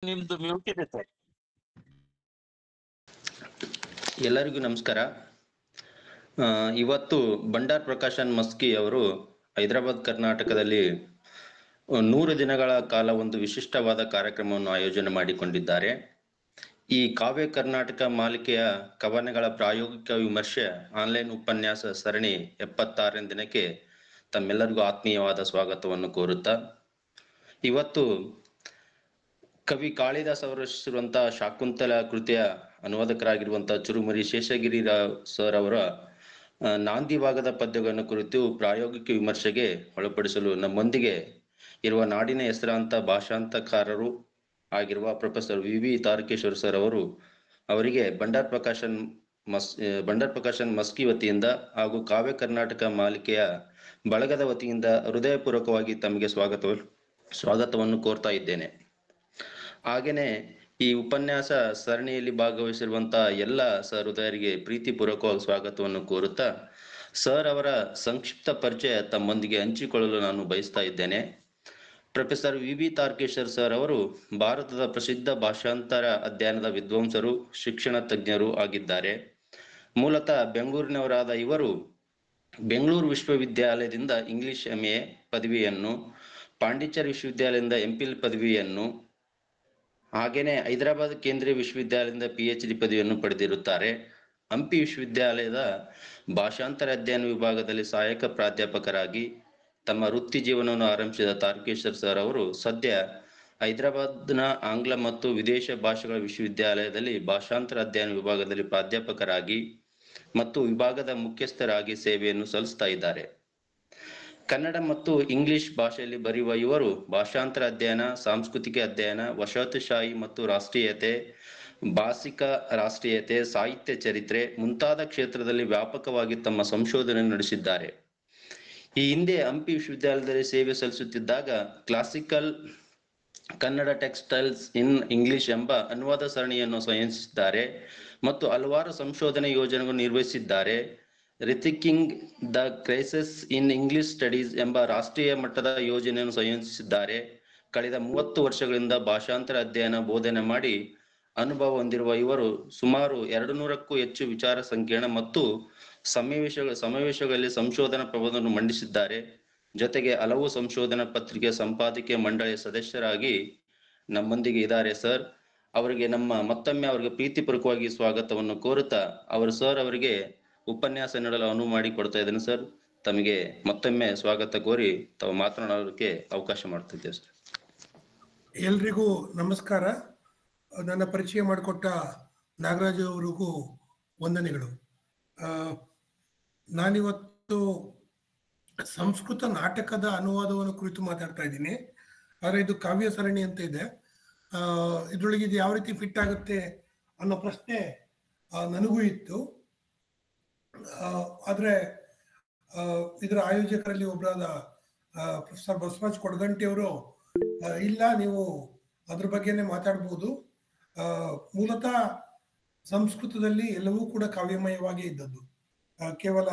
ನಿಮ್ದು ಮ್ಯೂಟ್ ಇದೆ ಸರ್. ಎಲ್ಲರಿಗೂ ನಮಸ್ಕಾರ. ಇವತ್ತು ಬಂಡಾರ್ ಪ್ರಕಾಶನ್ ಮಸ್ಕಿ ಅವರು ಹೈದರಾಬಾದ್ ಕರ್ನಾಟಕದಲ್ಲಿ 100 ದಿನಗಳ ಕಾಲ ಒಂದು ವಿಶಿಷ್ಟವಾದ ಕಾರ್ಯಕ್ರಮವನ್ನು ಆಯೋಜನೆ ಮಾಡಿಕೊಂಡಿದ್ದಾರೆ. ಈ ಕಾವ್ಯ ಕರ್ನಾಟಕ ಮಾಲಿಕೆಯ ಕವನಗಳ ಪ್ರಾಯೋಗಿಕ ವಿಮರ್ಶೆ ಆನ್ಲೈನ್ ಉಪನ್ಯಾಸ ಸರಣಿ 76ನೇ ದಿನಕ್ಕೆ ತಮ್ಮೆಲ್ಲರಿಗೂ ಆತ್ಮೀಯವಾದ ಸ್ವಾಗತವನ್ನು ಕೋರುತ್ತಾ, ಇವತ್ತು ಕವಿ ಕಾಳಿದಾಸ್ ಅವರು ರಚಿಸಿರುವಂತಹ ಶಾಕುಂತಲ ಕೃತಿಯ ಅನುವಾದಕರಾಗಿರುವಂತಹ ಚುರುಮುರಿ ಶೇಷಗಿರಿ ಸರ್ ಅವರ ನಾಂದಿ ಭಾಗದ ಪದ್ಯಗಳನ್ನು ಕುರಿತು ಪ್ರಾಯೋಗಿಕ ವಿಮರ್ಶೆಗೆ ಒಳಪಡಿಸಲು ನಮ್ಮೊಂದಿಗೆ ಇರುವ ನಾಡಿನ ಹೆಸರಾಂತ ಭಾಷಾಂತಕಾರರು ಆಗಿರುವ ಪ್ರೊಫೆಸರ್ ವಿ ತಾರಕೇಶ್ವರ್ ಸರ್ ಅವರಿಗೆ ಬಂಡಾರ್ ಪ್ರಕಾಶನ್ ಮಸ್ಕಿ ವತಿಯಿಂದ ಹಾಗೂ ಕಾವ್ಯ ಕರ್ನಾಟಕ ಮಾಲಿಕೆಯ ಬಳಗದ ವತಿಯಿಂದ ಹೃದಯಪೂರ್ವಕವಾಗಿ ತಮಗೆ ಸ್ವಾಗತವನ್ನು ಕೋರ್ತಾ ಇದ್ದೇನೆ. ಹಾಗೇನೆ ಈ ಉಪನ್ಯಾಸ ಸರಣಿಯಲ್ಲಿ ಭಾಗವಹಿಸಿರುವಂತಹ ಎಲ್ಲ ಸಹೃದಯರಿಗೆ ಪ್ರೀತಿಪೂರ್ವಕವಾಗಿ ಸ್ವಾಗತವನ್ನು ಕೋರುತ್ತಾ, ಸರ್ ಅವರ ಸಂಕ್ಷಿಪ್ತ ಪರಿಚಯ ತಮ್ಮೊಂದಿಗೆ ಹಂಚಿಕೊಳ್ಳಲು ನಾನು ಬಯಸ್ತಾ ಇದ್ದೇನೆ. ಪ್ರೊಫೆಸರ್ ವಿ ತಾರಕೇಶ್ವರ್ ಸರ್ ಅವರು ಭಾರತದ ಪ್ರಸಿದ್ಧ ಭಾಷಾಂತರ ಅಧ್ಯಯನದ ವಿದ್ವಾಂಸರು, ಶಿಕ್ಷಣ ತಜ್ಞರು ಆಗಿದ್ದಾರೆ. ಮೂಲತಃ ಬೆಂಗಳೂರಿನವರಾದ ಇವರು ಬೆಂಗಳೂರು ವಿಶ್ವವಿದ್ಯಾಲಯದಿಂದ ಇಂಗ್ಲಿಷ್ MA ಪದವಿಯನ್ನು, ಪಾಂಡಿಚೇರಿ ವಿಶ್ವವಿದ್ಯಾಲಯದಿಂದ MPhil ಪದವಿಯನ್ನು, ಹಾಗೇನೆ ಹೈದರಾಬಾದ್ ಕೇಂದ್ರೀಯ ವಿಶ್ವವಿದ್ಯಾಲಯದಿಂದ PhD ಪದವಿಯನ್ನು ಪಡೆದಿರುತ್ತಾರೆ. ಹಂಪಿ ವಿಶ್ವವಿದ್ಯಾಲಯದ ಭಾಷಾಂತರ ಅಧ್ಯಯನ ವಿಭಾಗದಲ್ಲಿ ಸಹಾಯಕ ಪ್ರಾಧ್ಯಾಪಕರಾಗಿ ತಮ್ಮ ವೃತ್ತಿ ಜೀವನವನ್ನು ಆರಂಭಿಸಿದ ತಾರಕೇಶ್ವರ್ ಸರ್ ಅವರು ಸದ್ಯ ಹೈದರಾಬಾದ್ನ ಆಂಗ್ಲ ಮತ್ತು ವಿದೇಶ ಭಾಷೆಗಳ ವಿಶ್ವವಿದ್ಯಾಲಯದಲ್ಲಿ ಭಾಷಾಂತರ ಅಧ್ಯಯನ ವಿಭಾಗದಲ್ಲಿ ಪ್ರಾಧ್ಯಾಪಕರಾಗಿ ಮತ್ತು ವಿಭಾಗದ ಮುಖ್ಯಸ್ಥರಾಗಿ ಸೇವೆಯನ್ನು ಸಲ್ಲಿಸ್ತಾ ಇದ್ದಾರೆ. ಕನ್ನಡ ಮತ್ತು ಇಂಗ್ಲಿಷ್ ಭಾಷೆಯಲ್ಲಿ ಬರೆಯುವ ಇವರು ಭಾಷಾಂತರ ಅಧ್ಯಯನ, ಸಾಂಸ್ಕೃತಿಕ ಅಧ್ಯಯನ, ವಸಾಹತುಶಾಹಿ ಮತ್ತು ರಾಷ್ಟ್ರೀಯತೆ, ಭಾಷಿಕ ರಾಷ್ಟ್ರೀಯತೆ, ಸಾಹಿತ್ಯ ಚರಿತ್ರೆ ಮುಂತಾದ ಕ್ಷೇತ್ರದಲ್ಲಿ ವ್ಯಾಪಕವಾಗಿ ತಮ್ಮ ಸಂಶೋಧನೆ ನಡೆಸಿದ್ದಾರೆ. ಈ ಹಿಂದೆ ಹಂಪಿ ವಿಶ್ವವಿದ್ಯಾಲಯದಲ್ಲಿ ಸೇವೆ ಸಲ್ಲಿಸುತ್ತಿದ್ದಾಗ classical Kannada textiles in English ಎಂಬ ಅನುವಾದ ಸರಣಿಯನ್ನು ಸಂಯೋಜಿಸಿದ್ದಾರೆ ಮತ್ತು ಹಲವಾರು ಸಂಶೋಧನೆ ಯೋಜನೆಗಳನ್ನು ನಿರ್ವಹಿಸಿದ್ದಾರೆ. Rethinking the crisis in English studies ಎಂಬ ರಾಷ್ಟ್ರೀಯ ಮಟ್ಟದ ಯೋಜನೆಯನ್ನು ಸಂಯೋಜಿಸಿದ್ದಾರೆ. ಕಳೆದ 30 ವರ್ಷಗಳಿಂದ ಭಾಷಾಂತರ ಅಧ್ಯಯನ ಬೋಧನೆ ಮಾಡಿ ಅನುಭವ ಹೊಂದಿರುವ ಇವರು ಸುಮಾರು 200ಕ್ಕೂ ಹೆಚ್ಚು ವಿಚಾರ ಸಂಕಿರಣ ಮತ್ತು ಸಮಾವೇಶಗಳಲ್ಲಿ ಸಂಶೋಧನಾ ಪ್ರಬಂಧವನ್ನು ಮಂಡಿಸಿದ್ದಾರೆ. ಜೊತೆಗೆ ಹಲವು ಸಂಶೋಧನಾ ಪತ್ರಿಕೆ ಸಂಪಾದಕೀಯ ಮಂಡಳಿಯ ಸದಸ್ಯರಾಗಿ ನಮ್ಮೊಂದಿಗೆ ಇದ್ದಾರೆ. ಸರ್ ಅವರಿಗೆ ಮತ್ತೊಮ್ಮೆ ಅವರಿಗೆ ಪ್ರೀತಿಪೂರ್ವಕವಾಗಿ ಸ್ವಾಗತವನ್ನು ಕೋರುತ್ತಾ, ಅವರಿಗೆ ಉಪನ್ಯಾಸ ನೀಡಲು ಅನುವು ಮಾಡಿ ಕೊಡ್ತಾ ಇದ್ದೇನೆ. ಸರ್ ತಮಗೆ ಮತ್ತೊಮ್ಮೆ ಸ್ವಾಗತ ಕೋರಿ ತಾವು ಮಾತನಾಡೋದಕ್ಕೆ ಅವಕಾಶ ಮಾಡ್ತಿದ್ದೇವೆ. ಸರ್ ಎಲ್ರಿಗೂ ನಮಸ್ಕಾರ. ನನ್ನ ಪರಿಚಯ ಮಾಡಿಕೊಟ್ಟ ನಾಗರಾಜು ಅವರಿಗೂ ವಂದನೆಗಳು. ನಾನಿವತ್ತು ಸಂಸ್ಕೃತ ನಾಟಕದ ಅನುವಾದವನ್ನು ಕುರಿತು ಮಾತಾಡ್ತಾ ಇದ್ದೀನಿ. ಆದರೆ ಇದು ಕಾವ್ಯ ಸರಣಿ ಅಂತ ಇದೆ. ಇದರೊಳಗೆ ಇದು ಯಾವ ರೀತಿ ಫಿಟ್ ಆಗುತ್ತೆ ಅನ್ನೋ ಪ್ರಶ್ನೆ ನನಗೂ ಇತ್ತು. ಆದರೆ ಇದರ ಆಯೋಜಕರಲ್ಲಿ ಒಬ್ಬರಾದ ಪ್ರೊಫೆಸರ್ ಬಸವರಾಜ್ ಕೊಡಗಂಟಿ ಅವರು ಇಲ್ಲ, ನೀವು ಅದ್ರ ಬಗ್ಗೆನೇ ಮಾತಾಡ್ಬೋದು. ಮೂಲತಃ ಸಂಸ್ಕೃತದಲ್ಲಿ ಎಲ್ಲವೂ ಕೂಡ ಕಾವ್ಯಮಯವಾಗಿ ಇದ್ದದ್ದು. ಕೇವಲ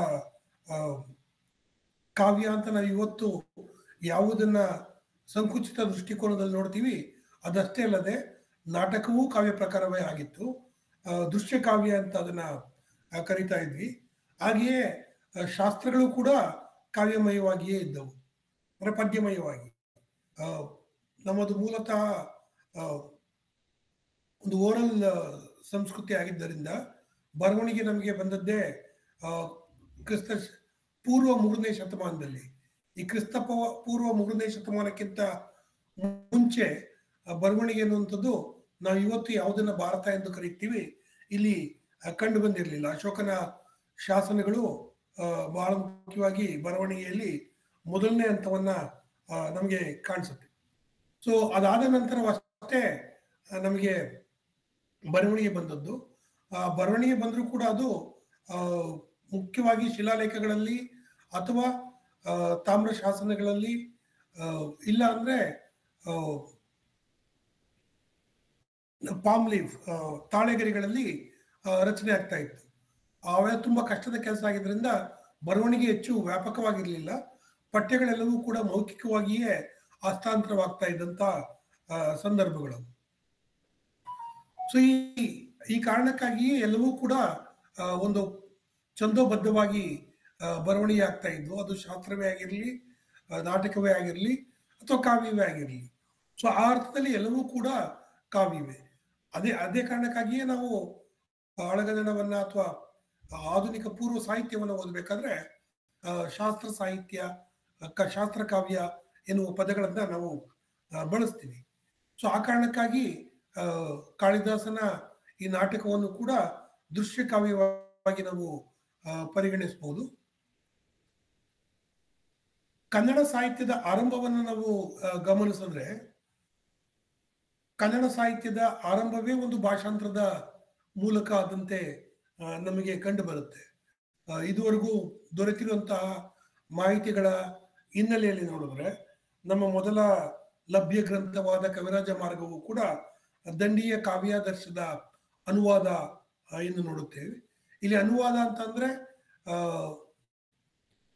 ಕಾವ್ಯ ಅಂತ ನಾವು ಇವತ್ತು ಯಾವುದನ್ನ ಸಂಕುಚಿತ ದೃಷ್ಟಿಕೋನದಲ್ಲಿ ನೋಡ್ತೀವಿ ಅದಷ್ಟೇ ಅಲ್ಲದೆ ನಾಟಕವೂ ಕಾವ್ಯ ಪ್ರಕಾರವೇ ಆಗಿತ್ತು. ದೃಶ್ಯ ಕಾವ್ಯ ಅಂತ ಅದನ್ನ ಕರಿತಾ ಇದ್ವಿ. ಹಾಗೆಯೇ ಶಾಸ್ತ್ರಗಳು ಕೂಡ ಕಾವ್ಯಮಯವಾಗಿಯೇ ಇದ್ದವು, ಅಂದರೆ ಪದ್ಯಮಯವಾಗಿ. ನಮ್ಮದು ಮೂಲತಃ ಒಂದು ಓರಲ್ ಸಂಸ್ಕೃತಿ ಆಗಿದ್ದರಿಂದ ಬರವಣಿಗೆ ನಮಗೆ ಬಂದದ್ದೇ ಕ್ರಿಸ್ತ ಪೂರ್ವ 3ನೇ ಶತಮಾನದಲ್ಲಿ. ಈ ಕ್ರಿಸ್ತ ಪೂರ್ವ 3ನೇ ಶತಮಾನಕ್ಕಿಂತ ಮುಂಚೆ ಬರವಣಿಗೆ ಅನ್ನುವಂಥದ್ದು ನಾವು ಇವತ್ತು ಯಾವುದನ್ನ ಭಾರತ ಎಂದು ಕರೀತೀವಿ ಇಲ್ಲಿ ಕಂಡು ಬಂದಿರಲಿಲ್ಲ. ಅಶೋಕನ ಶಾಸನಗಳು ಬಹಳ ಮುಖ್ಯವಾಗಿ ಬರವಣಿಗೆಯಲ್ಲಿ ಮೊದಲನೇ ಹಂತವನ್ನ ನಮಗೆ ಕಾಣಿಸುತ್ತೆ. ಸೊ ಅದಾದ ನಂತರವಷ್ಟೇ ನಮಗೆ ಬರವಣಿಗೆ ಬಂದದ್ದು. ಬರವಣಿಗೆ ಬಂದರೂ ಕೂಡ ಅದು ಮುಖ್ಯವಾಗಿ ಶಿಲಾಲೇಖಗಳಲ್ಲಿ ಅಥವಾ ತಾಮ್ರ ಶಾಸನಗಳಲ್ಲಿ, ಇಲ್ಲ ಅಂದ್ರೆ ಪಾಮ್ ಲೀಫ್ ತಾಳೆಗರಿಗಳಲ್ಲಿ ರಚನೆ ಆಗ್ತಾ ಇತ್ತು. ಅವೆಲ್ಲ ತುಂಬಾ ಕಷ್ಟದ ಕೆಲಸ ಆಗಿದ್ರಿಂದ ಬರವಣಿಗೆ ಹೆಚ್ಚು ವ್ಯಾಪಕವಾಗಿರಲಿಲ್ಲ. ಪಠ್ಯಗಳೆಲ್ಲವೂ ಕೂಡ ಮೌಖಿಕವಾಗಿಯೇ ಹಸ್ತಾಂತರವಾಗ್ತಾ ಇದ್ದಂಥ ಸಂದರ್ಭಗಳು. ಸೊ ಈ ಕಾರಣಕ್ಕಾಗಿಯೇ ಎಲ್ಲವೂ ಕೂಡ ಒಂದು ಛಂದೋಬದ್ಧವಾಗಿ ಬರವಣಿಗೆ ಆಗ್ತಾ ಇದ್ವು. ಅದು ಶಾಸ್ತ್ರವೇ ಆಗಿರಲಿ, ನಾಟಕವೇ ಆಗಿರಲಿ, ಅಥವಾ ಕಾವ್ಯವೇ ಆಗಿರಲಿ. ಸೊ ಆ ಅರ್ಥದಲ್ಲಿ ಎಲ್ಲವೂ ಕೂಡ ಕಾವ್ಯವೇ. ಅದೇ ಕಾರಣಕ್ಕಾಗಿಯೇ ನಾವು ಹಳಗನ್ನಡವನ್ನ ಅಥವಾ ಆಧುನಿಕ ಪೂರ್ವ ಸಾಹಿತ್ಯವನ್ನು ಓದಬೇಕಾದ್ರೆ ಶಾಸ್ತ್ರ ಸಾಹಿತ್ಯ, ಶಾಸ್ತ್ರ ಕಾವ್ಯ ಎನ್ನುವ ಪದಗಳನ್ನ ನಾವು ಬಳಸ್ತೀವಿ. ಸೊ ಆ ಕಾರಣಕ್ಕಾಗಿ ಕಾಳಿದಾಸನ ಈ ನಾಟಕವನ್ನು ಕೂಡ ದೃಶ್ಯ ಕಾವ್ಯವಾಗಿ ನಾವು ಪರಿಗಣಿಸಬಹುದು. ಕನ್ನಡ ಸಾಹಿತ್ಯದ ಆರಂಭವನ್ನು ನಾವು ಗಮನಿಸಿದ್ರೆ, ಕನ್ನಡ ಸಾಹಿತ್ಯದ ಆರಂಭವೇ ಒಂದು ಭಾಷಾಂತರದ ಮೂಲಕ ಆದಂತೆ ನಮಗೆ ಕಂಡು ಬರುತ್ತೆ. ಇದುವರೆಗೂ ದೊರೆತಿರುವಂತಹ ಮಾಹಿತಿಗಳ ಹಿನ್ನೆಲೆಯಲ್ಲಿ ನೋಡಿದ್ರೆ ನಮ್ಮ ಮೊದಲ ಲಭ್ಯ ಗ್ರಂಥವಾದ ಕವಿರಾಜ ಮಾರ್ಗವು ಕೂಡ ದಂಡಿಯ ಕಾವ್ಯಾದರ್ಶದ ಅನುವಾದ ಎಂದು ನೋಡುತ್ತೇವೆ. ಇಲ್ಲಿ ಅನುವಾದ ಅಂತಂದ್ರೆ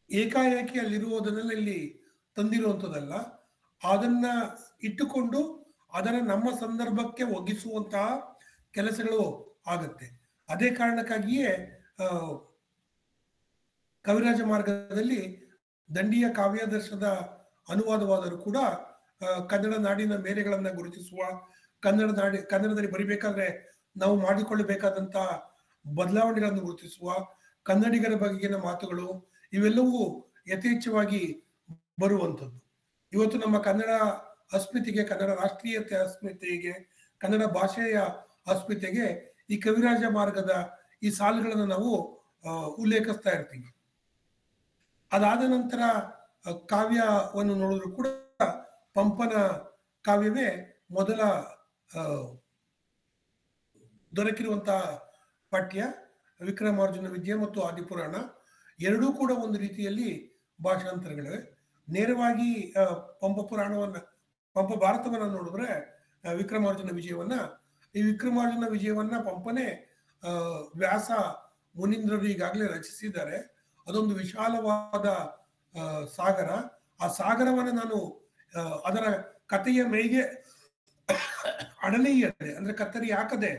ಏಕಾಏಕಿ ಅಲ್ಲಿರುವುದನ್ನೆಲ್ಲ ಇಲ್ಲಿ ತಂದಿರುವಂಥದ್ದಲ್ಲ, ಅದನ್ನ ಇಟ್ಟುಕೊಂಡು ಅದನ್ನ ನಮ್ಮ ಸಂದರ್ಭಕ್ಕೆ ಒಗ್ಗಿಸುವಂತಹ ಕೆಲಸಗಳು ಆಗತ್ತೆ. ಅದೇ ಕಾರಣಕ್ಕಾಗಿಯೇ ಕವಿರಾಜ ಮಾರ್ಗದಲ್ಲಿ ದಂಡಿಯ ಕಾವ್ಯಾದರ್ಶದ ಅನುವಾದವಾದರೂ ಕೂಡ ಕನ್ನಡ ನಾಡಿನ ಮೇರೆಗಳನ್ನ ಗುರುತಿಸುವ, ಕನ್ನಡದಲ್ಲಿ ಬರಿಬೇಕಾದ್ರೆ ನಾವು ಮಾಡಿಕೊಳ್ಳಬೇಕಾದಂತಹ ಬದಲಾವಣೆಗಳನ್ನು ಗುರುತಿಸುವ, ಕನ್ನಡಿಗರ ಬಗೆಗಿನ ಮಾತುಗಳು ಇವೆಲ್ಲವೂ ಯಥೇಚ್ಛವಾಗಿ ಬರುವಂಥದ್ದು. ಇವತ್ತು ನಮ್ಮ ಕನ್ನಡ ಅಸ್ಮಿತೆಗೆ, ಕನ್ನಡ ರಾಷ್ಟ್ರೀಯತೆ ಅಸ್ಮಿತೆಗೆ, ಕನ್ನಡ ಭಾಷೆಯ ಅಸ್ಮಿತೆಗೆ ಈ ಕವಿರಾಜ ಮಾರ್ಗದ ಈ ಸಾಲುಗಳನ್ನು ನಾವು ಉಲ್ಲೇಖಿಸ್ತಾ ಇರ್ತೀವಿ. ಅದಾದ ನಂತರ ಕಾವ್ಯವನ್ನು ನೋಡಿದ್ರು ಕೂಡ ಪಂಪನ ಕಾವ್ಯವೇ ಮೊದಲ ದೊರಕಿರುವಂತಹ ಪಠ್ಯ. ವಿಕ್ರಮಾರ್ಜುನ ವಿದ್ಯೆ ಮತ್ತು ಆದಿಪುರಾಣ ಎರಡೂ ಕೂಡ ಒಂದು ರೀತಿಯಲ್ಲಿ ಭಾಷಾಂತರಗಳಿವೆ. ನೇರವಾಗಿ ಪಂಪ ಭಾರತವನ್ನ ನೋಡಿದ್ರೆ ವಿಕ್ರಮಾರ್ಜುನ ವಿಜಯವನ್ನ ಪಂಪನೇ ವ್ಯಾಸ ಮುನೀಂದ್ರರು ಈಗಾಗಲೇ ರಚಿಸಿದ್ದಾರೆ. ಅದೊಂದು ವಿಶಾಲವಾದ ಸಾಗರ. ಆ ಸಾಗರವನ್ನ ನಾನು ಅದರ ಕಥೆಯ ಮೈಗೆ ಅಡಲಿಯದೆ, ಅಂದ್ರೆ ಕತ್ತರಿ ಹಾಕದೆ,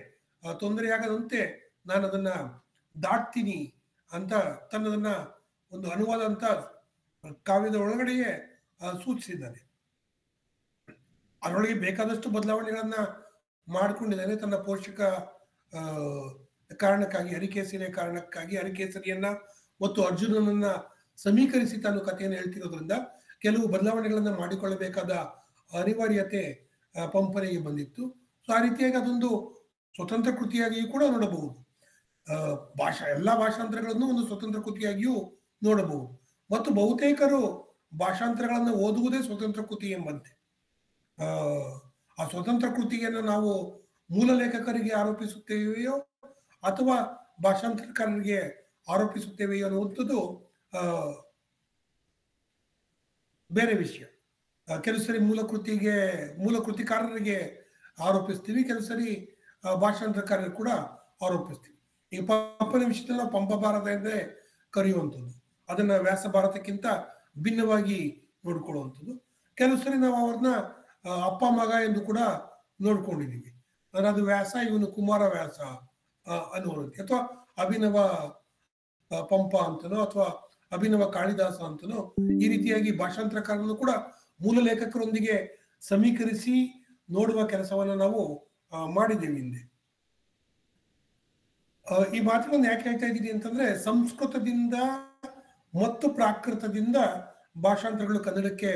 ತೊಂದರೆ ಆಗದಂತೆ ನಾನು ಅದನ್ನ ದಾಟ್ತೀನಿ ಅಂತ ತನ್ನದನ್ನ ಒಂದು ಅನುವಾದ ಅಂತ ಕಾವ್ಯದ ಒಳಗಡೆಯೇ ಸೂಚಿಸಿದ್ದಾನೆ. ಅದರೊಳಗೆ ಬೇಕಾದಷ್ಟು ಬದಲಾವಣೆಗಳನ್ನ ಮಾಡಿಕೊಂಡಿದ್ದಾನೆ. ತನ್ನ ಪೋಷಕ ಕಾರಣಕ್ಕಾಗಿ, ಹರಿಕೇಸರಿಯನ್ನ ಮತ್ತು ಅರ್ಜುನನನ್ನ ಸಮೀಕರಿಸಿ ತಾನು ಕಥೆಯನ್ನು ಹೇಳ್ತಿರೋದ್ರಿಂದ ಕೆಲವು ಬದಲಾವಣೆಗಳನ್ನ ಮಾಡಿಕೊಳ್ಳಬೇಕಾದ ಅನಿವಾರ್ಯತೆ ಪಂಪನಿಗೆ ಬಂದಿತ್ತು. ಸೊ ಆ ರೀತಿಯಾಗಿ ಅದೊಂದು ಸ್ವತಂತ್ರ ಕೃತಿಯಾಗಿಯೂ ಕೂಡ ನೋಡಬಹುದು. ಎಲ್ಲಾ ಭಾಷಾಂತರಗಳನ್ನು ಒಂದು ಸ್ವತಂತ್ರ ಕೃತಿಯಾಗಿಯೂ ನೋಡಬಹುದು. ಮತ್ತು ಬಹುತೇಕರು ಭಾಷಾಂತರಗಳನ್ನು ಓದುವುದೇ ಸ್ವತಂತ್ರ ಕೃತಿ ಎಂಬಂತೆ. ಆ ಸ್ವತಂತ್ರ ಕೃತಿಯನ್ನು ನಾವು ಮೂಲ ಲೇಖಕರಿಗೆ ಆರೋಪಿಸುತ್ತೇವೆಯೋ ಅಥವಾ ಭಾಷಾಂತರಕಾರರಿಗೆ ಆರೋಪಿಸುತ್ತೇವೆಯೋ ಅನ್ನುವಂಥದ್ದು ಬೇರೆ ವಿಷಯ. ಕೆಲವು ಸರಿ ಮೂಲ ಕೃತಿಕಾರರಿಗೆ ಆರೋಪಿಸ್ತೀವಿ, ಕೆಲವು ಸರಿ ಭಾಷಾಂತರಕಾರರಿಗೆ ಕೂಡ ಆರೋಪಿಸ್ತೀವಿ. ಈ ಪಂಪನ ವಿಷಯದಲ್ಲಿ ನಾವು ಪಂಪ ಭಾರತ ಎಂದೇ ಕರೆಯುವಂಥದ್ದು, ಅದನ್ನ ವ್ಯಾಸ ಭಾರತಕ್ಕಿಂತ ಭಿನ್ನವಾಗಿ ನೋಡ್ಕೊಳ್ಳುವಂಥದ್ದು. ಕೆಲವು ಸರಿ ನಾವು ಅವ್ರನ್ನ ಅಪ್ಪ ಮಗ ಎಂದು ಕೂಡ ನೋಡ್ಕೊಂಡಿದ್ದೀವಿ. ಅಂದ್ರೆ ಅದು ವ್ಯಾಸ, ಇವನು ಕುಮಾರ ವ್ಯಾಸ ಅನ್ನುವಂತೆ, ಅಥವಾ ಅಭಿನವ ಪಂಪ ಅಂತನೋ ಅಥವಾ ಅಭಿನವ ಕಾಳಿದಾಸ ಅಂತನೋ ಈ ರೀತಿಯಾಗಿ ಭಾಷಾಂತರಕಾರನ್ನು ಕೂಡ ಮೂಲ ಲೇಖಕರೊಂದಿಗೆ ಸಮೀಕರಿಸಿ ನೋಡುವ ಕೆಲಸವನ್ನ ನಾವು ಮಾಡಿದ್ದೇವೆ ಹಿಂದೆ. ಈ ಮಾತುಗಳನ್ನು ಯಾಕೆ ಹೇಳ್ತಾ ಇದ್ದೀನಿ ಅಂತಂದ್ರೆ, ಸಂಸ್ಕೃತದಿಂದ ಮತ್ತು ಪ್ರಾಕೃತದಿಂದ ಭಾಷಾಂತರಗಳು ಕನ್ನಡಕ್ಕೆ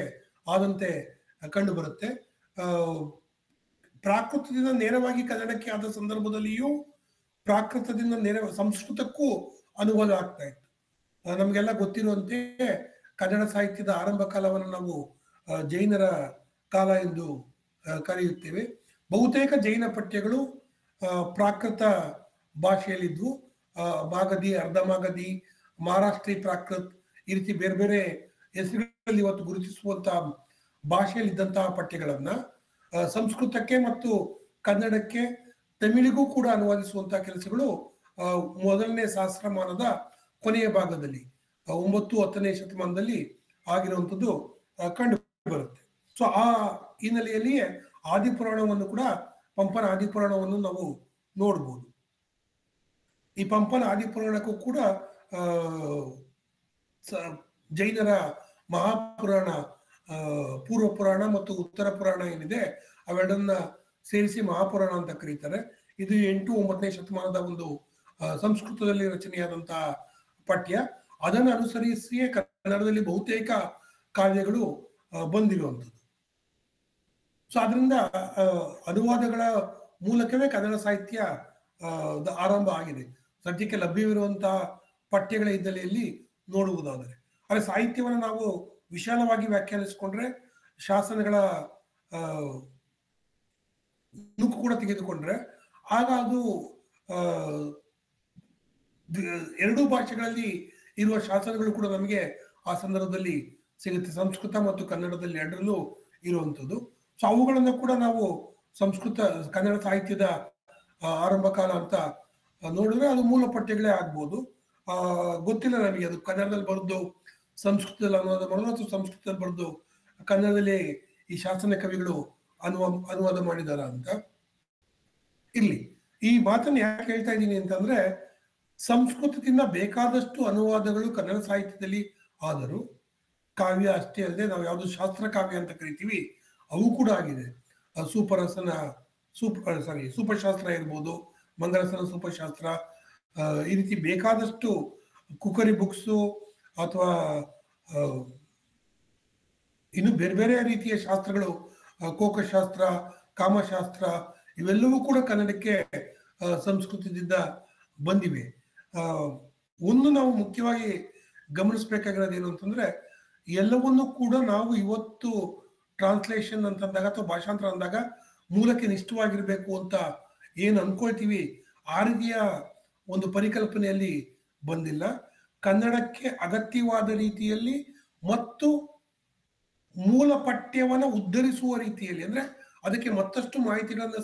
ಆದಂತೆ ಕಂಡು ಬರುತ್ತೆ. ಪ್ರಾಕೃತದಿಂದ ನೇರವಾಗಿ ಕನ್ನಡಕ್ಕೆ ಆದ ಸಂದರ್ಭದಲ್ಲಿಯೂ ಪ್ರಾಕೃತದಿಂದ ಸಂಸ್ಕೃತಕ್ಕೂ ಅನುವಾದ ಆಗ್ತಾ ಇತ್ತು. ನಮಗೆಲ್ಲ ಗೊತ್ತಿರುವಂತೆ ಕನ್ನಡ ಸಾಹಿತ್ಯದ ಆರಂಭ ಕಾಲವನ್ನು ನಾವು ಜೈನರ ಕಾಲ ಎಂದು ಕರೆಯುತ್ತೇವೆ. ಬಹುತೇಕ ಜೈನ ಪಠ್ಯಗಳು ಪ್ರಾಕೃತ ಭಾಷೆಯಲ್ಲಿದ್ವು. ಮಾಗಧಿ, ಅರ್ಧ ಮಾಗಧಿ, ಮಹಾರಾಷ್ಟ್ರೀ ಪ್ರಾಕೃತ್, ಈ ರೀತಿ ಬೇರೆ ಬೇರೆ ಹೆಸರುಗಳಲ್ಲಿ ಇವತ್ತು ಗುರುತಿಸುವಂತಹ ಭಾಷೆಯಲ್ಲಿದ್ದಂತಹ ಪಠ್ಯಗಳನ್ನ ಸಂಸ್ಕೃತಕ್ಕೆ ಮತ್ತು ಕನ್ನಡಕ್ಕೆ, ತಮಿಳಿಗೂ ಕೂಡ ಅನುವಾದಿಸುವಂತಹ ಕೆಲಸಗಳು ಮೊದಲನೇ ಸಹಸ್ರಮಾನದ ಕೊನೆಯ ಭಾಗದಲ್ಲಿ 9-10ನೇ ಶತಮಾನದಲ್ಲಿ ಆಗಿರುವಂಥದ್ದು ಕಂಡು ಬರುತ್ತೆ. ಸೊ ಆ ಹಿನ್ನೆಲೆಯಲ್ಲಿಯೇ ಆದಿಪುರಾಣವನ್ನು ಕೂಡ, ಪಂಪನ ಆದಿಪುರಾಣವನ್ನು ನಾವು ನೋಡ್ಬೋದು. ಈ ಪಂಪನ ಆದಿಪುರಾಣಕ್ಕೂ ಕೂಡ ಜೈನರ ಮಹಾಪುರಾಣ, ಪೂರ್ವ ಪುರಾಣ ಮತ್ತು ಉತ್ತರ ಪುರಾಣ ಏನಿದೆ ಅವೆರಡನ್ನ ಸೇರಿಸಿ ಮಹಾಪುರಾಣ ಅಂತ ಕರೀತಾರೆ. ಇದು 8, 9ನೇ ಶತಮಾನದ ಒಂದು ಸಂಸ್ಕೃತದಲ್ಲಿ ರಚನೆಯಾದಂತಹ ಪಠ್ಯ. ಅದನ್ನು ಅನುಸರಿಸಿಯೇ ಕನ್ನಡದಲ್ಲಿ ಬಹುತೇಕ ಕಾವ್ಯಗಳು ಬಂದಿರುವಂಥದ್ದು. ಸೊ ಅದರಿಂದ ಅನುವಾದಗಳ ಮೂಲಕವೇ ಕನ್ನಡ ಸಾಹಿತ್ಯ ಆರಂಭ ಆಗಿದೆ. ಸದ್ಯಕ್ಕೆ ಲಭ್ಯವಿರುವಂತಹ ಪಠ್ಯಗಳ ಹಿನ್ನೆಲೆಯಲ್ಲಿ ನೋಡುವುದಾದರೆ, ಆದರೆ ಸಾಹಿತ್ಯವನ್ನು ನಾವು ವಿಶಾಲವಾಗಿ ವ್ಯಾಖ್ಯಾನಿಸಿಕೊಂಡ್ರೆ, ಶಾಸನಗಳ ನುಕ್ಕು ಕೂಡ ತೆಗೆದುಕೊಂಡ್ರೆ, ಆಗ ಅದು ಎರಡೂ ಭಾಷೆಗಳಲ್ಲಿ ಇರುವ ಶಾಸನಗಳು ಕೂಡ ನಮಗೆ ಆ ಸಂದರ್ಭದಲ್ಲಿ ಸಿಗುತ್ತೆ. ಸಂಸ್ಕೃತ ಮತ್ತು ಕನ್ನಡದಲ್ಲಿ ಎರಡರಲ್ಲೂ ಇರುವಂಥದ್ದು. ಸೊ ಅವುಗಳನ್ನು ಕೂಡ ನಾವು ಕನ್ನಡ ಸಾಹಿತ್ಯದ ಆರಂಭ ಕಾಲ ಅಂತ ನೋಡಿದ್ರೆ ಅದು ಮೂಲ ಪಠ್ಯಗಳೇ ಆಗ್ಬೋದು. ಗೊತ್ತಿಲ್ಲ ನನಗೆ ಅದು ಕನ್ನಡದಲ್ಲಿ ಬರೆದು ಸಂಸ್ಕೃತದಲ್ಲಿ ಅನುವಾದ ಮಾಡೋದು ಅಥವಾ ಸಂಸ್ಕೃತದಲ್ಲಿ ಬರೆದು ಕನ್ನಡದಲ್ಲಿ ಈ ಶಾಸನ ಕವಿಗಳು ಅನುವಾದ ಮಾಡಿದಾರ ಅಂತ. ಇರ್ಲಿ, ಈ ಮಾತನ್ನು ಯಾಕೆ ಹೇಳ್ತಾ ಇದ್ದೀನಿ ಅಂತಂದ್ರೆ, ಸಂಸ್ಕೃತದಿಂದ ಬೇಕಾದಷ್ಟು ಅನುವಾದಗಳು ಕನ್ನಡ ಸಾಹಿತ್ಯದಲ್ಲಿ ಆದರೂ ಕಾವ್ಯ ಅಷ್ಟೇ ಅಲ್ಲದೆ ನಾವು ಯಾವುದು ಶಾಸ್ತ್ರ ಕಾವ್ಯ ಅಂತ ಕರಿತೀವಿ ಅವು ಕೂಡ ಆಗಿದೆ. ಸೂಪಶಾಸ್ತ್ರ ಇರ್ಬೋದು, ಮಂಗಲಸನ ಸೂಪಶಾಸ್ತ್ರ, ಈ ರೀತಿ ಬೇಕಾದಷ್ಟು ಕುಕರಿ ಬುಕ್ಸು ಅಥವಾ ಇನ್ನು ಬೇರೆ ಬೇರೆ ರೀತಿಯ ಶಾಸ್ತ್ರಗಳು, ಕೋಕಶಾಸ್ತ್ರ, ಕಾಮಶಾಸ್ತ್ರ, ಇವೆಲ್ಲವೂ ಕೂಡ ಕನ್ನಡಕ್ಕೆ ಸಂಸ್ಕೃತದಿಂದ ಬಂದಿವೆ. ಒಂದು ನಾವು ಮುಖ್ಯವಾಗಿ ಗಮನಿಸಬೇಕಾಗಿರೋದು ಏನು ಅಂತಂದ್ರೆ, ಎಲ್ಲವನ್ನೂ ಕೂಡ ನಾವು ಇವತ್ತು ಟ್ರಾನ್ಸ್ಲೇಷನ್ ಅಂತಂದಾಗ ಅಥವಾ ಭಾಷಾಂತರ ಅಂದಾಗ ಮೂಲಕ್ಕೆ ನಿಷ್ಠವಾಗಿರ್ಬೇಕು ಅಂತ ಏನು ಅನ್ಕೊಳ್ತೀವಿ ಆ ರೀತಿಯ ಒಂದು ಪರಿಕಲ್ಪನೆಯಲ್ಲಿ ಬಂದಿಲ್ಲ. ಕನ್ನಡಕ್ಕೆ ಅಗತ್ಯವಾದ ರೀತಿಯಲ್ಲಿ ಮತ್ತು ಮೂಲ ಪಠ್ಯವನ್ನ ಉದ್ಧರಿಸುವ ರೀತಿಯಲ್ಲಿ, ಅಂದ್ರೆ ಅದಕ್ಕೆ ಮತ್ತಷ್ಟು ಮಾಹಿತಿಗಳನ್ನ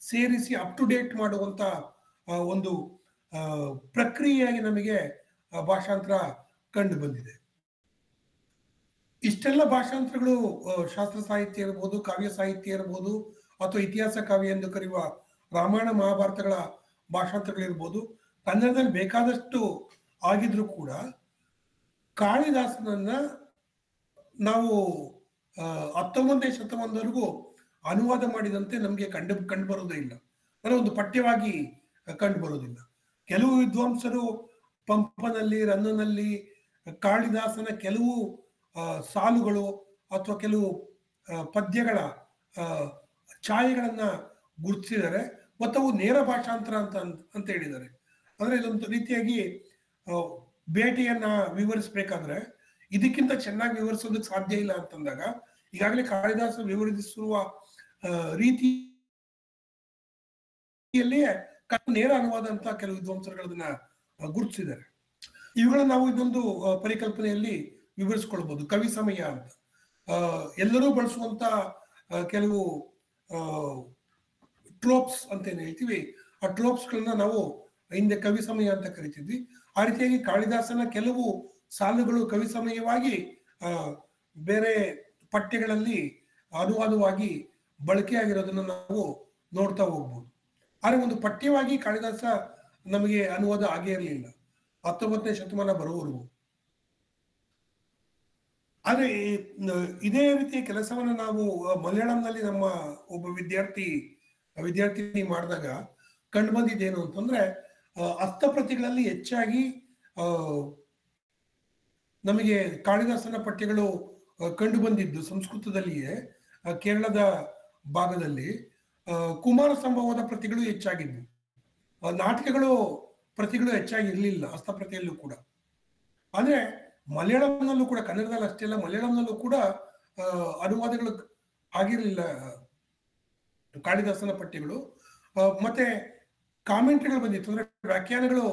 ಸೇರಿಸಿ ಅಪ್ ಟು ಡೇಟ್ ಮಾಡುವಂತ ಒಂದು ಪ್ರಕ್ರಿಯೆಯಾಗಿ ನಮಗೆ ಭಾಷಾಂತರ ಕಂಡು ಬಂದಿದೆ. ಇಷ್ಟೆಲ್ಲ ಭಾಷಾಂತರಗಳು ಶಾಸ್ತ್ರ ಸಾಹಿತ್ಯ ಇರ್ಬೋದು, ಕಾವ್ಯ ಸಾಹಿತ್ಯ ಇರ್ಬೋದು, ಅಥವಾ ಇತಿಹಾಸ ಕಾವ್ಯ ಎಂದು ಕರೆಯುವ ರಾಮಾಯಣ ಮಹಾಭಾರತಗಳ ಭಾಷಾಂತರಗಳಿರ್ಬೋದು, ಕನ್ನಡದಲ್ಲಿ ಬೇಕಾದಷ್ಟು ಆಗಿದ್ರು ಕೂಡ ಕಾಳಿದಾಸನನ್ನ ನಾವು 19ನೇ ಶತಮಾನದವರೆಗೂ ಅನುವಾದ ಮಾಡಿದಂತೆ ನಮಗೆ ಕಂಡು ಬರೋದೇ ಇಲ್ಲ, ಅಂದರೆ ಒಂದು ಪಠ್ಯವಾಗಿ ಕಂಡು ಬರೋದಿಲ್ಲ. ಕೆಲವು ವಿದ್ವಾಂಸರು ಪಂಪನಲ್ಲಿ, ರನ್ನನಲ್ಲಿ ಕಾಳಿದಾಸನ ಕೆಲವು ಸಾಲುಗಳು ಅಥವಾ ಕೆಲವು ಪದ್ಯಗಳ ಛಾಯೆಗಳನ್ನ ಗುರುತಿಸಿದ್ದಾರೆ ಮತ್ತು ಅವು ನೇರ ಭಾಷಾಂತರ ಅಂತ ಹೇಳಿದ್ದಾರೆ. ಅಂದ್ರೆ ಇದೊಂದು ರೀತಿಯಾಗಿ ಬೇಟೆಯನ್ನ ವಿವರಿಸಬೇಕಾದ್ರೆ ಇದಕ್ಕಿಂತ ಚೆನ್ನಾಗಿ ವಿವರಿಸೋದಕ್ಕೆ ಸಾಧ್ಯ ಇಲ್ಲ ಅಂತಂದಾಗ, ಈಗಾಗಲೇ ಕಾಳಿದಾಸ ವಿವರಿಸಿರುವ ರೀತಿಯಲ್ಲಿಯೇ ನೇರ ಅನುವಾದ ಅಂತ ಕೆಲವು ವಿದ್ವಾಂಸರುಗಳನ್ನ ಗುರುತಿಸಿದ್ದಾರೆ. ಇವುಗಳನ್ನ ನಾವು ಇದೊಂದು ಪರಿಕಲ್ಪನೆಯಲ್ಲಿ ವಿವರಿಸ್ಕೊಳ್ಬಹುದು. ಕವಿ ಸಮಯ ಅಂತ ಎಲ್ಲರೂ ಬಳಸುವಂತ ಕೆಲವು ಟ್ರೋಪ್ಸ್ ಅಂತ ಏನ್ ಹೇಳ್ತೀವಿ, ಆ ಟ್ರೋಪ್ಸ್ಗಳನ್ನ ನಾವು ಹಿಂದೆ ಕವಿ ಸಮಯ ಅಂತ ಕರಿತಿದ್ವಿ. ಆ ರೀತಿಯಾಗಿ ಕಾಳಿದಾಸನ ಕೆಲವು ಸಾಲುಗಳು ಕವಿ ಸಮಯವಾಗಿ ಬೇರೆ ಪಠ್ಯಗಳಲ್ಲಿ ಅನುವಾದವಾಗಿ ಬಳಕೆಯಾಗಿರೋದನ್ನ ನಾವು ನೋಡ್ತಾ ಹೋಗ್ಬೋದು. ಆದರೆ ಒಂದು ಪಠ್ಯವಾಗಿ ಕಾಳಿದಾಸ ನಮಗೆ ಅನುವಾದ ಆಗೇ ಇರಲಿಲ್ಲ 19ನೇ ಶತಮಾನ ಬರುವವರೆಗೂ. ಆದ್ರೆ ಇದೇ ರೀತಿಯ ಕೆಲಸವನ್ನ ನಾವು ಮಲಯಾಳಂನಲ್ಲಿ ನಮ್ಮ ಒಬ್ಬ ವಿದ್ಯಾರ್ಥಿನಿ ಮಾಡಿದಾಗ ಕಂಡು ಬಂದಿದ್ದೇನು ಅಂತಂದ್ರೆ, ಹಸ್ತಪ್ರತಿಗಳಲ್ಲಿ ಹೆಚ್ಚಾಗಿ ನಮಗೆ ಕಾಳಿದಾಸನ ಪಠ್ಯಗಳು ಕಂಡು ಬಂದಿದ್ದು ಸಂಸ್ಕೃತದಲ್ಲಿಯೇ. ಕೇರಳದ ಭಾಗದಲ್ಲಿ ಕುಮಾರ ಸಂಭವದ ಪ್ರತಿಗಳು ಹೆಚ್ಚಾಗಿದ್ವು, ನಾಟಕಗಳು ಪ್ರತಿಗಳು ಹೆಚ್ಚಾಗಿ ಇರಲಿಲ್ಲ ಹಸ್ತಪ್ರತಿಯಲ್ಲೂ ಕೂಡ. ಆದ್ರೆ ಮಲಯಾಳಂನಲ್ಲೂ ಕೂಡ, ಕನ್ನಡದಲ್ಲಿ ಅಷ್ಟೇ ಅಲ್ಲ ಮಲಯಾಳಂನಲ್ಲೂ ಕೂಡ ಅನುವಾದಗಳು ಆಗಿರಲಿಲ್ಲ ಕಾಳಿದಾಸನ ಪಠ್ಯಗಳು. ಮತ್ತೆ ಕಾಮೆಂಟ್ರಿಗಳು ಬಂದಿತ್ತು, ಅಂದ್ರೆ ವ್ಯಾಖ್ಯಾನಗಳು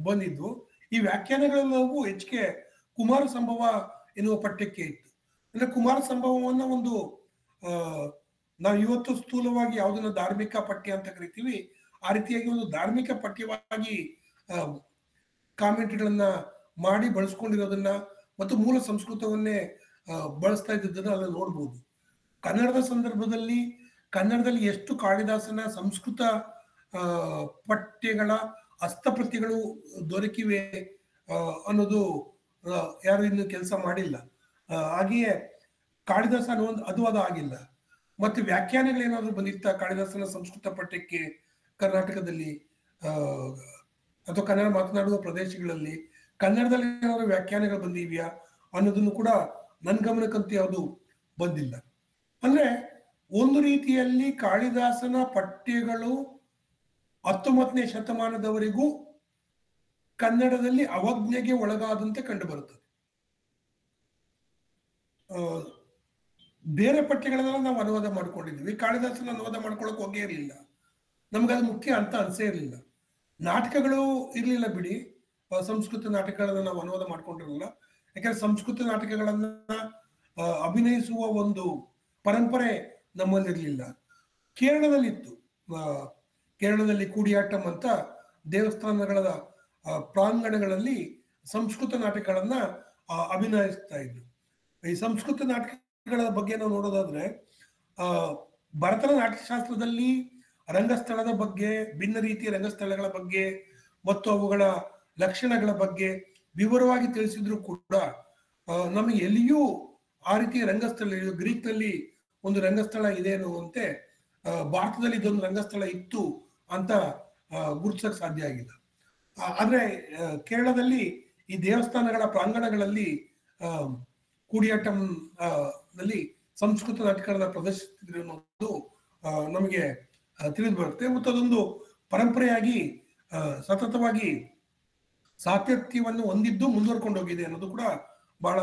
ಬಂದಿದ್ವು. ಈ ವ್ಯಾಖ್ಯಾನಗಳೆಲ್ಲವೂ ಹೆಚ್ಚಿಗೆ ಕುಮಾರ ಸಂಭವ ಎನ್ನುವ ಪಠ್ಯಕ್ಕೆ ಇತ್ತು. ಅಂದ್ರೆ ಕುಮಾರ ಸಂಭವವನ್ನ ಒಂದು ನಾವು ಇವತ್ತು ಸ್ಥೂಲವಾಗಿ ಯಾವುದನ್ನ ಧಾರ್ಮಿಕ ಪಠ್ಯ ಅಂತ ಕರಿತೀವಿ, ಆ ರೀತಿಯಾಗಿ ಒಂದು ಧಾರ್ಮಿಕ ಪಠ್ಯವಾಗಿ ಕಾಮೆಂಟ್ರಿಗಳನ್ನ ಮಾಡಿ ಬಳಸ್ಕೊಂಡಿರೋದನ್ನ ಮತ್ತು ಮೂಲ ಸಂಸ್ಕೃತವನ್ನೇ ಬಳಸ್ತಾ ಇದ್ದದನ್ನ ಅಲ್ಲಿ ನೋಡ್ಬೋದು. ಕನ್ನಡದ ಸಂದರ್ಭದಲ್ಲಿ ಕನ್ನಡದಲ್ಲಿ ಎಷ್ಟು ಕಾಳಿದಾಸನ ಸಂಸ್ಕೃತ ಪಠ್ಯಗಳ ಹಸ್ತಪ್ರತಿಗಳು ದೊರಕಿವೆ ಅನ್ನೋದು ಯಾರು ಇನ್ನು ಕೆಲಸ ಮಾಡಿಲ್ಲ. ಹಾಗೆಯೇ ಕಾಳಿದಾಸ ಅದು ಆಗಿಲ್ಲ. ಮತ್ತೆ ವ್ಯಾಖ್ಯಾನಗಳೇನಾದ್ರೂ ಬಂದಿತ್ತ ಕಾಳಿದಾಸನ ಸಂಸ್ಕೃತ ಪಠ್ಯಕ್ಕೆ ಕರ್ನಾಟಕದಲ್ಲಿ ಅಥವಾ ಕನ್ನಡ ಮಾತನಾಡುವ ಪ್ರದೇಶಗಳಲ್ಲಿ ಕನ್ನಡದಲ್ಲಿ ಏನಾದ್ರು ವ್ಯಾಖ್ಯಾನಗಳು ಬಂದಿವ್ಯಾ ಅನ್ನೋದನ್ನು ಕೂಡ ನನ್ನ ಗಮನಕ್ಕಂತೂ ಯಾವುದು ಬಂದಿಲ್ಲ. ಅಂದ್ರೆ ಒಂದು ರೀತಿಯಲ್ಲಿ ಕಾಳಿದಾಸನ ಪಠ್ಯಗಳು 19ನೇ ಶತಮಾನದವರೆಗೂ ಕನ್ನಡದಲ್ಲಿ ಅವಜ್ಞೆಗೆ ಒಳಗಾದಂತೆ ಕಂಡು ಬರುತ್ತದೆ. ಬೇರೆ ಪಠ್ಯಗಳನ್ನೆಲ್ಲ ನಾವು ಅನುವಾದ ಮಾಡ್ಕೊಂಡಿದ್ವಿ, ಕಾಳಿದಾಸನ ಅನುವಾದ ಮಾಡ್ಕೊಳಕ್ ಹೋಗೇ ಇರಲಿಲ್ಲ. ನಮ್ಗೆ ಅದು ಮುಖ್ಯ ಅಂತ ಅನ್ಸೇ ಇರಲಿಲ್ಲ. ನಾಟಕಗಳು ಇರಲಿಲ್ಲ ಬಿಡಿ, ಸಂಸ್ಕೃತ ನಾಟಕಗಳನ್ನ ನಾವು ಅನುವಾದ ಮಾಡ್ಕೊಂಡಿರಲಿಲ್ಲ. ಯಾಕಂದ್ರೆ ಸಂಸ್ಕೃತ ನಾಟಕಗಳನ್ನ ಅಭಿನಯಿಸುವ ಒಂದು ಪರಂಪರೆ ನಮ್ಮಲ್ಲಿರಲಿಲ್ಲ. ಕೇರಳದಲ್ಲಿತ್ತು. ಕೇರಳದಲ್ಲಿ ಕೂಡಿಯಾಟಂ ಅಂತ ದೇವಸ್ಥಾನಗಳ ಪ್ರಾಂಗಣಗಳಲ್ಲಿ ಸಂಸ್ಕೃತ ನಾಟಕಗಳನ್ನ ಅಭಿನಯಿಸ್ತಾ ಇದ್ರು. ಈ ಸಂಸ್ಕೃತ ನಾಟಕಗಳ ಬಗ್ಗೆ ನಾವು ನೋಡೋದಾದ್ರೆ ಭರತನ ನಾಟ್ಯಶಾಸ್ತ್ರದಲ್ಲಿ ರಂಗಸ್ಥಳದ ಬಗ್ಗೆ, ಭಿನ್ನ ರೀತಿಯ ರಂಗಸ್ಥಳಗಳ ಬಗ್ಗೆ ಮತ್ತು ಅವುಗಳ ಲಕ್ಷಣಗಳ ಬಗ್ಗೆ ವಿವರವಾಗಿ ತಿಳಿಸಿದ್ರು ಕೂಡ ನಮಗೆ ಎಲ್ಲಿಯೂ ಆ ರೀತಿಯ ರಂಗಸ್ಥಳ, ಗ್ರೀಕ್ನಲ್ಲಿ ಒಂದು ರಂಗಸ್ಥಳ ಇದೆ ಅನ್ನುವಂತೆ ಭಾರತದಲ್ಲಿ ಇದೊಂದು ರಂಗಸ್ಥಳ ಇತ್ತು ಅಂತ ಗುರುತಿಸಕ್ ಸಾಧ್ಯ ಆಗಿಲ್ಲ. ಆದ್ರೆ ಕೇರಳದಲ್ಲಿ ಈ ದೇವಸ್ಥಾನಗಳ ಪ್ರಾಂಗಣಗಳಲ್ಲಿ ಕೂಡಿಯಾಟಂ ನಲ್ಲಿ ಸಂಸ್ಕೃತ ನಾಟಕಗಳನ್ನ ಪ್ರದರ್ಶಿಸಿದ್ರು ಅನ್ನೋದು ನಮಗೆ ತಿಳಿದು ಬರುತ್ತೆ. ಮತ್ತು ಅದೊಂದು ಪರಂಪರೆಯಾಗಿ ಸತತವಾಗಿ ಸಾತತ್ಯವನ್ನು ಹೊಂದಿದ್ದು ಮುಂದುವರ್ಕೊಂಡು ಹೋಗಿದೆ ಅನ್ನೋದು ಕೂಡ ಬಹಳ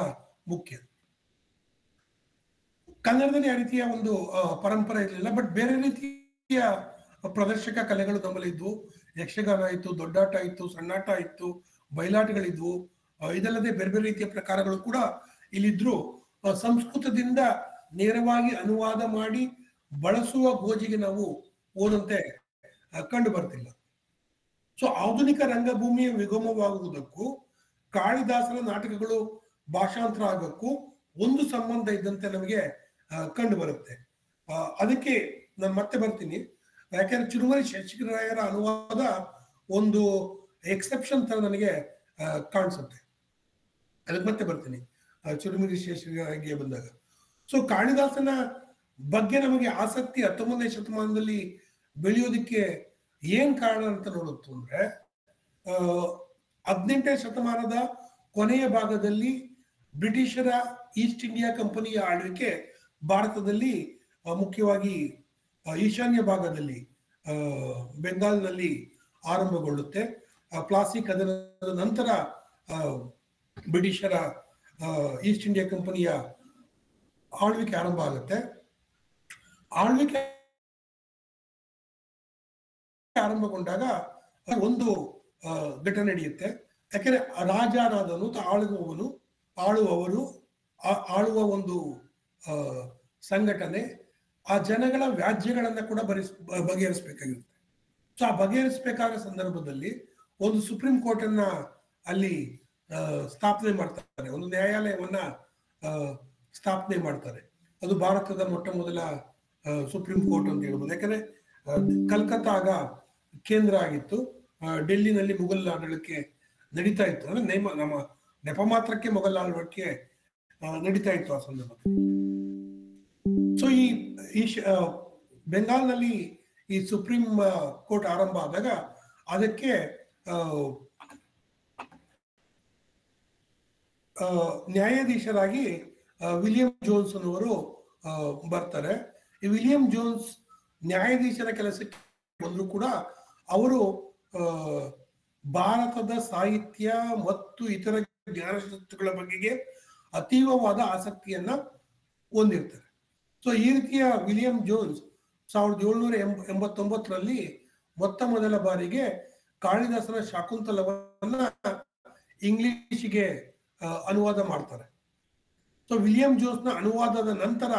ಮುಖ್ಯ. ಕನ್ನಡದಲ್ಲಿ ಆ ರೀತಿಯ ಒಂದು ಪರಂಪರೆ ಇರಲಿಲ್ಲ. ಬಟ್ ಬೇರೆ ರೀತಿಯ ಪ್ರದರ್ಶಕ ಕಲೆಗಳು ನಮ್ಮಲ್ಲಿ ಇದ್ವು. ಯಕ್ಷಗಾನ ಇತ್ತು, ದೊಡ್ಡಾಟ ಇತ್ತು, ಸಣ್ಣಾಟ ಇತ್ತು, ಬಯಲಾಟಗಳಿದ್ವು. ಇದಲ್ಲದೆ ಬೇರೆ ಬೇರೆ ರೀತಿಯ ಪ್ರಕಾರಗಳು ಕೂಡ ಇಲ್ಲಿದ್ರು. ಸಂಸ್ಕೃತದಿಂದ ನೇರವಾಗಿ ಅನುವಾದ ಮಾಡಿ ಬಳಸುವ ಗೋಜಿಗೆ ನಾವು ಓದಂತೆ ಕಂಡು ಬರ್ತಿಲ್ಲ. ಸೊ ಆಧುನಿಕ ರಂಗಭೂಮಿಯ ವಿಗಮವಾಗುವುದಕ್ಕೂ ಕಾಳಿದಾಸನ ನಾಟಕಗಳು ಭಾಷಾಂತರ ಆಗೋಕ್ಕೂ ಒಂದು ಸಂಬಂಧ ಇದ್ದಂತೆ ನಮಗೆ ಕಂಡು ಬರುತ್ತೆ. ಅದಕ್ಕೆ ನಾನು ಮತ್ತೆ ಬರ್ತೀನಿ. ಯಾಕೆಂದ್ರೆ ಚಿರುಮರಿ ಶೇಷಗಿರಿರಾಯರ ಅನುವಾದ ಒಂದು ಎಕ್ಸೆಪ್ಷನ್ ತರ ನನಗೆ ಕಾಣಿಸುತ್ತೆ. ಅದಕ್ಕೆ ಮತ್ತೆ ಬರ್ತೀನಿ ಚಿರುಮರಿ ಶೇಷಗಿರಿರಾಯಗೆ ಬಂದಾಗ. ಸೊ ಕಾಳಿದಾಸನ ಬಗ್ಗೆ ನಮಗೆ ಆಸಕ್ತಿ 19ನೇ ಶತಮಾನದಲ್ಲಿ ಬೆಳೆಯೋದಕ್ಕೆ ಏನ್ ಕಾರಣ ಅಂತ ನೋಡುತ್ತು ಅಂದ್ರೆ 18ನೇ ಶತಮಾನದ ಕೊನೆಯ ಭಾಗದಲ್ಲಿ ಬ್ರಿಟಿಷರ ಈಸ್ಟ್ ಇಂಡಿಯಾ ಕಂಪನಿಯ ಆಳ್ವಿಕೆ ಭಾರತದಲ್ಲಿ ಮುಖ್ಯವಾಗಿ ಈಶಾನ್ಯ ಭಾಗದಲ್ಲಿ ಬೆಂಗಾಲ್ನಲ್ಲಿ ಆರಂಭಗೊಳ್ಳುತ್ತೆ. ಪ್ಲಾಸಿ ಕದನದ ನಂತರ ಬ್ರಿಟಿಷರ ಈಸ್ಟ್ ಇಂಡಿಯಾ ಕಂಪನಿಯ ಆಳ್ವಿಕೆ ಆರಂಭ ಆಗುತ್ತೆ. ಆಳ್ವಿಕೆ ಆರಂಭಗೊಂಡಾಗ ಒಂದು ಘಟನೆ ನಡೆಯುತ್ತೆ. ಯಾಕೆಂದ್ರೆ ರಾಜನಾದನು ಆಳುವ ಒಂದು ಸಂಘಟನೆ ಆ ಜನಗಳ ವ್ಯಾಜ್ಯಗಳನ್ನ ಕೂಡ ಬಗೆಹರಿಸಬೇಕಾಗಿರುತ್ತೆ. ಸೊ ಆ ಬಗೆಹರಿಸಬೇಕಾದ ಸಂದರ್ಭದಲ್ಲಿ ಒಂದು ಸುಪ್ರೀಂ ಕೋರ್ಟ್ ಅನ್ನ ಅಲ್ಲಿ ಸ್ಥಾಪನೆ ಮಾಡ್ತಾರೆ, ಒಂದು ನ್ಯಾಯಾಲಯವನ್ನ ಸ್ಥಾಪನೆ ಮಾಡ್ತಾರೆ. ಅದು ಭಾರತದ ಮೊಟ್ಟ ಮೊದಲ ಸುಪ್ರೀಂ ಕೋರ್ಟ್ ಅಂತ ಹೇಳ್ಬೋದು. ಯಾಕಂದ್ರೆ ಕಲ್ಕತ್ತಾ ಆಗ ಕೇಂದ್ರ ಆಗಿತ್ತು. ಡೆಲ್ಲಿನಲ್ಲಿ ಮುಘಲ್ ಆಡಳಿಕೆ ನಡೀತಾ ಇತ್ತು. ಅಂದ್ರೆ ನಮ್ಮ ನೆಪ ಮಾತ್ರಕ್ಕೆ ಮೊಘಲ್ ಆಳ್ವಿಕೆ ನಡೀತಾ ಇತ್ತು ಆ ಸಂದರ್ಭದಲ್ಲಿ. ಸೊ ಈ ಬೆಂಗಾಲ್ನಲ್ಲಿ ಈ ಸುಪ್ರೀಂ ಕೋರ್ಟ್ ಆರಂಭ ಆದಾಗ ಅದಕ್ಕೆ ನ್ಯಾಯಾಧೀಶರಾಗಿ ವಿಲಿಯಂ ಜೋನ್ಸ್ ಅನ್ನುವರು ಬರ್ತಾರೆ. ಈ ವಿಲಿಯಂ ಜೋನ್ಸ್ ನ್ಯಾಯಾಧೀಶರ ಕೆಲಸಕ್ಕೆ ಬಂದ್ರು ಕೂಡ ಅವರು ಭಾರತದ ಸಾಹಿತ್ಯ ಮತ್ತು ಇತರ ಜ್ಞಾನಶಾಸ್ತ್ರಗಳ ಬಗೆಗೆ ಅತೀವವಾದ ಆಸಕ್ತಿಯನ್ನ ಹೊಂದಿರ್ತಾರೆ. ಸೊ ಈ ರೀತಿಯ ವಿಲಿಯಂ ಜೋನ್ಸ್ 1789ರಲ್ಲಿ ಮೊತ್ತ ಮೊದಲ ಬಾರಿಗೆ ಕಾಳಿದಾಸನ ಶಾಕುಂತಲವನ್ನ ಇಂಗ್ಲಿಷಿಗೆ ಅನುವಾದ ಮಾಡ್ತಾರೆ. ಸೊ ವಿಲಿಯಂ ಜೋನ್ಸ್ನ ಅನುವಾದದ ನಂತರ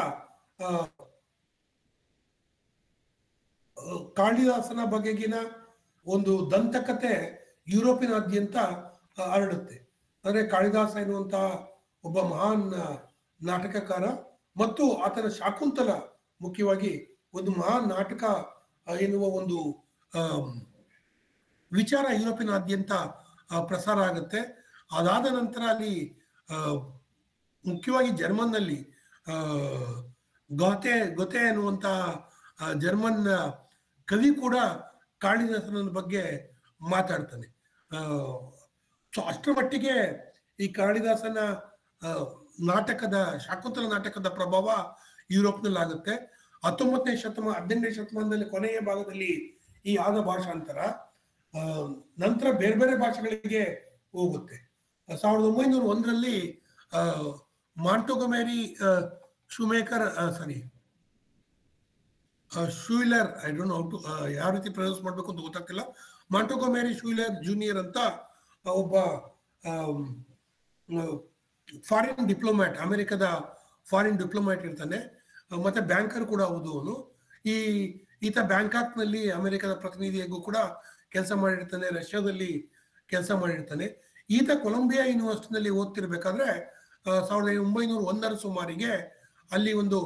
ಕಾಳಿದಾಸನ ಬಗೆಗಿನ ಒಂದು ದಂತಕತೆ ಯುರೋಪಿನಾದ್ಯಂತ ಹರಡುತ್ತೆ. ಅಂದ್ರೆ ಕಾಳಿದಾಸ ಎನ್ನುವಂತಹ ಒಬ್ಬ ಮಹಾನ್ ನಾಟಕಕಾರ ಮತ್ತು ಆತನ ಶಾಕುಂತಲ ಮುಖ್ಯವಾಗಿ ಒಂದು ಮಹಾನ್ ನಾಟಕ ಎನ್ನುವ ಒಂದು ವಿಚಾರ ಯುರೋಪಿನಾದ್ಯಂತ ಪ್ರಸಾರ ಆಗುತ್ತೆ. ಅದಾದ ನಂತರ ಅಲ್ಲಿ ಮುಖ್ಯವಾಗಿ ಜರ್ಮನ್ನಲ್ಲಿ ಗೊತೆ ಅನ್ನುವಂಥ ಜರ್ಮನ್ ಕವಿ ಕೂಡ ಕಾಳಿದಾಸನ ಬಗ್ಗೆ ಮಾತಾಡ್ತಾನೆ. ಸೊ ಅಷ್ಟರ ಮಟ್ಟಿಗೆ ಈ ಕಾಳಿದಾಸನ ಶಾಕುಂತಲ ನಾಟಕದ ಪ್ರಭಾವ ಯುರೋಪ್ನಲ್ಲಿ ಆಗುತ್ತೆ. 18ನೇ ಶತಮಾನದಲ್ಲಿ ಕೊನೆಯ ಭಾಗದಲ್ಲಿ ಈ ಆದ ಭಾಷಾಂತರ ನಂತರ ಬೇರೆ ಬೇರೆ ಭಾಷೆಗಳಿಗೆ ಹೋಗುತ್ತೆ. 1901ರಲ್ಲಿ ಮಾಂಟೋಗೊಮೆರಿ ಶೂಯ್ಲರ್, ಐ ಡೋಂಟ್ ನೋ ಯಾವ ರೀತಿ ಪ್ರೊನೌನ್ಸ್ ಮಾಡ್ಬೇಕು ಅಂತ ಗೊತ್ತಾಗ್ತಿಲ್ಲ, ಮಾಂಟೋಗೊಮೆರಿ ಶೂಯ್ಲರ್ ಜೂನಿಯರ್ ಅಂತ ಒಬ್ಬ ಫಾರಿನ್ ಡಿಪ್ಲೊಮ್ಯಾಟ್, ಅಮೆರಿಕದ ಫಾರಿನ್ ಡಿಪ್ಲೊಮ್ಯಾಟ್ ಇರ್ತಾನೆ, ಮತ್ತೆ ಬ್ಯಾಂಕರ್ ಕೂಡ ಹೌದು ಅವನು. ಈತ ಬ್ಯಾಂಕಾಕ್ನಲ್ಲಿ ಅಮೆರಿಕದ ಪ್ರತಿನಿಧಿಯಾಗೂ ಕೂಡ ಕೆಲಸ ಮಾಡಿರ್ತಾನೆ, ರಷ್ಯಾದಲ್ಲಿ ಕೆಲಸ ಮಾಡಿರ್ತಾನೆ. ಈತ ಕೊಲಂಬಿಯಾ ಯೂನಿವರ್ಸಿಟಿನಲ್ಲಿ ಓದ್ತಿರ್ಬೇಕಾದ್ರೆ 1901ರ ಸುಮಾರಿಗೆ ಅಲ್ಲಿ ಒಂದು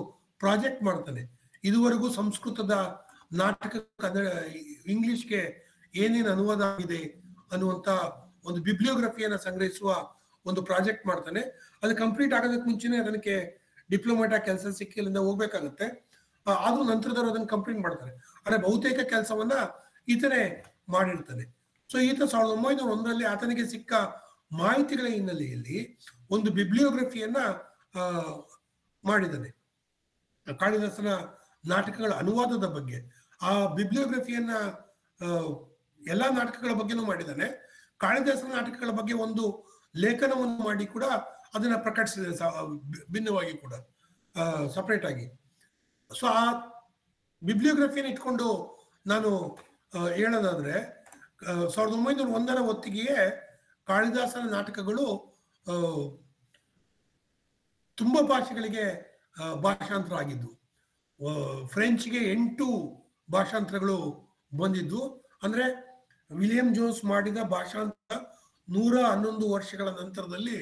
ಪ್ರಾಜೆಕ್ಟ್ ಮಾಡ್ತಾನೆ. ಇದುವರೆಗೂ ಸಂಸ್ಕೃತದ ನಾಟಕ ಕನ್ನಡ ಇಂಗ್ಲಿಷ್ಗೆ ಏನೇನು ಅನುವಾದ ಆಗಿದೆ ಅನ್ನುವಂಥ ಒಂದು ಬಿಬ್ಲಿಯೋಗ್ರಫಿಯನ್ನು ಸಂಗ್ರಹಿಸುವ ಒಂದು ಪ್ರಾಜೆಕ್ಟ್ ಮಾಡ್ತಾನೆ. ಅದು ಕಂಪ್ಲೀಟ್ ಆಗೋದಕ್ಕೆ ಮುಂಚೆನೆ ಅದಕ್ಕೆ ಡಿಪ್ಲೊಮೇಟ್ ಆಗಿ ಕೆಲಸ ಸಿಕ್ಕಿ ಇಲ್ಲಿಂದ ಹೋಗ್ಬೇಕಾಗತ್ತೆ. ಆದ್ರೂ ನಂತರದವರು ಅದನ್ನು ಕಂಪ್ಲೀಟ್ ಮಾಡ್ತಾರೆ. ಆದರೆ ಬಹುತೇಕ ಕೆಲಸವನ್ನ ಈತನೇ ಮಾಡಿರ್ತಾನೆ. ಸೊ ಈತ 1901ರಲ್ಲಿ ಆತನಿಗೆ ಸಿಕ್ಕ ಮಾಹಿತಿಗಳ ಹಿನ್ನೆಲೆಯಲ್ಲಿ ಒಂದು ಬಿಬ್ಲಿಯೋಗ್ರಫಿಯನ್ನ ಮಾಡಿದ್ದಾನೆ ಕಾಳಿದಾಸನ ನಾಟಕಗಳ ಅನುವಾದದ ಬಗ್ಗೆ. ಆ ಬಿಬ್ಲಿಯೋಗ್ರಫಿಯನ್ನ ಎಲ್ಲಾ ನಾಟಕಗಳ ಬಗ್ಗೆನೂ ಮಾಡಿದ್ದಾನೆ. ಕಾಳಿದಾಸನ ನಾಟಕಗಳ ಬಗ್ಗೆ ಒಂದು ಲೇಖನವನ್ನು ಮಾಡಿ ಕೂಡ ಅದನ್ನ ಪ್ರಕಟಿಸಿದೆ, ಭಿನ್ನವಾಗಿ ಕೂಡ ಸಪರೇಟ್ ಆಗಿ. ಸೊ ಆ ಬಿಬ್ಲಿಯೋಗ್ರಫಿಯನ್ನು ಇಟ್ಕೊಂಡು ನಾನು ಹೇಳೋದಾದ್ರೆ 1901ರ ಹೊತ್ತಿಗೆಯೇ ಕಾಳಿದಾಸನ ನಾಟಕಗಳು ತುಂಬಾ ಭಾಷೆಗಳಿಗೆ ಭಾಷಾಂತರ ಆಗಿದ್ದು. ಫ್ರೆಂಚ್ಗೆ 8 ಭಾಷಾಂತರಗಳು ಬಂದಿದ್ದು. ಅಂದ್ರೆ ವಿಲಿಯಂ ಜೋನ್ಸ್ ಮಾಡಿದ ಭಾಷಾಂತರ 111 ವರ್ಷಗಳ ನಂತರದಲ್ಲಿ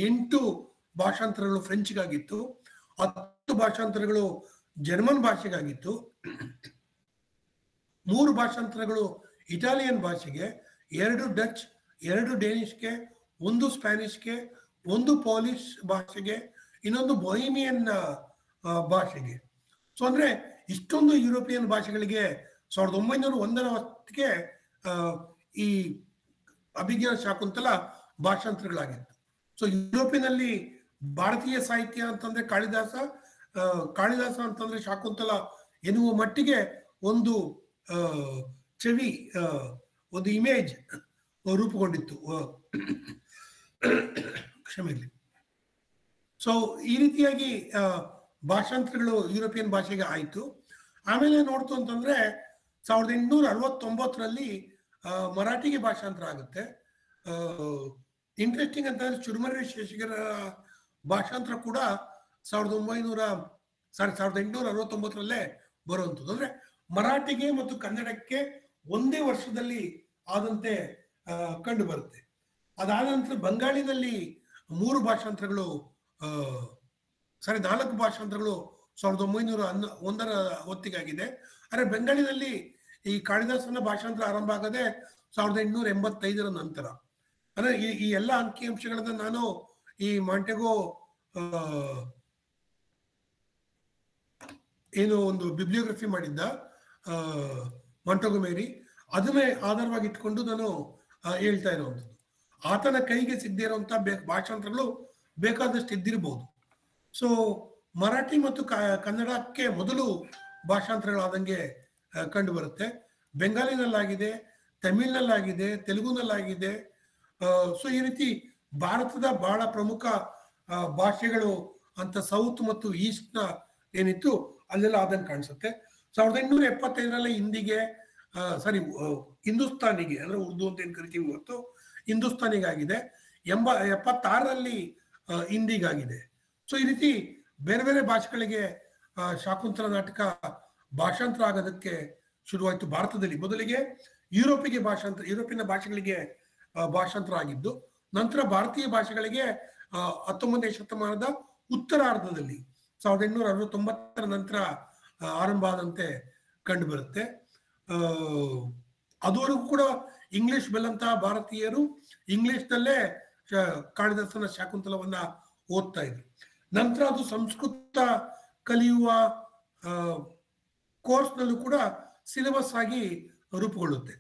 8 ಭಾಷಾಂತರಗಳು ಫ್ರೆಂಚ್ಗಾಗಿತ್ತು, 10 ಭಾಷಾಂತರಗಳು ಜರ್ಮನ್ ಭಾಷೆಗಾಗಿತ್ತು, 3 ಭಾಷಾಂತರಗಳು ಇಟಾಲಿಯನ್ ಭಾಷೆಗೆ, 2 ಡಚ್, 2 ಡೇನಿಷ್ಗೆ, 1 ಸ್ಪ್ಯಾನಿಷ್ಗೆ, 1 ಪೋಲಿಷ್ ಭಾಷೆಗೆ, ಇನ್ನೊಂದು ಬೊಹಿಮಿಯನ್ ಭಾಷೆಗೆ. ಸೊ ಅಂದ್ರೆ ಇಷ್ಟೊಂದು ಯುರೋಪಿಯನ್ ಭಾಷೆಗಳಿಗೆ 1901ರ ಹೊತ್ತಿಗೆ ಈ ಅಭಿಜ್ಞಾನ ಶಾಕುಂತಲ ಭಾಷಾಂತರಗಳಾಗಿತ್ತು. ಸೊ ಯುರೋಪಿನಲ್ಲಿ ಭಾರತೀಯ ಸಾಹಿತ್ಯ ಅಂತಂದ್ರೆ ಕಾಳಿದಾಸ ಅಂತಂದ್ರೆ ಶಾಕುಂತಲ ಎನ್ನುವ ಮಟ್ಟಿಗೆ ಒಂದು ಛವಿ, ಒಂದು ಇಮೇಜ್ ರೂಪುಗೊಂಡಿತ್ತು. ಕ್ಷಮೆಯಲ್ಲಿ. ಸೊ ಈ ರೀತಿಯಾಗಿ ಭಾಷಾಂತರಗಳು ಯುರೋಪಿಯನ್ ಭಾಷೆಗೆ ಆಯಿತು. ಆಮೇಲೆ ನೋಡ್ತು ಅಂತಂದ್ರೆ 1869ರಲ್ಲಿ ಮರಾಠಿಗೆ ಭಾಷಾಂತರ ಆಗುತ್ತೆ. ಇಂಟ್ರೆಸ್ಟಿಂಗ್ ಅಂತಂದ್ರೆ ಚುರುಮುರಿ ಶೇಷಗಿರ ಭಾಷಾಂತರ ಕೂಡ 1869ರಲ್ಲೇ ಬರುವಂಥದ್ದು. ಅಂದ್ರೆ ಮರಾಠಿಗೆ ಮತ್ತು ಕನ್ನಡಕ್ಕೆ ಒಂದೇ ವರ್ಷದಲ್ಲಿ ಆದಂತೆ ಕಂಡು ಬರುತ್ತೆ. ಅದಾದ ನಂತರ ಬಂಗಾಳಿನಲ್ಲಿ 4 ಭಾಷಾಂತರಗಳು 1901ರ ಹೊತ್ತಿಗಾಗಿದೆ. ಆದರೆ ಬೆಂಗಾಳಿನಲ್ಲಿ ಈ ಕಾಳಿದಾಸನ ಭಾಷಾಂತರ ಆರಂಭ ಆಗದೆ 1885ರ ನಂತರ. ಅಂದ್ರೆ ಈ ಎಲ್ಲ ಅಂಕಿಅಂಶಗಳನ್ನ ನಾನು ಈ ಮಾಂಟೆಗೋ ಏನು ಒಂದು ಬಿಬ್ಲಿಯೋಗ್ರಫಿ ಮಾಡಿದ್ದ ಮಾಂಟೊಗೊಮೆರಿ, ಅದನ್ನೇ ಆಧಾರವಾಗಿ ಇಟ್ಕೊಂಡು ನಾನು ಹೇಳ್ತಾ ಇರುವಂಥದ್ದು. ಆತನ ಕೈಗೆ ಸಿಗದೇ ಇರುವಂತ ಭಾಷಾಂತರಗಳು ಬೇಕಾದಷ್ಟು ಇದ್ದಿರಬಹುದು. ಸೊ ಮರಾಠಿ ಮತ್ತು ಕನ್ನಡಕ್ಕೆ ಮೊದಲು ಭಾಷಾಂತರಗಳಾದಂಗೆ ಕಂಡು ಬರುತ್ತೆ. ಬೆಂಗಾಲಿನಲ್ಲಾಗಿದೆ, ತಮಿಳ್ನಲ್ಲಾಗಿದೆ, ತೆಲುಗುನಲ್ಲಾಗಿದೆ. ಸೊ ಈ ರೀತಿ ಭಾರತದ ಬಹಳ ಪ್ರಮುಖ ಭಾಷೆಗಳು ಅಂತ ಸೌತ್ ಮತ್ತು ಈಸ್ಟ್ನ ಏನಿತ್ತು ಅಲ್ಲೆಲ್ಲ ಆದಂಗೆ ಕಾಣಿಸುತ್ತೆ. 1875ರಲ್ಲಿ ಹಿಂದೂಸ್ತಾನಿಗೆ ಅಂದ್ರೆ ಉರ್ದು ಅಂತ ಏನ್ ಕರಿತೀವಿ ಇವತ್ತು, ಹಿಂದೂಸ್ತಾನಿಗಾಗಿದೆ. 76ರಲ್ಲಿ ಹಿಂದಿಗಾಗಿದೆ. ಸೊ ಈ ರೀತಿ ಬೇರೆ ಬೇರೆ ಭಾಷೆಗಳಿಗೆ ಶಾಕುಂತಲ ನಾಟಕ ಭಾಷಾಂತರ ಆಗೋದಕ್ಕೆ ಶುರುವಾಯಿತು. ಭಾರತದಲ್ಲಿ ಮೊದಲಿಗೆ ಯುರೋಪಿನ ಭಾಷೆಗಳಿಗೆ ಭಾಷಾಂತರ ಆಗಿದ್ದು, ನಂತರ ಭಾರತೀಯ ಭಾಷೆಗಳಿಗೆ 19ನೇ ಶತಮಾನದ ಉತ್ತರಾರ್ಧದಲ್ಲಿ 1869ರ ನಂತರ ಆರಂಭ ಆದಂತೆ ಕಂಡು ಬರುತ್ತೆ. ಅದುವರೆಗೂ ಕೂಡ ಇಂಗ್ಲಿಷ್ ಬಲ್ಲಂತಹ ಭಾರತೀಯರು ಇಂಗ್ಲಿಷ್ನಲ್ಲೇ ಕಾಳಿದಾಸನ ಶಾಕುಂತಲವನ್ನ ಓದ್ತಾ ಇದ್ರು. ನಂತರ ಅದು ಸಂಸ್ಕೃತ ಕಲಿಯುವ ಕೋರ್ಸ್ನಲ್ಲೂ ಕೂಡ ಸಿಲೆಬಸ್ ಆಗಿ ರೂಪುಗೊಳ್ಳುತ್ತೆ.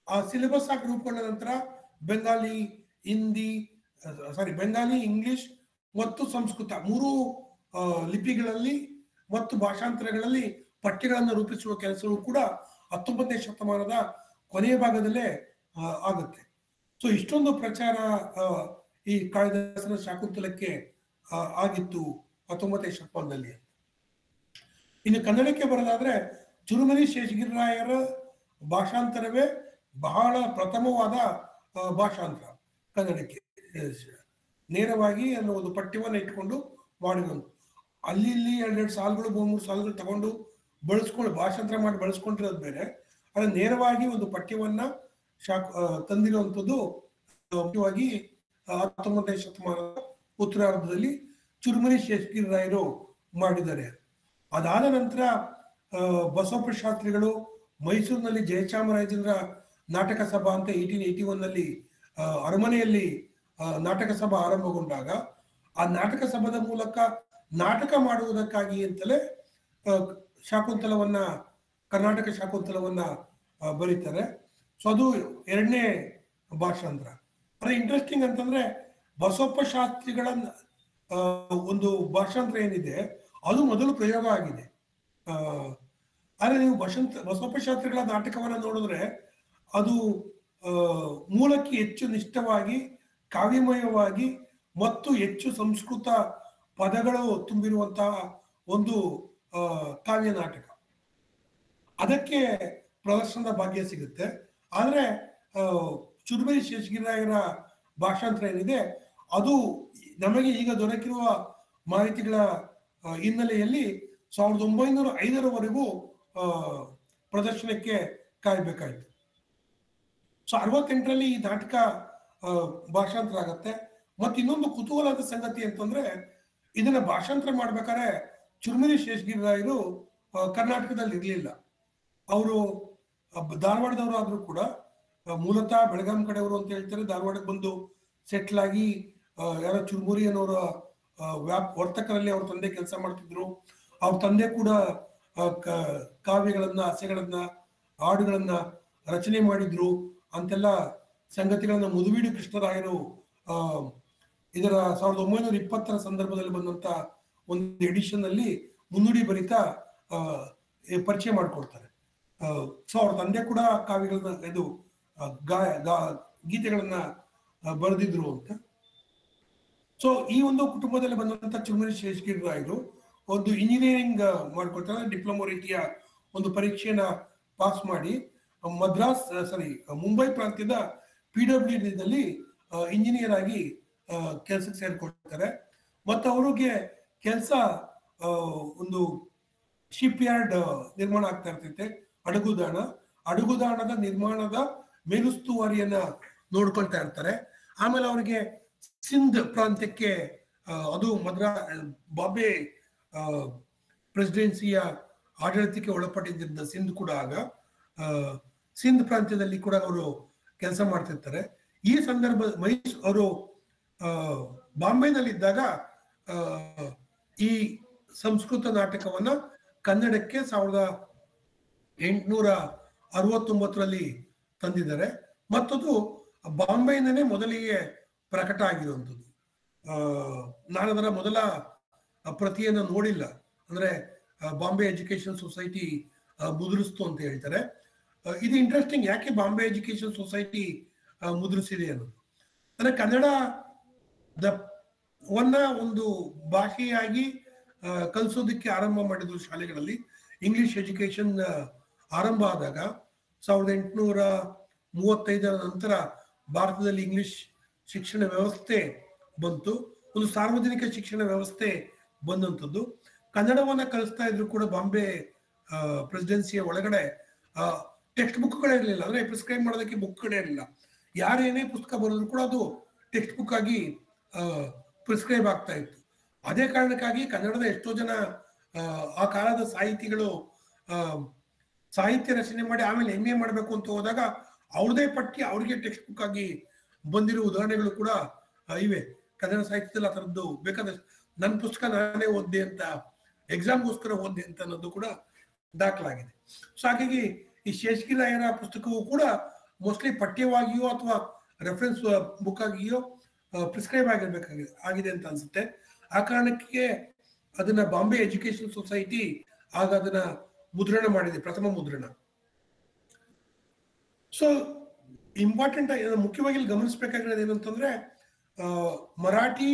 ಆ ಸಿಲೆಬಸ್ ಆಗಿ ರೂಪುಗೊಂಡ ನಂತರ ಬೆಂಗಾಲಿ ಇಂಗ್ಲಿಷ್ ಮತ್ತು ಸಂಸ್ಕೃತ ಮೂರು ಲಿಪಿಗಳಲ್ಲಿ ಮತ್ತು ಭಾಷಾಂತರಗಳಲ್ಲಿ ಪಠ್ಯಗಳನ್ನು ರೂಪಿಸುವ ಕೆಲಸವೂ ಕೂಡ 19ನೇ ಶತಮಾನದ ಕೊನೆಯ ಭಾಗದಲ್ಲೇ ಆಗುತ್ತೆ. ಸೊ ಇಷ್ಟೊಂದು ಪ್ರಚಾರ ಈ ಕಾಳಿದಾಸನ ಶಾಕುಂತಲಕ್ಕೆ ಆಗಿತ್ತು 19ನೇ ಶತಮಾನದಲ್ಲಿ. ಇನ್ನು ಕನ್ನಡಕ್ಕೆ ಬರೋದಾದ್ರೆ ಚುರುಮುರಿ ಶೇಷಗಿರಿರಾಯರ ಭಾಷಾಂತರವೇ ಬಹಳ ಪ್ರಥಮವಾದ ಭಾಷಾಂತರ ಕನ್ನಡಕ್ಕೆ. ನೇರವಾಗಿ ಅನ್ನೋ ಒಂದು ಪಠ್ಯವನ್ನು ಇಟ್ಕೊಂಡು ಮಾಡಿರೋದು. ಅಲ್ಲಿ ಇಲ್ಲಿ 2 ಸಾಲುಗಳು 3 ಸಾಲುಗಳು ತಗೊಂಡು ಭಾಷಾಂತರ ಮಾಡಿ ಬಳಸ್ಕೊಂಡಿರೋದು ಬೇರೆ. ಆದರೆ ನೇರವಾಗಿ ಒಂದು ಪಠ್ಯವನ್ನ ತಂದಿರುವಂಥದ್ದು ಮುಖ್ಯವಾಗಿ 19ನೇ ಶತಮಾನದ ಉತ್ತರಾರ್ಧದಲ್ಲಿ ಚುರುಮುರಿ ಶೇಷಗಿರಿರಾಯರು ಮಾಡಿದ್ದಾರೆ. ಅದಾದ ನಂತರ ಬಸವಪ್ಪ ಶಾಸ್ತ್ರಿಗಳು ಮೈಸೂರಿನಲ್ಲಿ ಜಯಚಾಮರಾಜೇಂದ್ರ ನಾಟಕ ಸಭಾ ಅಂತ 1881ನಲ್ಲಿ ಅರಮನೆಯಲ್ಲಿ ನಾಟಕ ಸಭಾ ಆರಂಭಗೊಂಡಾಗ ಆ ನಾಟಕ ಸಭಾದ ಮೂಲಕ ನಾಟಕ ಮಾಡುವುದಕ್ಕಾಗಿ ಅಂತಲೇ ಶಾಕುಂತಲವನ್ನ ಕರ್ನಾಟಕ ಶಾಕುಂತಲವನ್ನ ಬರೀತಾರೆ. ಸೊ ಅದು 2ನೇ ಭಾಷಾಂತರ. ಅದೇ ಇಂಟ್ರೆಸ್ಟಿಂಗ್ ಅಂತಂದ್ರೆ ಬಸವಪ್ಪ ಶಾಸ್ತ್ರಿಗಳ ಒಂದು ಭಾಷಾಂತರ ಏನಿದೆ ಅದು ಮೊದಲು ಪ್ರಯೋಗ ಆಗಿದೆ. ಆದರೆ ನೀವು ಬಸವಪ್ಪ ಶಾಸ್ತ್ರಿಗಳ ನಾಟಕವನ್ನ ನೋಡಿದ್ರೆ ಅದು ಮೂಲಕ್ಕೆ ಹೆಚ್ಚು ನಿಷ್ಠವಾಗಿ ಕಾವ್ಯಮಯವಾಗಿ ಮತ್ತು ಹೆಚ್ಚು ಸಂಸ್ಕೃತ ಪದಗಳು ತುಂಬಿರುವಂತಹ ಒಂದು ಕಾವ್ಯ ನಾಟಕ. ಅದಕ್ಕೆ ಪ್ರದರ್ಶನದ ಭಾಗ್ಯ ಸಿಗುತ್ತೆ. ಆದರೆ ಚುರುಮುರಿ ಶೇಷಗಿರಿರಾಯರ ಭಾಷಾಂತರ ಏನಿದೆ ಅದು ನಮಗೆ ಈಗ ದೊರಕಿರುವ ಮಾಹಿತಿಗಳ ಹಿನ್ನೆಲೆಯಲ್ಲಿ 1905ರವರೆಗೂ ಪ್ರದರ್ಶನಕ್ಕೆ ಕಾಯಬೇಕಾಯಿತು. ಸೊ 68ರಲ್ಲಿ ಈ ನಾಟಕ ಭಾಷಾಂತರ ಆಗತ್ತೆ. ಮತ್ತೆ ಇನ್ನೊಂದು ಕುತೂಹಲದ ಸಂಗತಿ ಅಂತಂದ್ರೆ ಇದನ್ನ ಭಾಷಾಂತರ ಮಾಡ್ಬೇಕಾದ್ರೆ ಚುರುಮುರಿ ಶೇಷಗಿರಿರಾಯರು ಕರ್ನಾಟಕದಲ್ಲಿ ಇರ್ಲಿಲ್ಲ. ಅವರು ಧಾರವಾಡದವರು ಆದ್ರೂ ಕೂಡ ಮೂಲತಃ ಬೆಳಗಾಂ ಕಡೆಯವರು ಅಂತ ಹೇಳ್ತಾರೆ. ಧಾರವಾಡಕ್ಕೆ ಬಂದು ಸೆಟ್ಲ್ ಆಗಿ ಯಾರೋ ಚುರುಮುರಿ ಅನ್ನೋರ ವರ್ತಕರಲ್ಲಿ ಅವ್ರ ತಂದೆ ಕೆಲಸ ಮಾಡ್ತಿದ್ರು. ಅವ್ರ ತಂದೆ ಕೂಡ ಕಾವ್ಯಗಳನ್ನ, ಹಸೆಗಳನ್ನ, ಹಾಡುಗಳನ್ನ ರಚನೆ ಮಾಡಿದ್ರು ಅಂತೆಲ್ಲ ಸಂಗತಿಗಳನ್ನ ಮುದುವೀಡು ಕೃಷ್ಣರಾಯರು ಇದರ 1920ರ ಸಂದರ್ಭದಲ್ಲಿ ಬಂದಂತ ಒಂದು ಎಡಿಷನ್ ಅಲ್ಲಿ ಮುನ್ನುಡಿ ಬರಿತಾ ಪರಿಚಯ ಮಾಡ್ಕೊಡ್ತಾರೆ. ಸೊ ಅವ್ರ ತಂದೆ ಕೂಡ ಕಾವ್ಯಗಳನ್ನ ಇದು ಗೀತೆಗಳನ್ನ ಬರೆದಿದ್ರು ಅಂತ. ಸೊ ಈ ಒಂದು ಕುಟುಂಬದಲ್ಲಿ ಬಂದಂತ ಚುರುಮುರಿ ಶೇಷಗಿರಿರಾಯರು ಒಂದು ಇಂಜಿನಿಯರಿಂಗ್ ಮಾಡ್ಕೊಳ್ತಾರೆ. ಡಿಪ್ಲೊಮಾ ರೀತಿಯ ಒಂದು ಪರೀಕ್ಷೆಯನ್ನ ಪಾಸ್ ಮಾಡಿ ಮುಂಬೈ ಪ್ರಾಂತ್ಯದ PWDದಲ್ಲಿ ಇಂಜಿನಿಯರ್ ಆಗಿ ಕೆಲಸಕ್ಕೆ ಸೇರ್ಕೊಳ್ತಾರೆ. ಮತ್ತು ಅವ್ರಿಗೆ ಕೆಲಸ ಒಂದು ಶಿಪ್ ಯಾರ್ಡ್ ನಿರ್ಮಾಣ ಆಗ್ತಾ ಇರ್ತೈತೆ, ಅಡುಗುದಾಣದ ನಿರ್ಮಾಣದ ಮೇಲುಸ್ತುವಾರಿಯನ್ನ ನೋಡ್ಕೊಳ್ತಾ ಇರ್ತಾರೆ. ಆಮೇಲೆ ಅವರಿಗೆ ಸಿಂಧ್ ಪ್ರಾಂತ್ಯಕ್ಕೆ ಅದು ಬಾಂಬೆ ಪ್ರೆಸಿಡೆನ್ಸಿಯ ಆಡಳಿತಕ್ಕೆ ಒಳಪಟ್ಟಿದ್ದ ಸಿಂಧ್ ಕೂಡ ಆಗ ಸಿಂಧ್ ಪ್ರಾಂತ್ಯದಲ್ಲಿ ಕೂಡ ಅವರು ಕೆಲಸ ಮಾಡ್ತಿರ್ತಾರೆ. ಈ ಸಂದರ್ಭ ಅವರು ಬಾಂಬೆನಲ್ಲಿದ್ದಾಗ ಈ ಸಂಸ್ಕೃತ ನಾಟಕವನ್ನ ಕನ್ನಡಕ್ಕೆ 1869ರಲ್ಲಿ ತಂದಿದ್ದಾರೆ. ಮತ್ತದು ಬಾಂಬೆಯಿಂದನೇ ಮೊದಲಿಗೆ ಪ್ರಕಟ ಆಗಿರುವಂಥದ್ದು. ನಾನು ಅದರ ಮೊದಲ ಪ್ರತಿಯನ್ನು ನೋಡಿಲ್ಲ. ಅಂದ್ರೆ ಬಾಂಬೆ ಎಜುಕೇಶನ್ ಸೊಸೈಟಿ ಮುದ್ರಿಸ್ತು ಅಂತ ಹೇಳ್ತಾರೆ. ಇದು ಇಂಟ್ರೆಸ್ಟಿಂಗ್. ಯಾಕೆ ಬಾಂಬೆ ಎಜುಕೇಶನ್ ಸೊಸೈಟಿ ಮುದ್ರಿಸಿದೆ ಅನ್ನೋದು ಅಂದ್ರೆ ಕನ್ನಡವನ್ನ ಒಂದು ಭಾಷೆಯಾಗಿ ಕಲಿಸೋದಕ್ಕೆ ಆರಂಭ ಮಾಡಿದ್ರು ಶಾಲೆಗಳಲ್ಲಿ. ಇಂಗ್ಲಿಷ್ ಎಜುಕೇಶನ್ ಆರಂಭ ಆದಾಗ 1835ರ ನಂತರ ಭಾರತದಲ್ಲಿ ಇಂಗ್ಲಿಷ್ ಶಿಕ್ಷಣ ವ್ಯವಸ್ಥೆ ಬಂತು. ಒಂದು ಸಾರ್ವಜನಿಕ ಶಿಕ್ಷಣ ವ್ಯವಸ್ಥೆ ಬಂದಂಥದ್ದು. ಕನ್ನಡವನ್ನ ಕಲಿಸ್ತಾ ಇದ್ರು ಕೂಡ ಬಾಂಬೆ ಪ್ರೆಸಿಡೆನ್ಸಿಯ ಒಳಗಡೆ ಟೆಕ್ಸ್ಟ್ ಬುಕ್ಗಳೇ ಇರಲಿಲ್ಲ. ಅಂದ್ರೆ ಪ್ರಿಸ್ಕ್ರೈಬ್ ಮಾಡೋದಕ್ಕೆ ಬುಕ್ಗಳೇ ಇರಲಿಲ್ಲ. ಯಾರೇನೇ ಪುಸ್ತಕ ಬರೆದ್ರು ಕೂಡ ಅದು ಟೆಕ್ಸ್ಟ್ ಬುಕ್ ಆಗಿ ಪ್ರಿಸ್ಕ್ರೈಬ್ ಆಗ್ತಾ ಇತ್ತು. ಅದೇ ಕಾರಣಕ್ಕಾಗಿ ಕನ್ನಡದ ಎಷ್ಟೋ ಜನ ಆ ಕಾಲದ ಸಾಹಿತಿಗಳು ಸಾಹಿತ್ಯ ರಚನೆ ಮಾಡಿ ಆಮೇಲೆ MA ಮಾಡಬೇಕು ಅಂತ ಹೋದಾಗ ಅವ್ರದೇ ಪಠ್ಯ ಅವ್ರಿಗೆ ಟೆಕ್ಸ್ಟ್ ಬುಕ್ ಆಗಿ ಬಂದಿರೋ ಉದಾಹರಣೆಗಳು ಕೂಡ ಇವೆ. ಕನ್ನಡ ಸಾಹಿತ್ಯದಲ್ಲಿ ಆ ಥರದ್ದು ಬೇಕಾದ್ರೆ ನನ್ನ ಪುಸ್ತಕ ನಾನೇ ಓದ್ದೆ ಅಂತ, ಎಕ್ಸಾಮ್ಗೋಸ್ಕರ ಓದ್ದೆ ಅಂತ ಅನ್ನೋದು ಕೂಡ ದಾಖಲಾಗಿದೆ. ಸೊ ಹಾಗಾಗಿ ಈ ಶೇಷಗಿರಿ ರಾಯರ ಪುಸ್ತಕವು ಕೂಡ ಮೋಸ್ಟ್ಲಿ ಪಠ್ಯವಾಗಿಯೋ ಅಥವಾ ರೆಫರೆನ್ಸ್ ಬುಕ್ ಆಗಿಯೋ ಪ್ರಿಸ್ಕ್ರೈಬ್ ಆಗಿದೆ ಅಂತ ಅನ್ಸುತ್ತೆ. ಆ ಕಾರಣಕ್ಕೆ ಅದನ್ನ ಬಾಂಬೆ ಎಜುಕೇಶನ್ ಸೊಸೈಟಿ ಆಗ ಅದನ್ನ ಮುದ್ರಣ ಮಾಡಿದೆ, ಪ್ರಥಮ ಮುದ್ರಣ. ಸೊ ಇಂಪಾರ್ಟೆಂಟ್ ಮುಖ್ಯವಾಗಿ ಇಲ್ಲಿ ಗಮನಿಸಬೇಕಾಗಿರೋದು ಏನಂತಂದ್ರೆ ಮರಾಠಿ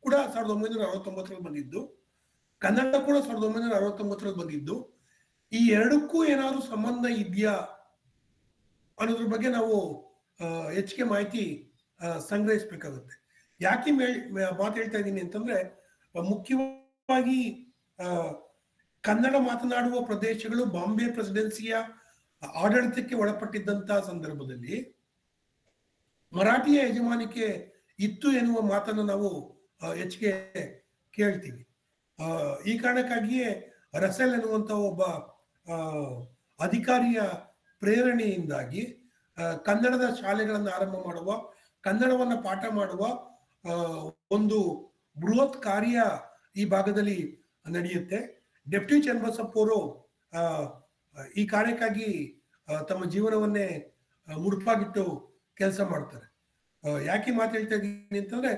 ಕೂಡ 1969ರಲ್ಲಿ ಬಂದಿದ್ದು, ಕನ್ನಡ ಕೂಡ 1969ರಲ್ಲಿ ಬಂದಿದ್ದು. ಈ ಎರಡಕ್ಕೂ ಏನಾದ್ರು ಸಂಬಂಧ ಇದೆಯಾ ಅನ್ನೋದ್ರ ಬಗ್ಗೆ ನಾವು ಹೆಚ್ಚಿಗೆ ಮಾಹಿತಿ ಸಂಗ್ರಹಿಸಬೇಕಾಗುತ್ತೆ. ಯಾಕೆ ಮಾತು ಹೇಳ್ತಾ ಇದ್ದೀನಿ ಅಂತಂದ್ರೆ, ಮುಖ್ಯವಾಗಿ ಕನ್ನಡ ಮಾತನಾಡುವ ಪ್ರದೇಶಗಳು ಬಾಂಬೆ ಪ್ರೆಸಿಡೆನ್ಸಿಯ ಆಡಳಿತಕ್ಕೆ ಒಳಪಟ್ಟಿದ್ದಂತಹ ಸಂದರ್ಭದಲ್ಲಿ ಮರಾಠಿಯ ಯಜಮಾನಿಕೆ ಇತ್ತು ಎನ್ನುವ ಮಾತನ್ನು ನಾವು ಹೆಚ್ಚಿಗೆ ಕೇಳ್ತೀವಿ. ಈ ಕಾರಣಕ್ಕಾಗಿಯೇ ರಸೆಲ್ ಎನ್ನುವಂತ ಒಬ್ಬ ಅಧಿಕಾರಿಯ ಪ್ರೇರಣೆಯಿಂದಾಗಿ ಕನ್ನಡದ ಶಾಲೆಗಳನ್ನು ಆರಂಭ ಮಾಡುವ, ಕನ್ನಡವನ್ನ ಪಾಠ ಮಾಡುವ ಒಂದು ಬೃಹತ್ ಕಾರ್ಯ ಈ ಭಾಗದಲ್ಲಿ ನಡೆಯುತ್ತೆ. ಡೆಪ್ಟಿ ಚನ್ನಬಸಪ್ಪ ಅವರು ಈ ಕಾರ್ಯಕ್ಕಾಗಿ ತಮ್ಮ ಜೀವನವನ್ನೇ ಮುಡುಪಾಗಿಟ್ಟು ಕೆಲಸ ಮಾಡ್ತಾರೆ. ಯಾಕೆ ಮಾತು ಹೇಳ್ತಾ ಇದ್ದೀನಿ ಅಂತಂದ್ರೆ,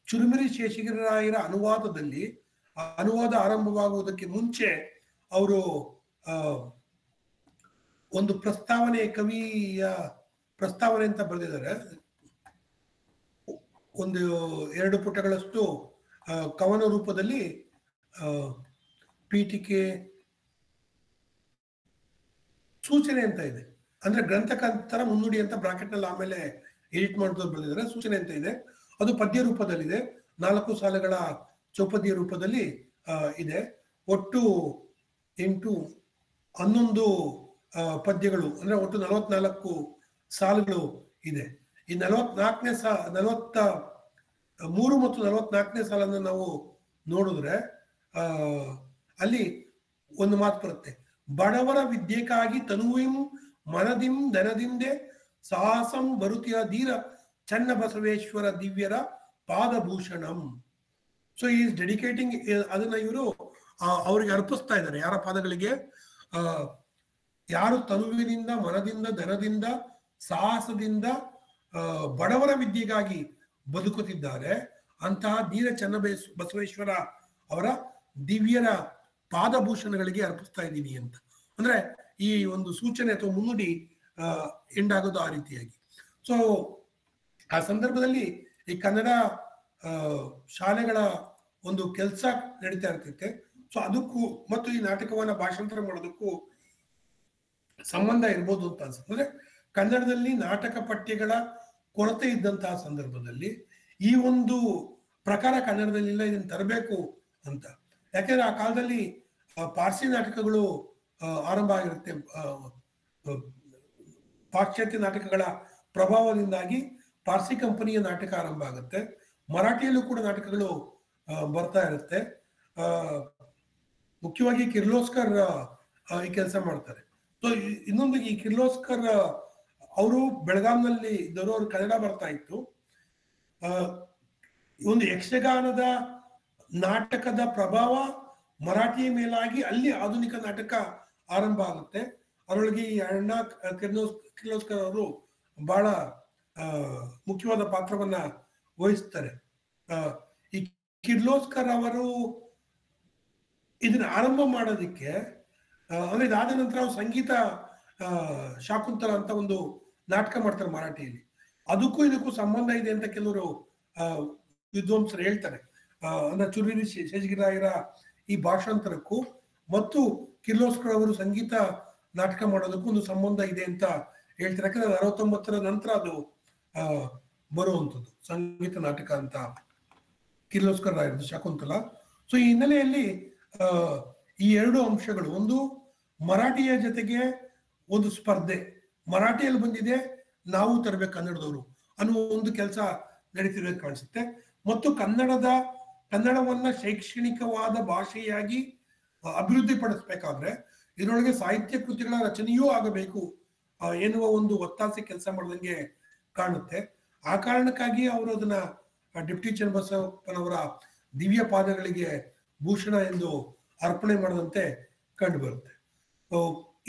ಚುರುಮುರಿ ಶೇಷಗಿರಿರಾಯರ ಅನುವಾದದಲ್ಲಿ ಅನುವಾದ ಆರಂಭವಾಗುವುದಕ್ಕೆ ಮುಂಚೆ ಅವರು ಒಂದು ಪ್ರಸ್ತಾವನೆ, ಕವಿಯ ಪ್ರಸ್ತಾವನೆ ಅಂತ ಬರೆದಿದ್ದಾರೆ. ಒಂದು 2 ಪುಟಗಳಷ್ಟು ಕವನ ರೂಪದಲ್ಲಿ ಪೀಠಿಕೆ ಸೂಚನೆ ಅಂತ ಇದೆ. ಅಂದ್ರೆ ಗ್ರಂಥಕರ್ತರ ಮುನ್ನುಡಿ ಅಂತ ಬ್ರಾಕೆಟ್ ನಲ್ಲಿ ಆಮೇಲೆ ಎಡಿಟ್ ಮಾಡಿದವರು ಬರೆದಿದ್ದಾರೆ. ಸೂಚನೆ ಅಂತ ಇದೆ, ಅದು ಪದ್ಯ ರೂಪದಲ್ಲಿದೆ, 4 ಸಾಲುಗಳ ಚೌಪದಿಯ ರೂಪದಲ್ಲಿ ಇದೆ. ಒಟ್ಟು 8, 11 ಪದ್ಯಗಳು, ಅಂದ್ರೆ ಒಟ್ಟು 44 ಸಾಲುಗಳು ಇದೆ. ಈ 43 ಮತ್ತು 44ನೇ ಸಾಲನ್ನು ನಾವು ನೋಡಿದ್ರೆ ಅಲ್ಲಿ ಒಂದು ಮಾತು ಬರುತ್ತೆ. ಬಡವರ ವಿದ್ಯೆಗಾಗಿ ತನುವಿಂ ಮನದಿಂ ಧನದಿಂದೆ ಸಾಹಸಂ ಬರುತಿಯ ಧೀರ ಚನ್ನ ಬಸವೇಶ್ವರ ದಿವ್ಯರ ಪಾದಭೂಷಣಂ. ಸೊ ಈಸ್ ಡೆಡಿಕೇಟಿಂಗ್, ಅದನ್ನ ಇವರು ಅವರಿಗೆ ಅರ್ಪಿಸ್ತಾ ಇದ್ದಾರೆ. ಯಾರ ಪಾದಗಳಿಗೆ? ಯಾರು ತನುವಿನಿಂದ, ಮನದಿಂದ, ಧನದಿಂದ, ಸಾಹಸದಿಂದ ಬಡವರ ವಿದ್ಯೆಗಾಗಿ ಬದುಕುತ್ತಿದ್ದಾರೆ, ಅಂತಹ ಧೀರ ಚನ್ನ ಬಸವೇಶ್ವರ ಅವರ ದಿವ್ಯರ ಪಾದಭೂಷಣಗಳಿಗೆ ಅರ್ಪಿಸ್ತಾ ಇದ್ದೀನಿ ಅಂತ. ಅಂದ್ರೆ ಈ ಒಂದು ಸೂಚನೆ ಅಥವಾ ಮುನ್ನುಡಿ ಎಂಡ್ ಆಗೋದು ಆ ರೀತಿಯಾಗಿ. ಸೊ ಆ ಸಂದರ್ಭದಲ್ಲಿ ಈ ಕನ್ನಡ ಶಾಲೆಗಳ ಒಂದು ಕೆಲಸ ನಡೀತಾ ಇರ್ತೈತೆ. ಸೊ ಅದಕ್ಕೂ ಮತ್ತು ಈ ನಾಟಕವನ್ನ ಭಾಷಾಂತರ ಮಾಡೋದಕ್ಕೂ ಸಂಬಂಧ ಇರ್ಬೋದು ಅಂತ ಅನ್ಸುತ್ತೆ. ಅಂದ್ರೆ ಕನ್ನಡದಲ್ಲಿ ನಾಟಕ ಪಠ್ಯಗಳ ಕೊರತೆ ಇದ್ದಂತಹ ಸಂದರ್ಭದಲ್ಲಿ ಈ ಒಂದು ಪ್ರಕಾರ ಕನ್ನಡದಲ್ಲಿಲ್ಲ, ಇದನ್ನು ತರಬೇಕು ಅಂತ. ಯಾಕೆಂದ್ರೆ ಆ ಕಾಲದಲ್ಲಿ ಪಾರ್ಸಿ ನಾಟಕಗಳು ಆರಂಭ ಆಗಿರುತ್ತೆ. ಪಾಶ್ಚಾತ್ಯ ನಾಟಕಗಳ ಪ್ರಭಾವದಿಂದಾಗಿ ಪಾರ್ಸಿ ಕಂಪನಿಯ ನಾಟಕ ಆರಂಭ ಆಗುತ್ತೆ. ಮರಾಠಿಯಲ್ಲೂ ಕೂಡ ನಾಟಕಗಳು ಬರ್ತಾ ಇರುತ್ತೆ. ಮುಖ್ಯವಾಗಿ ಕಿರ್ಲೋಸ್ಕರ್ ಈ ಕೆಲಸ ಮಾಡ್ತಾರೆ. ಸೊ ಇನ್ನೊಂದು, ಈ ಕಿರ್ಲೋಸ್ಕರ್ ಅವರು ಬೆಳಗಾಂನಲ್ಲಿ ಇದ್ದರು, ಅವ್ರು ಕನ್ನಡ ಬರ್ತಾ ಇತ್ತು. ಒಂದು ಯಕ್ಷಗಾನದ ನಾಟಕದ ಪ್ರಭಾವ ಮರಾಠಿಯ ಮೇಲಾಗಿ ಅಲ್ಲಿ ಆಧುನಿಕ ನಾಟಕ ಆರಂಭ ಆಗುತ್ತೆ. ಅದರೊಳಗೆ ಈ ಅಣ್ಣ ಕಿರ್ಲೋಸ್ಕರ್ ಅವರು ಬಹಳ ಮುಖ್ಯವಾದ ಪಾತ್ರವನ್ನ ವಹಿಸ್ತಾರೆ. ಈ ಕಿರ್ಲೋಸ್ಕರ್ ಅವರು ಇದನ್ನ ಆರಂಭ ಮಾಡೋದಿಕ್ಕೆ, ಅಂದ್ರೆ ಇದಾದ ನಂತರ ಅವ್ರು ಸಂಗೀತ ಶಾಕುಂತಲ ಅಂತ ಒಂದು ನಾಟಕ ಮಾಡ್ತಾರೆ ಮರಾಠಿಯಲ್ಲಿ. ಅದಕ್ಕೂ ಇದಕ್ಕೂ ಸಂಬಂಧ ಇದೆ ಅಂತ ಕೆಲವರು ವಿದ್ವಾಂಸರು ಹೇಳ್ತಾರೆ. ಅಂದ್ರೆ ಚುರುಮುರಿ ಶೇಷಗಿರಿರಾಯರ ಈ ಭಾಷಾಂತರಕ್ಕೂ ಮತ್ತು ಕಿರ್ಲೋಸ್ಕರ್ ಅವರು ಸಂಗೀತ ನಾಟಕ ಮಾಡೋದಕ್ಕೂ ಒಂದು ಸಂಬಂಧ ಇದೆ ಅಂತ ಹೇಳ್ತಾರೆ. ಯಾಕಂದ್ರೆ 69ರ ನಂತರ ಅದು ಬರುವಂಥದ್ದು ಸಂಗೀತ ನಾಟಕ ಅಂತ ಕಿರ್ಲೋಸ್ಕರ್ ರಾಯರದು ಶಾಕುಂತಲ. ಸೊ ಈ ಹಿನ್ನೆಲೆಯಲ್ಲಿ ಈ 2 ಅಂಶಗಳು, ಒಂದು ಮರಾಠಿಯ ಜೊತೆಗೆ ಒಂದು ಸ್ಪರ್ಧೆ, ಮರಾಠಿಯಲ್ಲಿ ಬಂದಿದೆ ನಾವು ತರಬೇಕು ಕನ್ನಡದವರು ಅನ್ನುವ ಒಂದು ಕೆಲಸ ನಡೀತಿರೋದು ಕಾಣಿಸುತ್ತೆ. ಮತ್ತು ಕನ್ನಡವನ್ನ ಶೈಕ್ಷಣಿಕವಾದ ಭಾಷೆಯಾಗಿ ಅಭಿವೃದ್ಧಿ ಪಡಿಸ್ಬೇಕಾದ್ರೆ ಇದರೊಳಗೆ ಸಾಹಿತ್ಯ ಕೃತಿಗಳ ರಚನೆಯೂ ಆಗಬೇಕು ಎನ್ನುವ ಒಂದು ಒತ್ತಾಸೆ ಕೆಲಸ ಮಾಡಿದಂಗೆ ಕಾಣುತ್ತೆ. ಆ ಕಾರಣಕ್ಕಾಗಿ ಅವರು ಅದನ್ನ ಡಿಪ್ಟಿ ಚನ್ನಬಸಪ್ಪನವರ ದಿವ್ಯ ಪಾದಗಳಿಗೆ ಭೂಷಣ ಎಂದು ಅರ್ಪಣೆ ಮಾಡದಂತೆ ಕಂಡು ಬರುತ್ತೆ.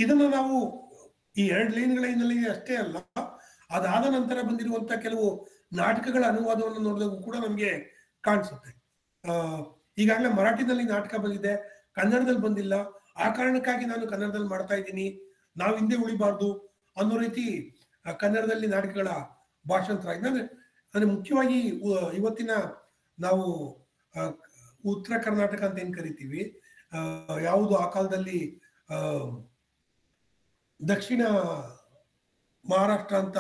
ಇದನ್ನ ನಾವು ಈ 2 ಲೈನ್ಗಳ ಹಿನ್ನೆಲೆಗೆ ಅಷ್ಟೇ ಅಲ್ಲ, ಅದಾದ ನಂತರ ಬಂದಿರುವಂತಹ ಕೆಲವು ನಾಟಕಗಳ ಅನುವಾದವನ್ನು ನೋಡಿದಾಗ ಕೂಡ ನಮ್ಗೆ ಕಾಣಿಸುತ್ತೆ. ಈಗಾಗಲೇ ಮರಾಠಿನಲ್ಲಿ ನಾಟಕ ಬಂದಿದೆ, ಕನ್ನಡದಲ್ಲಿ ಬಂದಿಲ್ಲ. ಆ ಕಾರಣಕ್ಕಾಗಿ ನಾನು ಕನ್ನಡದಲ್ಲಿ ಮಾಡ್ತಾ ಇದ್ದೀನಿ, ನಾವು ಹಿಂದೆ ಉಳಿಬಾರ್ದು ಅನ್ನೋ ರೀತಿ ಕನ್ನಡದಲ್ಲಿ ನಾಟಕಗಳ ಭಾಷಾಂತರ ಆಗಿದೆ. ಅಂದ್ರೆ ಮುಖ್ಯವಾಗಿ ಇವತ್ತಿನ ನಾವು ಉತ್ತರ ಕರ್ನಾಟಕ ಅಂತ ಏನ್ ಕರಿತೀವಿ, ಯಾವುದು ಆ ಕಾಲದಲ್ಲಿ ದಕ್ಷಿಣ ಮಹಾರಾಷ್ಟ್ರ ಅಂತ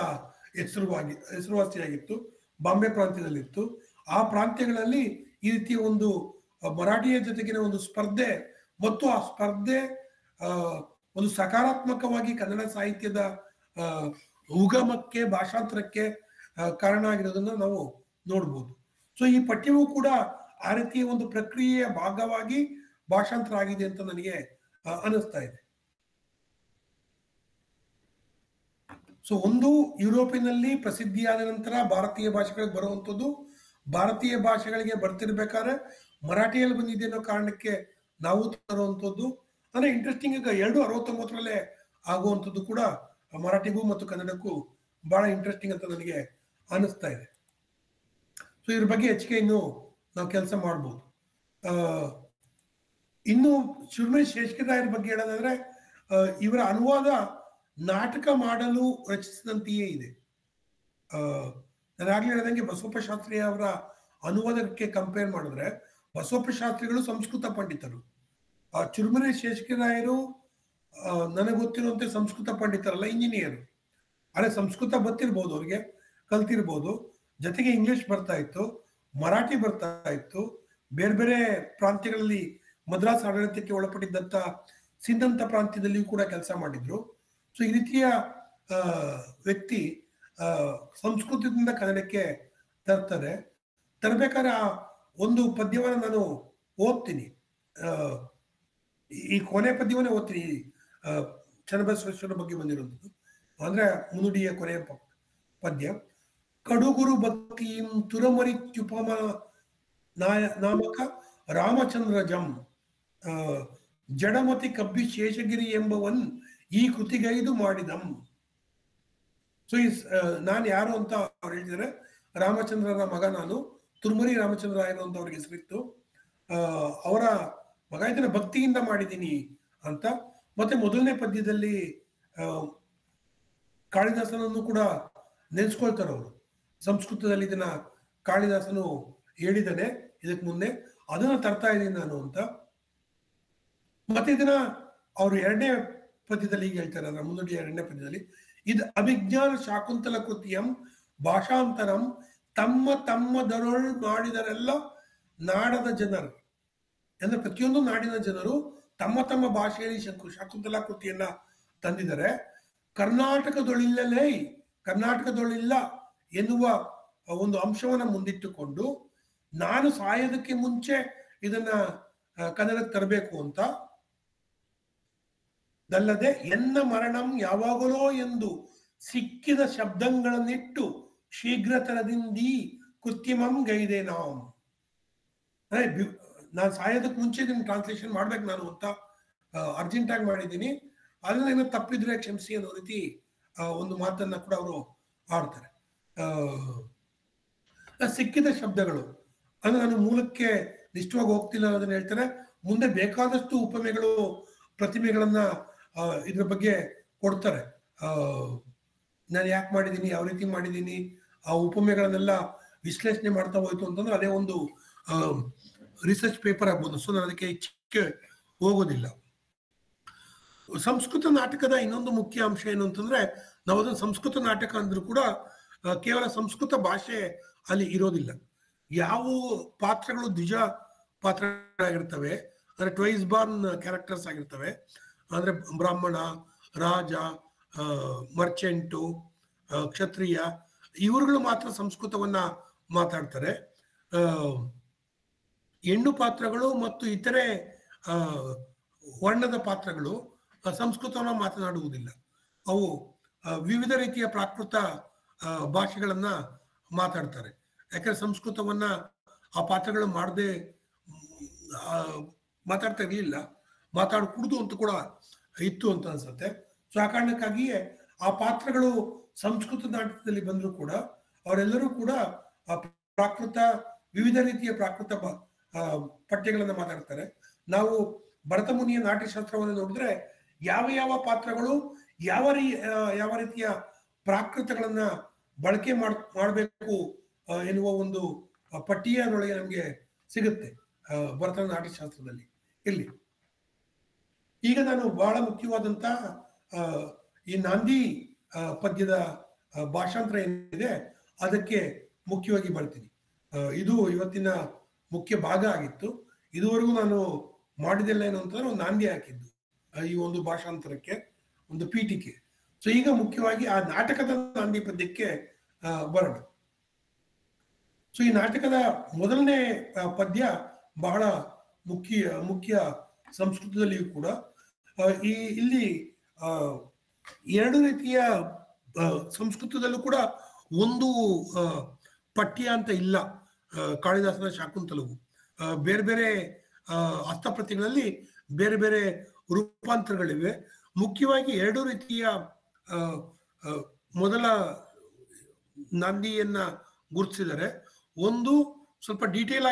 ಹೆಸರುವಾಸಿಯಾಗಿತ್ತು, ಬಾಂಬೆ ಪ್ರಾಂತ್ಯದಲ್ಲಿತ್ತು. ಆ ಪ್ರಾಂತ್ಯಗಳಲ್ಲಿ ಈ ರೀತಿಯ ಒಂದು ಮರಾಠಿಯ ಜೊತೆಗಿನ ಒಂದು ಸ್ಪರ್ಧೆ ಮತ್ತು ಆ ಸ್ಪರ್ಧೆ ಒಂದು ಸಕಾರಾತ್ಮಕವಾಗಿ ಕನ್ನಡ ಸಾಹಿತ್ಯದ ಉಗಮಕ್ಕೆ, ಭಾಷಾಂತರಕ್ಕೆ ಕಾರಣ ಆಗಿರೋದನ್ನ ನಾವು ನೋಡ್ಬೋದು. ಸೊ ಈ ಪಠ್ಯವೂ ಕೂಡ ಆ ರೀತಿಯ ಒಂದು ಪ್ರಕ್ರಿಯೆಯ ಭಾಗವಾಗಿ ಭಾಷಾಂತರ ಆಗಿದೆ ಅಂತ ನನಗೆ ಅನಿಸ್ತಾ ಇದೆ. ಸೊ ಒಂದು ಯುರೋಪಿನಲ್ಲಿ ಪ್ರಸಿದ್ಧಿಯಾದ ನಂತರ ಭಾರತೀಯ ಭಾಷೆಗಳಿಗೆ ಬರುವಂಥದ್ದು, ಭಾರತೀಯ ಭಾಷೆಗಳಿಗೆ ಬರ್ತಿರ್ಬೇಕಾದ್ರೆ ಮರಾಠಿಯಲ್ಲಿ ಬಂದಿದೆ ಅನ್ನೋ ಕಾರಣಕ್ಕೆ ನಾವು ತರುವಂಥದ್ದು. ಅಂದ್ರೆ ಇಂಟ್ರೆಸ್ಟಿಂಗ್, ಈಗ 269ರಲ್ಲೇ ಆಗುವಂಥದ್ದು ಕೂಡ ಮರಾಠಿಗೂ ಮತ್ತು ಕನ್ನಡಕ್ಕೂ ಬಹಳ ಇಂಟ್ರೆಸ್ಟಿಂಗ್ ಅಂತ ನನಗೆ ಅನಿಸ್ತಾ ಇದೆ. ಸೊ ಇದ್ರ ಬಗ್ಗೆ ಹೆಚ್ಚಿಗೆ ಇನ್ನು ನಾವು ಕೆಲಸ ಮಾಡ್ಬೋದು. ಇನ್ನು ಶಿವರಾಮೇಶ್ ಶೇಷಗಿರಿರಾಯರ ಬಗ್ಗೆ ಹೇಳೋದಾದ್ರೆ, ಇವರ ಅನುವಾದ ನಾಟಕ ಮಾಡಲು ರಚಿಸಿದಂತೆಯೇ ಇದೆ. ನಾನು ಆಗ್ಲೇ ಹೇಳಿದಂಗೆ ಬಸವಪ್ಪ ಶಾಸ್ತ್ರಿ ಅವರ ಅನುವಾದಕ್ಕೆ ಕಂಪೇರ್ ಮಾಡಿದ್ರೆ ಬಸವಪ್ಪ ಶಾಸ್ತ್ರಿಗಳು ಸಂಸ್ಕೃತ ಪಂಡಿತರು, ಶಿವರಾಮೇಶ್ ಶೇಷಗಿರಿರಾಯರು ನನಗೆ ಗೊತ್ತಿರುವಂತೆ ಸಂಸ್ಕೃತ ಪಂಡಿತರಲ್ಲ, ಇಂಜಿನಿಯರ್. ಆದ್ರೆ ಸಂಸ್ಕೃತ ಗೊತ್ತಿರ್ಬೋದು, ಅವ್ರಿಗೆ ಕಲ್ತಿರ್ಬೋದು, ಜೊತೆಗೆ ಇಂಗ್ಲಿಷ್ ಬರ್ತಾ ಇತ್ತು, ಮರಾಠಿ ಬರ್ತಾ ಇತ್ತು, ಬೇರೆ ಬೇರೆ ಪ್ರಾಂತ್ಯಗಳಲ್ಲಿ ಮದ್ರಾಸ್ ಆಡಳಿತಕ್ಕೆ ಒಳಪಟ್ಟಿದ್ದಂತ ಸಿಂಧಂತ ಪ್ರಾಂತ್ಯದಲ್ಲಿಯೂ ಕೂಡ ಕೆಲಸ ಮಾಡಿದ್ರು. ಸೊ ಈ ರೀತಿಯ ವ್ಯಕ್ತಿ ಸಂಸ್ಕೃತದಿಂದ ಕನ್ನಡಕ್ಕೆ ತರಬೇಕಾದ್ರೆ ಆ ಒಂದು ಪದ್ಯವನ್ನ ನಾನು ಓದ್ತೀನಿ, ಈ ಕೊನೆ ಪದ್ಯವನ್ನೇ ಓದ್ತೀನಿ. ಚನ್ನಬಸವೇಶ್ವರ ಬಗ್ಗೆ ಬಂದಿರುವಂಥದ್ದು ಅಂದ್ರೆ ಮುನುಡಿಯ ಕೊನೆಯ ಪದ್ಯ. ಕಡುಗುರು ಭಕ್ತಿಂ ತುರಮರಿತ್ಯುಪಮ ನಾಮಕ ರಾಮಚಂದ್ರಜಂ ಜಡಮತಿ ಕಬ್ಬಿ ಶೇಷಗಿರಿ ಎಂಬವನ್ ಈ ಕೃತಿಗೈದು ಮಾಡಿದಂ. ಸೊ ನಾನು ಯಾರು ಅಂತ ಅವ್ರು ಹೇಳ್ತಿದ್ದಾರೆ, ರಾಮಚಂದ್ರನ ಮಗ ನಾನು, ತುರ್ಮರಿ ರಾಮಚಂದ್ರಾಯರು ಅಂತ ಅವ್ರಿಗೆ ಹೆಸರಿತ್ತು. ಅವರ ಮಗ ಇದನ್ನ ಭಕ್ತಿಯಿಂದ ಮಾಡಿದ್ದೀನಿ ಅಂತ. ಮತ್ತೆ ಮೊದಲನೇ ಪದ್ಯದಲ್ಲಿ ಕಾಳಿದಾಸನನ್ನು ಕೂಡ ನೆನೆಸ್ಕೊಳ್ತಾರೆ ಅವರು. ಸಂಸ್ಕೃತದಲ್ಲಿ ಇದನ್ನ ಕಾಳಿದಾಸನು ಹೇಳಿದ್ದಾನೆ ಇದಕ್ಕೆ ಮುಂದೆ, ಅದನ್ನ ತರ್ತಾ ಇದ್ದೀನಿ ನಾನು ಅಂತ. ಮತ್ತೆ ಇದನ್ನ ಅವರು 2ನೇ ಪದ್ಯದಲ್ಲಿ ಹೀಗೆ ಹೇಳ್ತಾರೆ, ಅದರ ಮುನ್ನುಡಿಯ 2ನೇ ಪದ್ಯದಲ್ಲಿ, ಇದು ಅಭಿಜ್ಞಾನ ಶಾಕುಂತಲ ಕೃತಿಯಂ ಭಾಷಾಂತರಂ ತಮ್ಮ ತಮ್ಮದರೊಳ್ ಮಾಡಿದರೆಲ್ಲ ನಾಡದ ಜನರು. ಅಂದ್ರೆ ಪ್ರತಿಯೊಂದು ನಾಡಿನ ಜನರು ತಮ್ಮ ತಮ್ಮ ಭಾಷೆಯಲ್ಲಿ ಶಾಕುಂತಲಾ ಕೃತಿಯನ್ನ ತಂದಿದ್ದಾರೆ. ಕರ್ನಾಟಕದೊಳಿಲ್ಲ ಎನ್ನುವ ಒಂದು ಅಂಶವನ್ನ ಮುಂದಿಟ್ಟುಕೊಂಡು ನಾನು ಸಾಯೋದಕ್ಕೆ ಮುಂಚೆ ಇದನ್ನ ಕನ್ನಡಕ್ಕೆ ತರಬೇಕು ಅಂತ, ಅದಲ್ಲದೆ ಎನ್ನ ಮರಣಂ ಯಾವಾಗಲೋ ಎಂದು ಸಿಕ್ಕಿದ ಶಬ್ದಗಳನ್ನಿಟ್ಟು ಶೀಘ್ರತರದಿಂದೀ ಕೃತ್ರಿಮಂ ಗೈದೆ ನಾವು. ನಾನು ಸಾಯೋದಕ್ಕೆ ಮುಂಚೆ ಇದನ್ನ ಟ್ರಾನ್ಸ್ಲೇಷನ್ ಮಾಡ್ಬೇಕು ನಾನು ಅಂತ ಅರ್ಜೆಂಟ್ ಆಗಿ ಮಾಡಿದ್ದೀನಿ, ಅದನ್ನ ಏನೋ ತಪ್ಪಿದ್ರೆ ಕ್ಷಮಿಸಿ ಅನ್ನೋ ರೀತಿ ಒಂದು ಮಾತನ್ನ ಕೂಡ ಅವರು ಆಡ್ತಾರೆ. ಸಿಕ್ಕಿದ ಶಬ್ದಗಳು ಅಂದ್ರೆ ನಾನು ಮೂಲಕ್ಕೆ ನಿಷ್ಠವಾಗಿ ಹೋಗ್ತಿಲ್ಲ ಅನ್ನೋದನ್ನ ಹೇಳ್ತಾರೆ. ಮುಂದೆ ಬೇಕಾದಷ್ಟು ಉಪಮೆಗಳು, ಪ್ರತಿಮೆಗಳನ್ನ ಇದ್ರ ಬಗ್ಗೆ ಕೊಡ್ತಾರೆ. ನಾನು ಯಾಕೆ ಮಾಡಿದ್ದೀನಿ, ಯಾವ ರೀತಿ ಮಾಡಿದ್ದೀನಿ, ಆ ಉಪಮೆಗಳನ್ನೆಲ್ಲ ವಿಶ್ಲೇಷಣೆ ಮಾಡ್ತಾ ಹೋಯ್ತು ಅಂತಂದ್ರೆ ಅದೇ ಒಂದು ರಿಸರ್ಚ್ ಪೇಪರ್ ಆಗ್ಬೋದು. ಸೊ ನಾನು ಅದಕ್ಕೆ ಹೆಚ್ಚಿಗೆ ಹೋಗೋದಿಲ್ಲ. ಸಂಸ್ಕೃತ ನಾಟಕದ ಇನ್ನೊಂದು ಮುಖ್ಯ ಅಂಶ ಏನು ಅಂತಂದ್ರೆ, ನಾವು ಅದನ್ನು ಸಂಸ್ಕೃತ ನಾಟಕ ಅಂದ್ರೂ ಕೂಡ ಕೇವಲ ಸಂಸ್ಕೃತ ಭಾಷೆ ಅಲ್ಲಿ ಇರೋದಿಲ್ಲ. ಯಾವ ಪಾತ್ರಗಳು ದ್ವಿಜ ಪಾತ್ರಗಳಾಗಿರ್ತವೆ, ಅಂದ್ರೆ ಟ್ವೈಸ್ ಬಾರ್ನ್ ಕ್ಯಾರೆಕ್ಟರ್ಸ್ ಆಗಿರ್ತವೆ, ಅಂದ್ರೆ ಬ್ರಾಹ್ಮಣ, ರಾಜ, ಮರ್ಚೆಂಟು, ಕ್ಷತ್ರಿಯ, ಇವರುಗಳು ಮಾತ್ರ ಸಂಸ್ಕೃತವನ್ನ ಮಾತಾಡ್ತಾರೆ. ಹೆಣ್ಣು ಪಾತ್ರಗಳು ಮತ್ತು ಇತರೆ ವರ್ಣದ ಪಾತ್ರಗಳು ಸಂಸ್ಕೃತವನ್ನು ಮಾತನಾಡುವುದಿಲ್ಲ. ಅವು ವಿವಿಧ ರೀತಿಯ ಪ್ರಾಕೃತ ಭಾಷೆಗಳನ್ನ ಮಾತಾಡ್ತಾರೆ. ಯಾಕಂದ್ರೆ ಸಂಸ್ಕೃತವನ್ನ ಆ ಪಾತ್ರಗಳು ಮಾಡದೆ ಮಾತಾಡ್ತಾ ಇರಲಿಲ್ಲ, ಮಾತಾಡಕೂಡ್ದು ಅಂತ ಕೂಡ ಇತ್ತು ಅಂತ ಅನ್ಸುತ್ತೆ. ಸೊ ಆ ಕಾರಣಕ್ಕಾಗಿಯೇ ಆ ಪಾತ್ರಗಳು ಸಂಸ್ಕೃತ ನಾಟಕದಲ್ಲಿ ಬಂದರೂ ಕೂಡ ಅವರೆಲ್ಲರೂ ಕೂಡ ಪ್ರಾಕೃತ ವಿವಿಧ ರೀತಿಯ ಪ್ರಾಕೃತ ಪಠ್ಯಗಳನ್ನ ಮಾತಾಡ್ತಾರೆ. ನಾವು ಭರತ ಮುನಿಯ ನಾಟ್ಯಶಾಸ್ತ್ರವನ್ನು ನೋಡಿದ್ರೆ ಯಾವ ಯಾವ ಪಾತ್ರಗಳು ಯಾವ ರೀತಿಯ ಪ್ರಾಕೃತಗಳನ್ನ ಬಳಕೆ ಮಾಡಬೇಕು ಎನ್ನುವ ಒಂದು ಪಟ್ಟಿಯದೊಳಗೆ ನಮಗೆ ಸಿಗುತ್ತೆ ಭರತನ ನಾಟ್ಯಶಾಸ್ತ್ರದಲ್ಲಿ. ಇಲ್ಲಿ ಈಗ ನಾನು ಬಹಳ ಮುಖ್ಯವಾದಂತ ಈ ನಾಂದಿ ಪದ್ಯದ ಭಾಷಾಂತರ ಏನಿದೆ ಅದಕ್ಕೆ ಮುಖ್ಯವಾಗಿ ಬರ್ತೀನಿ. ಇದು ಇವತ್ತಿನ ಮುಖ್ಯ ಭಾಗ ಆಗಿತ್ತು. ಇದುವರೆಗೂ ನಾನು ಮಾಡಿದೆಲ್ಲ ಏನು ಅಂತಂದ್ರೆ ಒಂದು ನಾಂದಿ ಹಾಕಿದ್ದು ಈ ಒಂದು ಭಾಷಾಂತರಕ್ಕೆ, ಒಂದು ಪೀಠಿಕೆ. ಸೊ ಈಗ ಮುಖ್ಯವಾಗಿ ಆ ನಾಟಕದ ನಾಂದಿ ಪದ್ಯಕ್ಕೆ ಬರೋಣ. ಸೊ ಈ ನಾಟಕದ ಮೊದಲನೇ ಪದ್ಯ ಬಹಳ ಮುಖ್ಯ ಸಂಸ್ಕೃತದಲ್ಲಿಯೂ ಕೂಡ. ಇಲ್ಲಿ ಎರಡು ರೀತಿಯ ಸಂಸ್ಕೃತದಲ್ಲೂ ಕೂಡ ಒಂದು ಪಠ್ಯ ಅಂತ ಇಲ್ಲ. ಕಾಳಿದಾಸನ ಶಾಕುಂತಲವು ಬೇರೆ ಬೇರೆ ಹಸ್ತಪ್ರತಿಗಳಲ್ಲಿ ಬೇರೆ ಬೇರೆ ರೂಪಾಂತರಗಳಿವೆ. ಮುಖ್ಯವಾಗಿ ಎರಡು ರೀತಿಯ ಮೊದಲ ನಾಂದಿಯನ್ನ ಗುರುತಿಸಿದರೆ, ಒಂದು ಸ್ವಲ್ಪ ಡೀಟೇಲ್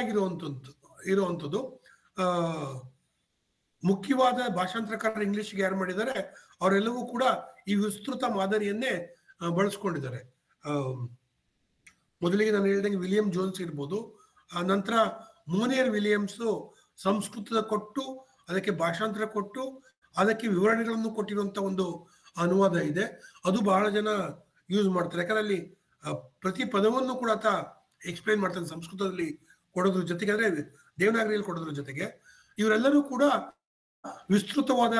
ಇರುವಂಥದ್ದು ಮುಖ್ಯವಾದ ಭಾಷಾಂತರಕಾರರು ಇಂಗ್ಲಿಷ್ಗೆ ಯಾರು ಮಾಡಿದ್ದಾರೆ ಅವರೆಲ್ಲವೂ ಕೂಡ ಈ ವಿಸ್ತೃತ ಮಾದರಿಯನ್ನೇ ಬಳಸ್ಕೊಂಡಿದ್ದಾರೆ. ಮೊದಲಿಗೆ ನಾನು ಹೇಳಿದಂಗೆ ವಿಲಿಯಂ ಜೋನ್ಸ್ ಇರ್ಬೋದು, ಆ ನಂತರ ಮೋನಿಯರ್ ವಿಲಿಯಮ್ಸ್ ಸಂಸ್ಕೃತದ ಕೊಟ್ಟು ಅದಕ್ಕೆ ಭಾಷಾಂತರ ಕೊಟ್ಟು ಅದಕ್ಕೆ ವಿವರಣೆಗಳನ್ನು ಕೊಟ್ಟಿರುವಂತ ಒಂದು ಅನುವಾದ ಇದೆ. ಅದು ಬಹಳ ಜನ ಯೂಸ್ ಮಾಡ್ತಾರೆ. ಯಾಕಂದ್ರೆ ಅಲ್ಲಿ ಪ್ರತಿ ಪದವನ್ನು ಕೂಡ ಆತ ಎಕ್ಸ್ಪ್ಲೈನ್ ಮಾಡ್ತಾನೆ ಸಂಸ್ಕೃತದಲ್ಲಿ ಕೊಡೋದ್ರ ಜೊತೆಗೆ, ಅಂದ್ರೆ ದೇವನಾಗರಿಯಲ್ಲಿ ಕೊಡೋದ್ರ ಜೊತೆಗೆ. ಇವರೆಲ್ಲರೂ ಕೂಡ ವಿಸ್ತೃತವಾದ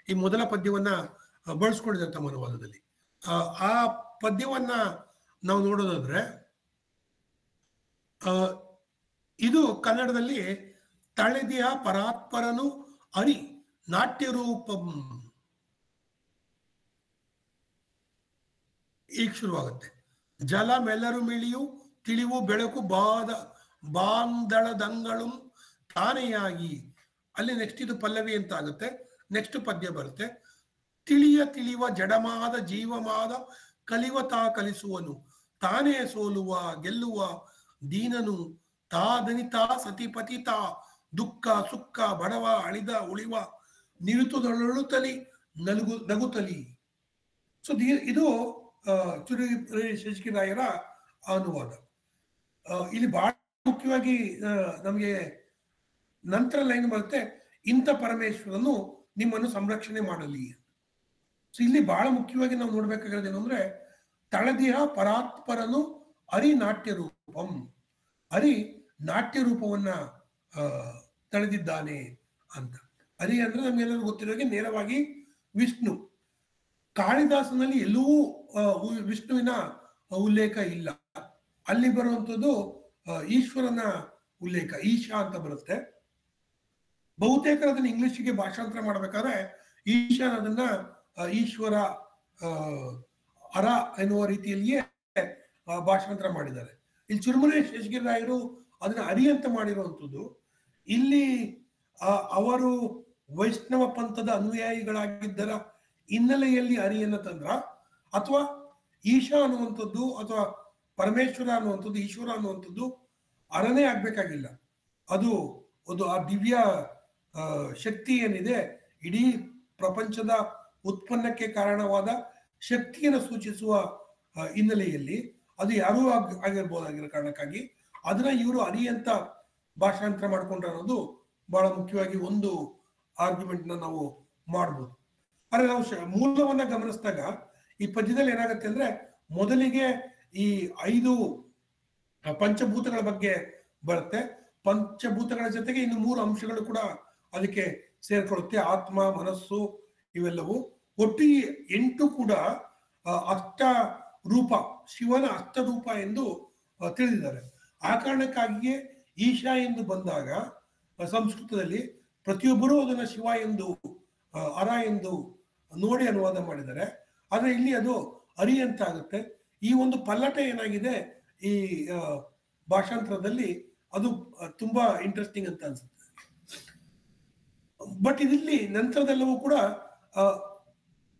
ಈ ಮೊದಲ ಪದ್ಯವನ್ನ ಬಳಸ್ಕೊಂಡಿದ್ದಾರೆ ತಮ್ಮ ಅನುವಾದದಲ್ಲಿ. ಆ ಪದ್ಯವನ್ನ ನಾವು ನೋಡೋದಾದ್ರೆ ಇದು ಕನ್ನಡದಲ್ಲಿ ತಳೆದಿಯ ಪರಾತ್ಪರನು ಅರಿ ನಾಟ್ಯ ರೂಪಂ ಈಗ ಶುರುವಾಗುತ್ತೆ. ಜಲ ಮೆಲ್ಲರು ಮಿಳಿಯು ತಿಳಿವು ಬೆಳಕು ಬಾಂದಳದಂಗಳು ತಾನೆಯಾಗಿ, ಅಲ್ಲಿ ನೆಕ್ಸ್ಟ್ ಇದು ಪಲ್ಲವಿ ಅಂತ ಆಗುತ್ತೆ. ನೆಕ್ಸ್ಟ್ ಪದ್ಯ ಬರುತ್ತೆ. ತಿಳಿಯುವ ಜಡಮಾದ ಜೀವಮಾದ ಕಲಿವ ತಾ ಕಲಿಸುವನು, ತಾನೇ ಸೋಲುವ ಗೆಲ್ಲುವ ದೀನನು, ತಾ ದನಿತಾ ಸತಿಪತಿ ತಾ ದುಃಖ ಸುಖ ಬಡವ ಅಳಿದ ಉಳಿವ ನಿರುತದೊಳುತ್ತಲಿ ನಗುತ್ತಲಿ. ಸೊ ಇದು ಶೇಷಗಿರಿರಾಯರ ಅನುವಾದ. ಇಲ್ಲಿ ಬಹಳ ಮುಖ್ಯವಾಗಿ ನಮಗೆ ನಂತರ ಲೈನ್ ಬರುತ್ತೆ, ಇಂಥ ಪರಮೇಶ್ವರನು ನಿಮ್ಮನ್ನು ಸಂರಕ್ಷಣೆ ಮಾಡಲಿ. ಸೊ ಇಲ್ಲಿ ಬಹಳ ಮುಖ್ಯವಾಗಿ ನಾವು ನೋಡ್ಬೇಕಾಗಿರೋದು ಏನಂದ್ರೆ, ತಳದಿಹ ಪರಾತ್ಪರನು ಅರಿ ನಾಟ್ಯ ರೂಪಂ, ಅರಿ ನಾಟ್ಯ ರೂಪವನ್ನ ತಳೆದಿದ್ದಾನೆ ಅಂತ. ಅರಿ ಅಂದ್ರೆ ನಮ್ಗೆಲ್ಲರೂ ಗೊತ್ತಿರೋಗೆ ನೇರವಾಗಿ ವಿಷ್ಣು. ಕಾಳಿದಾಸನಲ್ಲಿ ಎಲ್ಲೂ ವಿಷ್ಣುವಿನ ಉಲ್ಲೇಖ ಇಲ್ಲ. ಅಲ್ಲಿ ಬರುವಂಥದ್ದು ಈಶ್ವರನ ಉಲ್ಲೇಖ, ಈಶಾ ಅಂತ ಬರುತ್ತೆ. ಬಹುತೇಕ ಅದನ್ನ ಇಂಗ್ಲಿಷ್ಗೆ ಭಾಷಾಂತರ ಮಾಡ್ಬೇಕಾದ್ರೆ ಈಶಾನ್ ಅದನ್ನ ಈಶ್ವರ ಅರ ಎನ್ನುವ ರೀತಿಯಲ್ಲಿಯೇ ಭಾಷಾಂತರ ಮಾಡಿದ್ದಾರೆ. ಇಲ್ಲಿ ಚುರುಮುನೆ ಶೇಷಗಿರಿರಾಯರು ಅದನ್ನ ಅರಿ ಅಂತ ಮಾಡಿರುವಂಥದ್ದು. ಇಲ್ಲಿ ಅವರು ವೈಷ್ಣವ ಪಂಥದ ಅನುಯಾಯಿಗಳಾಗಿದ್ದರ ಹಿನ್ನೆಲೆಯಲ್ಲಿ ಅರಿಯನ್ನ ತಂದ್ರ, ಅಥವಾ ಈಶಾ ಅನ್ನುವಂಥದ್ದು ಅಥವಾ ಪರಮೇಶ್ವರ ಅನ್ನುವಂಥದ್ದು ಈಶ್ವರ ಅನ್ನುವಂಥದ್ದು ಅರನೇ ಆಗ್ಬೇಕಾಗಿಲ್ಲ. ಅದು ಒಂದು ಆ ದಿವ್ಯ ಶಕ್ತಿ ಏನಿದೆ, ಇಡೀ ಪ್ರಪಂಚದ ಉತ್ಪನ್ನಕ್ಕೆ ಕಾರಣವಾದ ಶಕ್ತಿಯನ್ನು ಸೂಚಿಸುವ ಹಿನ್ನೆಲೆಯಲ್ಲಿ ಅದು ಯಾರೂ ಆಗಿರ್ಬೋದಾಗಿರೋ ಕಾರಣಕ್ಕಾಗಿ ಅದನ್ನ ಇವರು ಅರಿ ಅಂತ ಭಾಷಾಂತರ ಮಾಡ್ಕೊಂಡ್ರೆ ಅನ್ನೋದು ಬಹಳ ಮುಖ್ಯವಾಗಿ ಒಂದು ಆರ್ಗ್ಯುಮೆಂಟ್ ನಾವು ಮಾಡ್ಬೋದು. ಆದ್ರೆ ನಾವು ಮೂಲವನ್ನ ಗಮನಿಸಿದಾಗ ಈ ಪದ್ಯದಲ್ಲಿ ಏನಾಗುತ್ತೆ ಅಂದ್ರೆ, ಮೊದಲಿಗೆ ಈ 5 ಪಂಚಭೂತಗಳ ಬಗ್ಗೆ ಬರುತ್ತೆ. ಪಂಚಭೂತಗಳ ಜೊತೆಗೆ ಇನ್ನು 3 ಅಂಶಗಳು ಕೂಡ ಅದಕ್ಕೆ ಸೇರ್ಕೊಳ್ಳುತ್ತೆ, ಆತ್ಮ ಮನಸ್ಸು ಇವೆಲ್ಲವೂ. ಒಟ್ಟು 8 ಕೂಡ ಅಷ್ಟ ರೂಪ, ಶಿವನ ಅಷ್ಟರೂಪ ಎಂದು ತಿಳಿದಿದ್ದಾರೆ. ಆ ಕಾರಣಕ್ಕಾಗಿಯೇ ಈಶಾ ಎಂದು ಬಂದಾಗ ಸಂಸ್ಕೃತದಲ್ಲಿ ಪ್ರತಿಯೊಬ್ಬರೂ ಅದನ್ನ ಶಿವ ಎಂದು ಅರ ಎಂದು ನೋಡಿ ಅನುವಾದ ಮಾಡಿದ್ದಾರೆ. ಆದ್ರೆ ಇಲ್ಲಿ ಅದು ಅರಿ ಅಂತ ಆಗುತ್ತೆ. ಈ ಒಂದು ಪಲ್ಲಟ ಏನಾಗಿದೆ ಈ ಭಾಷಾಂತರದಲ್ಲಿ ಅದು ತುಂಬಾ ಇಂಟ್ರೆಸ್ಟಿಂಗ್ ಅಂತ ಅನ್ಸುತ್ತೆ. ಬಟ್ ಇದಿಲ್ಲಿ ನಂತರದೆಲ್ಲವೂ ಕೂಡ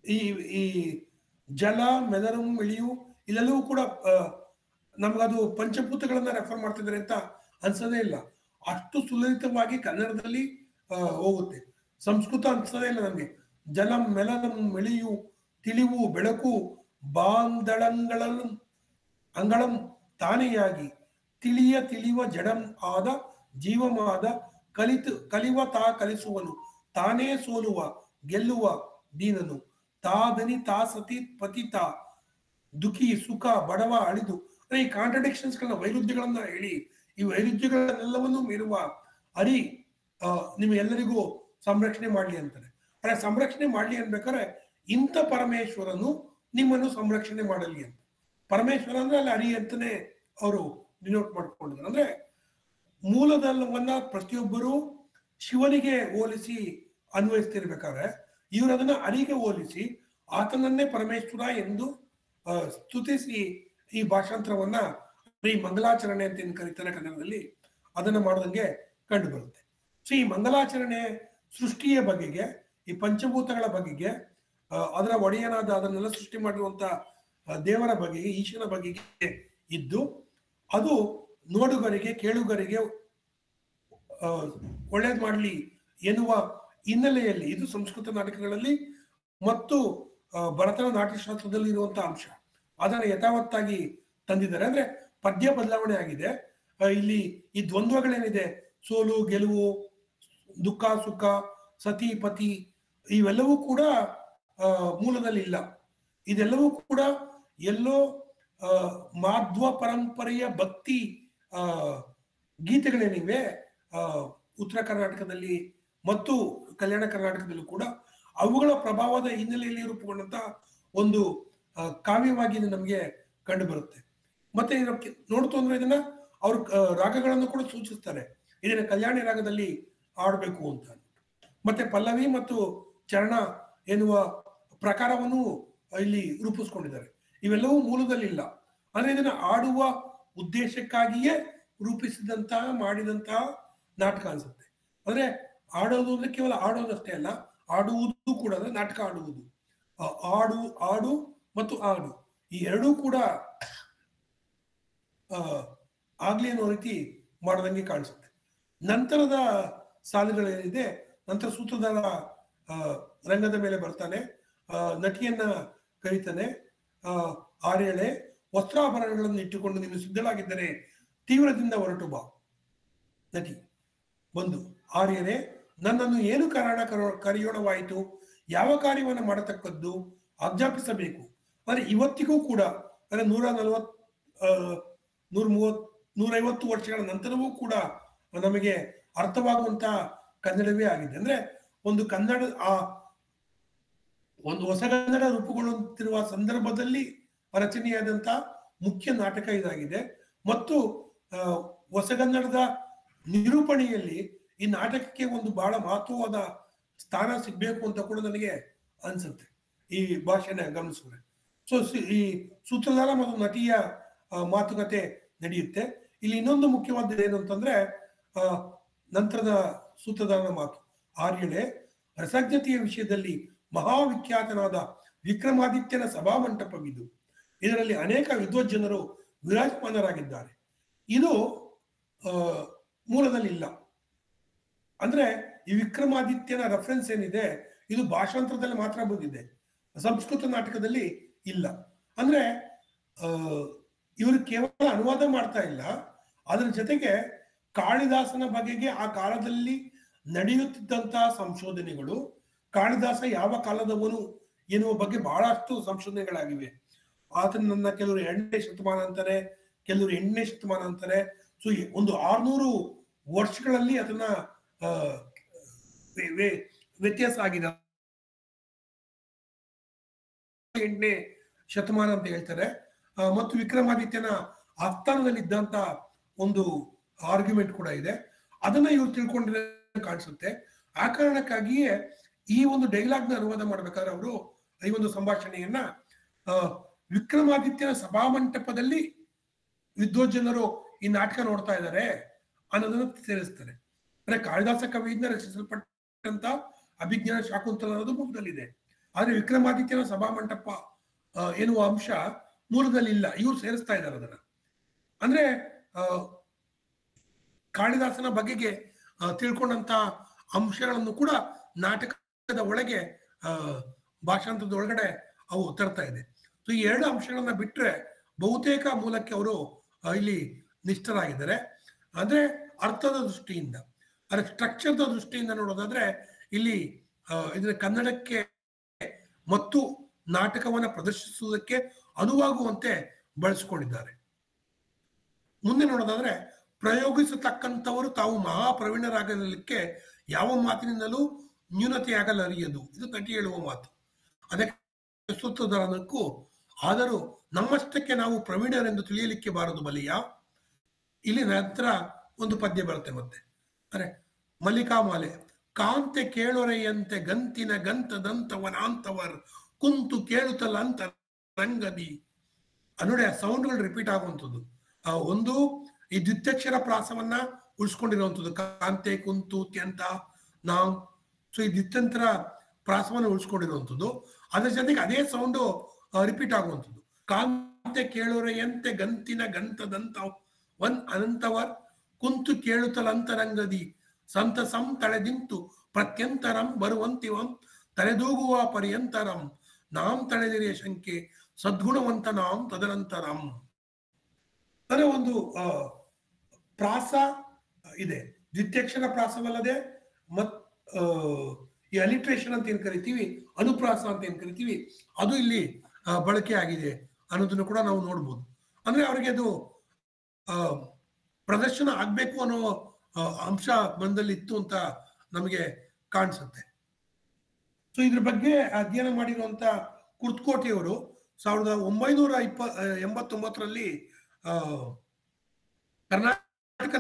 ಈ ಈ ಜಲ ಮೆದರು ಮಿಳಿಯು ಇಲ್ಲೆಲ್ಲವೂ ಕೂಡ ನಮಗದು ಪಂಚಭೂತಗಳನ್ನ ರೆಫರ್ ಮಾಡ್ತಿದ್ದಾರೆ ಅಂತ ಅನ್ಸೋದೇ ಇಲ್ಲ. ಅಷ್ಟು ಸುಲಲಿತವಾಗಿ ಕನ್ನಡದಲ್ಲಿ ಹೋಗುತ್ತೆ. ಸಂಸ್ಕೃತ ಅನ್ಸೋದೇ ಇಲ್ಲ ನಮ್ಗೆ. ಜಲ ಮೆಲನಂ ಮಿಳಿಯು ತಿಳಿವು ಬೆಳಕು ಬಾಂದಳಂಗಳಂ ಅಂಗಳಂ ತಾನೆಯಾಗಿ ತಿಳಿಯುವ ಜಡಂ ಆದ ಜೀವಮಾದ ಕಲಿವ ತಾ ಕಲಿಸುವನು ತಾನೇ ಸೋಲುವ ಗೆಲ್ಲುವ ದೀನನು ತಾದನಿ ತಾ ಸತಿ ಪತಿತ ದುಃಖಿ ಸುಖ ಬಡವ ಅಳಿದು. ಈ ಕಾಂಟ್ರಡಿಕ್ಷನ್ಸ್ ಗಳನ್ನ ವೈರುಧ್ಯಗಳನ್ನ ಹೇಳಿ ಈ ವೈರುಧ್ಯಗಳನ್ನೆಲ್ಲವನ್ನೂ ಮೀರುವ ಅರಿ ನಿಮ್ಗೆಲ್ಲರಿಗೂ ಸಂರಕ್ಷಣೆ ಮಾಡ್ಲಿ ಅಂತಾರೆ. ಆದ್ರೆ ಸಂರಕ್ಷಣೆ ಮಾಡ್ಲಿ ಅನ್ಬೇಕಾದ್ರೆ ಇಂಥ ಪರಮೇಶ್ವರನು ನಿಮ್ಮನ್ನು ಸಂರಕ್ಷಣೆ ಮಾಡಲಿ ಅಂತ. ಪರಮೇಶ್ವರ ಅಂದ್ರೆ ಅಲ್ಲಿ ಅರಿ ಅಂತಾನೆ ಅವರು ಡಿನೋಟ್ ಮಾಡ್ಕೊಂಡಿದ್ದಾರೆ. ಅಂದ್ರೆ ಮೂಲದಲ್ಲವನ್ನ ಪ್ರತಿಯೊಬ್ಬರು ಶಿವನಿಗೆ ಹೋಲಿಸಿ ಅನ್ವಯಿಸ್ತಿರ್ಬೇಕಾದ್ರೆ ಇವರು ಅದನ್ನ ಅರಿಗೆ ಹೋಲಿಸಿ ಆತನನ್ನೇ ಪರಮೇಶ್ವರ ಎಂದು ಸ್ತುತಿಸಿ ಈ ಭಾಷಾಂತರವನ್ನ ಈ ಮಂಗಲಾಚರಣೆ ಅಂತ ಏನ್ ಕರೀತಾರೆ ಕನ್ನಡದಲ್ಲಿ ಅದನ್ನ ಮಾಡೋದಂಗೆ ಕಂಡು ಬರುತ್ತೆ. ಸೊ ಈ ಮಂಗಲಾಚರಣೆ ಸೃಷ್ಟಿಯ ಬಗೆಗೆ, ಈ ಪಂಚಭೂತಗಳ ಬಗೆಗೆ, ಅದರ ಒಡೆಯನಾದ ಅದನ್ನೆಲ್ಲ ಸೃಷ್ಟಿ ಮಾಡಿರುವಂತ ದೇವರ ಬಗೆಗೆ, ಈಶನ ಬಗೆಗೆ ಇದ್ದು ಅದು ನೋಡುಗರಿಗೆ ಕೇಳುಗರಿಗೆ ಒಳ್ಳೇದು ಮಾಡಲಿ ಎನ್ನುವ ಹಿನ್ನೆಲೆಯಲ್ಲಿ ಇದು ಸಂಸ್ಕೃತ ನಾಟಕಗಳಲ್ಲಿ ಮತ್ತು ಭರತನ ನಾಟ್ಯಶಾಸ್ತ್ರದಲ್ಲಿ ಇರುವಂತಹ ಅಂಶ ಅದನ್ನ ಯಥಾವತ್ತಾಗಿ ತಂದಿದ್ದಾರೆ. ಅಂದ್ರೆ ಪದ್ಯ ಬದಲಾವಣೆ ಆಗಿದೆ. ಇಲ್ಲಿ ಈ ದ್ವಂದ್ವಗಳೇನಿದೆ, ಸೋಲು ಗೆಲುವು, ದುಃಖ ಸುಖ, ಸತಿ ಪತಿ, ಇವೆಲ್ಲವೂ ಕೂಡ ಮೂಲದಲ್ಲಿ ಇಲ್ಲ. ಇದೆಲ್ಲವೂ ಕೂಡ ಎಲ್ಲೋ ಮಾಧ್ವ ಪರಂಪರೆಯ ಭಕ್ತಿ ಗೀತೆಗಳೇನಿವೆ ಉತ್ತರ ಕರ್ನಾಟಕದಲ್ಲಿ ಮತ್ತು ಕಲ್ಯಾಣ ಕರ್ನಾಟಕದಲ್ಲೂ ಕೂಡ ಅವುಗಳ ಪ್ರಭಾವದ ಹಿನ್ನೆಲೆಯಲ್ಲಿ ರೂಪುಗೊಂಡಂತ ಒಂದು ಕಾವ್ಯವಾಗಿ ನಮಗೆ ಕಂಡು ಬರುತ್ತೆ. ಮತ್ತೆ ನೋಡ್ತು ಅಂದ್ರೆ ಇದನ್ನ ಅವ್ರ ರಾಗಗಳನ್ನು ಕೂಡ ಸೂಚಿಸ್ತಾರೆ. ಇದನ್ನ ಕಲ್ಯಾಣಿ ರಾಗದಲ್ಲಿ ಆಡಬೇಕು ಅಂತ. ಮತ್ತೆ ಪಲ್ಲವಿ ಮತ್ತು ಚರಣ ಎನ್ನುವ ಪ್ರಕಾರವನ್ನು ಇಲ್ಲಿ ರೂಪಿಸ್ಕೊಂಡಿದ್ದಾರೆ. ಇವೆಲ್ಲವೂ ಮೂಲದಲ್ಲಿಲ್ಲ. ಅಂದ್ರೆ ಇದನ್ನ ಆಡುವ ಉದ್ದೇಶಕ್ಕಾಗಿಯೇ ರೂಪಿಸಿದಂತಹ ಮಾಡಿದಂತಹ ನಾಟಕ ಅನ್ಸುತ್ತೆ. ಅಂದ್ರೆ ಆಡೋದು ಅಂದ್ರೆ ಕೇವಲ ಆಡೋದಷ್ಟೇ ಅಲ್ಲ, ಆಡುವುದು ಕೂಡ ಅಂದ್ರೆ ನಾಟಕ ಆಡುವುದು. ಆಡು ಮತ್ತು ಆಡು ಈ ಎರಡೂ ಕೂಡ ಆಗ್ಲಿ ಅನ್ನೋ ರೀತಿ ಮಾಡದಂಗೆ ಕಾಣಿಸುತ್ತೆ. ನಂತರದ ಸಾಲುಗಳೇನಿದೆ, ನಂತರ ಸೂತ್ರಧಾರ ರಂಗದ ಮೇಲೆ ಬರ್ತಾನೆ, ನಟಿಯನ್ನ ಕರೀತಾನೆ. ಆರೇಳೆ ವಸ್ತ್ರಾಭರಣಗಳನ್ನು ಇಟ್ಟುಕೊಂಡು ನೀನು ಸಿದ್ಧಳಾಗಿದ್ದರೆ ತೀವ್ರದಿಂದ ಹೊರಟು ಬಾ. ನಟಿ ಬಂದು ಆರ್ಯರೇ ನನ್ನನ್ನು ಏನು ಕಾರಣ ಕರೆಯೋಣವಾಯಿತು, ಯಾವ ಕಾರ್ಯವನ್ನು ಮಾಡತಕ್ಕದ್ದು ಆಜ್ಞಾಪಿಸಬೇಕು. ಅಂದ್ರೆ ಇವತ್ತಿಗೂ ಕೂಡ ಅಂದ್ರೆ 150 ವರ್ಷಗಳ ನಂತರವೂ ಕೂಡ ನಮಗೆ ಅರ್ಥವಾಗುವಂತ ಕನ್ನಡವೇ ಆಗಿದೆ. ಅಂದ್ರೆ ಒಂದು ಕನ್ನಡ ಒಂದು ಹೊಸಗನ್ನಡ ರೂಪುಗೊಳ್ಳುತ್ತಿರುವ ಸಂದರ್ಭದಲ್ಲಿ ರಚನೆಯಾದಂತ ಮುಖ್ಯ ನಾಟಕ ಇದಾಗಿದೆ. ಮತ್ತು ಹೊಸಗನ್ನಡದ ನಿರೂಪಣೆಯಲ್ಲಿ ಈ ನಾಟಕಕ್ಕೆ ಒಂದು ಬಹಳ ಮಹತ್ವವಾದ ಸ್ಥಾನ ಸಿಗ್ಬೇಕು ಅಂತ ಕೂಡ ನನಗೆ ಅನ್ಸುತ್ತೆ ಈ ಭಾಷೆನ ಗಮನಿಸಿದ್ರೆ. ಸೊ ಈ ಸೂತ್ರಧಾರ ಮತ್ತು ನಟಿಯ ಮಾತುಕತೆ ನಡೆಯುತ್ತೆ. ಇಲ್ಲಿ ಇನ್ನೊಂದು ಮುಖ್ಯವಾದ ಏನು ಅಂತಂದ್ರೆ ನಂತರದ ಸೂತ್ರಧಾರನ ಮಾತು. ಆರ್ಯಳೆ ರಸಜ್ಞತೆಯ ವಿಷಯದಲ್ಲಿ ಮಹಾವಿಖ್ಯಾತನಾದ ವಿಕ್ರಮಾದಿತ್ಯನ ಸಭಾಮಂಟಪವಿದು. ಇದರಲ್ಲಿ ಅನೇಕ ವಿದ್ವಜ್ಜನರು ವಿರಾಜಮಾನರಾಗಿದ್ದಾರೆ. ಇದು ಮೂಲದಲ್ಲಿ ಇಲ್ಲ. ಅಂದ್ರೆ ಈ ವಿಕ್ರಮಾದಿತ್ಯನ ರೆಫರೆನ್ಸ್ ಏನಿದೆ ಇದು ಭಾಷಾಂತರದಲ್ಲಿ ಮಾತ್ರ ಬಂದಿದೆ, ಸಂಸ್ಕೃತ ನಾಟಕದಲ್ಲಿ ಇಲ್ಲ. ಅಂದ್ರೆ ಇವರು ಕೇವಲ ಅನುವಾದ ಮಾಡ್ತಾ ಇಲ್ಲ, ಅದರ ಜೊತೆಗೆ ಕಾಳಿದಾಸನ ಬಗೆಗೆ ಆ ಕಾಲದಲ್ಲಿ ನಡೆಯುತ್ತಿದ್ದಂತಹ ಸಂಶೋಧನೆಗಳು, ಕಾಳಿದಾಸ ಯಾವ ಕಾಲದವನು ಎನ್ನುವ ಬಗ್ಗೆ ಬಹಳಷ್ಟು ಸಂಶೋಧನೆಗಳಾಗಿವೆ. ಆತನನ್ನ ಕೆಲವರು 2ನೇ ಶತಮಾನ ಅಂತಾರೆ, ಕೆಲವರು 8ನೇ ಶತಮಾನ ಅಂತಾರೆ. ಸೊ ಒಂದು 600 ವರ್ಷಗಳಲ್ಲಿ ಅದನ್ನ ವ್ಯತ್ಯಾಸ ಆಗಿದೆ. 8ನೇ ಶತಮಾನ ಅಂತ ಹೇಳ್ತಾರೆ. ಮತ್ತು ವಿಕ್ರಮಾದಿತ್ಯನ ಆಸ್ಥಾನದಲ್ಲಿ ಇದ್ದಂತ ಒಂದು ಆರ್ಗ್ಯುಮೆಂಟ್ ಕೂಡ ಇದೆ. ಅದನ್ನ ಇವ್ರು ತಿಳ್ಕೊಂಡಿರೋ ಕಾಣಿಸುತ್ತೆ. ಆ ಕಾರಣಕ್ಕಾಗಿಯೇ ಈ ಒಂದು ಡೈಲಾಗ್ನ ಅನುವಾದ ಮಾಡ್ಬೇಕಾದ್ರೆ ಅವರು ಈ ಒಂದು ಸಂಭಾಷಣೆಯನ್ನ ವಿಕ್ರಮಾದಿತ್ಯನ ಸಭಾಮಂಟಪದಲ್ಲಿ ವಿದ್ವಜ್ಜನರು ಈ ನಾಟಕ ನೋಡ್ತಾ ಇದ್ದಾರೆ ಅನ್ನೋದನ್ನು ಸೇರಿಸ್ತಾರೆ. ಅಂದ್ರೆ ಕಾಳಿದಾಸ ಕವಿಯಿಂದ ರಚಿಸಲ್ಪಟ್ಟಂತ ಅಭಿಜ್ಞಾನ ಶಾಕುಂತಲ ಅನ್ನೋದು ಮೂಲದಲ್ಲಿದೆ. ಆದ್ರೆ ವಿಕ್ರಮಾದಿತ್ಯನ ಸಭಾಮಂಟಪ ಎನ್ನುವ ಅಂಶ ಮೂಲದಲ್ಲಿ ಇಲ್ಲ. ಇವ್ರು ಸೇರಿಸ್ತಾ ಇದ್ದಾರೆ ಅದನ್ನ. ಅಂದ್ರೆ ಕಾಳಿದಾಸನ ಬಗೆಗೆ ತಿಳ್ಕೊಂಡಂತ ಅಂಶಗಳನ್ನು ಕೂಡ ನಾಟಕದ ಒಳಗೆ ಭಾಷಾಂತರದ ಒಳಗಡೆ ಅವು ತರ್ತಾ ಇದೆ. ಸೊ ಈ ಎರಡು ಅಂಶಗಳನ್ನ ಬಿಟ್ರೆ ಬಹುತೇಕ ಮೂಲಕ್ಕೆ ಅವರು ಇಲ್ಲಿ ನಿಷ್ಠರಾಗಿದ್ದಾರೆ. ಅಂದ್ರೆ ಅರ್ಥದ ದೃಷ್ಟಿಯಿಂದ, ಅದ್ರ ಸ್ಟ್ರಕ್ಚರ್ದ ದೃಷ್ಟಿಯಿಂದ ನೋಡೋದಾದ್ರೆ ಇಲ್ಲಿ ಇದರ ಕನ್ನಡಕ್ಕೆ ಮತ್ತು ನಾಟಕವನ್ನ ಪ್ರದರ್ಶಿಸುವುದಕ್ಕೆ ಅನುವಾಗುವಂತೆ ಬಳಸಿಕೊಂಡಿದ್ದಾರೆ. ಮುಂದೆ ನೋಡೋದಾದ್ರೆ ಪ್ರಯೋಗಿಸತಕ್ಕಂಥವರು ತಾವು ಮಹಾಪ್ರವೀಣರಾಗಲಿಕ್ಕೆ ಯಾವ ಮಾತಿನಿಂದಲೂ ನ್ಯೂನತೆಯಾಗಲರಿಯದು. ಇದು ನಟಿ ಹೇಳುವ ಮಾತು. ಅದಕ್ಕೆ ಸೂತ್ರಧಾರನಕ್ಕೂ ಆದರೂ ನಮ್ಮಷ್ಟಕ್ಕೆ ನಾವು ಪ್ರವೀಣರೆಂದು ತಿಳಿಯಲಿಕ್ಕೆ ಬಾರದು ಬಲಿಯ. ಇಲ್ಲಿ ನಂತರ ಒಂದು ಪದ್ಯ ಬರುತ್ತೆ ಮತ್ತೆ. ಅರೆ ಮಲ್ಲಿಕಾಮಾಲೆ ಕಾಂತೆ ಕೇಳೊರೆಯಂತೆ ಗಂತಿನ ಗಂತದಂತವನಾಂತವರ್ ಕುಂತು ಕೇಳುತ್ತಲ್ಲ ಅಂತ ರಂಗದಿ. ನೋಡಿ ಆ ಸೌಂಡ್ಗಳು ರಿಪೀಟ್ ಆಗುವಂಥದ್ದು. ಒಂದು ಈ ದ್ವಿತ್ಯಕ್ಷರ ಪ್ರಾಸವನ್ನ ಉಳಿಸ್ಕೊಂಡಿರುವಂಥದ್ದು, ಕಾಂತೆ ಕುಂತು ತ್ಯಂತ ನಾವು. ಸೊ ಈ ದ್ವಿತ್ಯಂತರ ಪ್ರಾಸವನ್ನ ಉಳಿಸ್ಕೊಂಡಿರುವಂಥದ್ದು. ಅದ್ರ ಜೊತೆಗೆ ಅದೇ ಸೌಂಡು ರಿಪೀಟ್ ಆಗುವಂಥದ್ದು. ಕಾಂತೆ ಕೇಳೊರೆಯಂತೆ ಗಂತಿನ ಗಂತದಂತ ಒನ್ ಅನಂತವರ್ ಕುಂತು ಕೇಳುತ್ತಲಂತರಂಗದಿ ಸಂತಸಂ ತಳೆದಿಂತು ಪ್ರತ್ಯಂತರಂ ಬರುವಂತಿವಂ ತಲೆದೂಗುವ ಪರ್ಯಂತರಂ ನಾಂ ತಳೆದಿರಿಯ ಶಂಕೆ ಸದ್ಗುಣವಂತ ನಾಂ ತದನಂತರಂ. ಅಂದರೆ ಒಂದು ಪ್ರಾಸ ಇದೆ, ದ್ವಿತ್ಯಕ್ಷರ ಪ್ರಾಸವಲ್ಲದೆ ಈ ಅಲಿಟ್ರೇಷನ್ ಅಂತ ಏನ್ ಕರಿತೀವಿ, ಅನುಪ್ರಾಸ ಅಂತ ಏನ್ ಕರಿತೀವಿ, ಅದು ಇಲ್ಲಿ ಬಳಕೆ ಆಗಿದೆ ಅನ್ನೋದನ್ನು ಕೂಡ ನಾವು ನೋಡ್ಬೋದು. ಅಂದ್ರೆ ಅವರಿಗೆ ಅದು ಪ್ರದರ್ಶನ ಆಗ್ಬೇಕು ಅನ್ನೋ ಅಂಶ ಮನದಲ್ಲಿ ಇತ್ತು ಅಂತ ನಮಗೆ ಕಾಣಿಸುತ್ತೆ. ಸೊ ಇದ್ರ ಬಗ್ಗೆ ಅಧ್ಯಯನ ಮಾಡಿರುವಂತ ಕುರ್ತಕೋಟಿಯವರು 1989ರಲ್ಲಿ ಕರ್ನಾಟಕ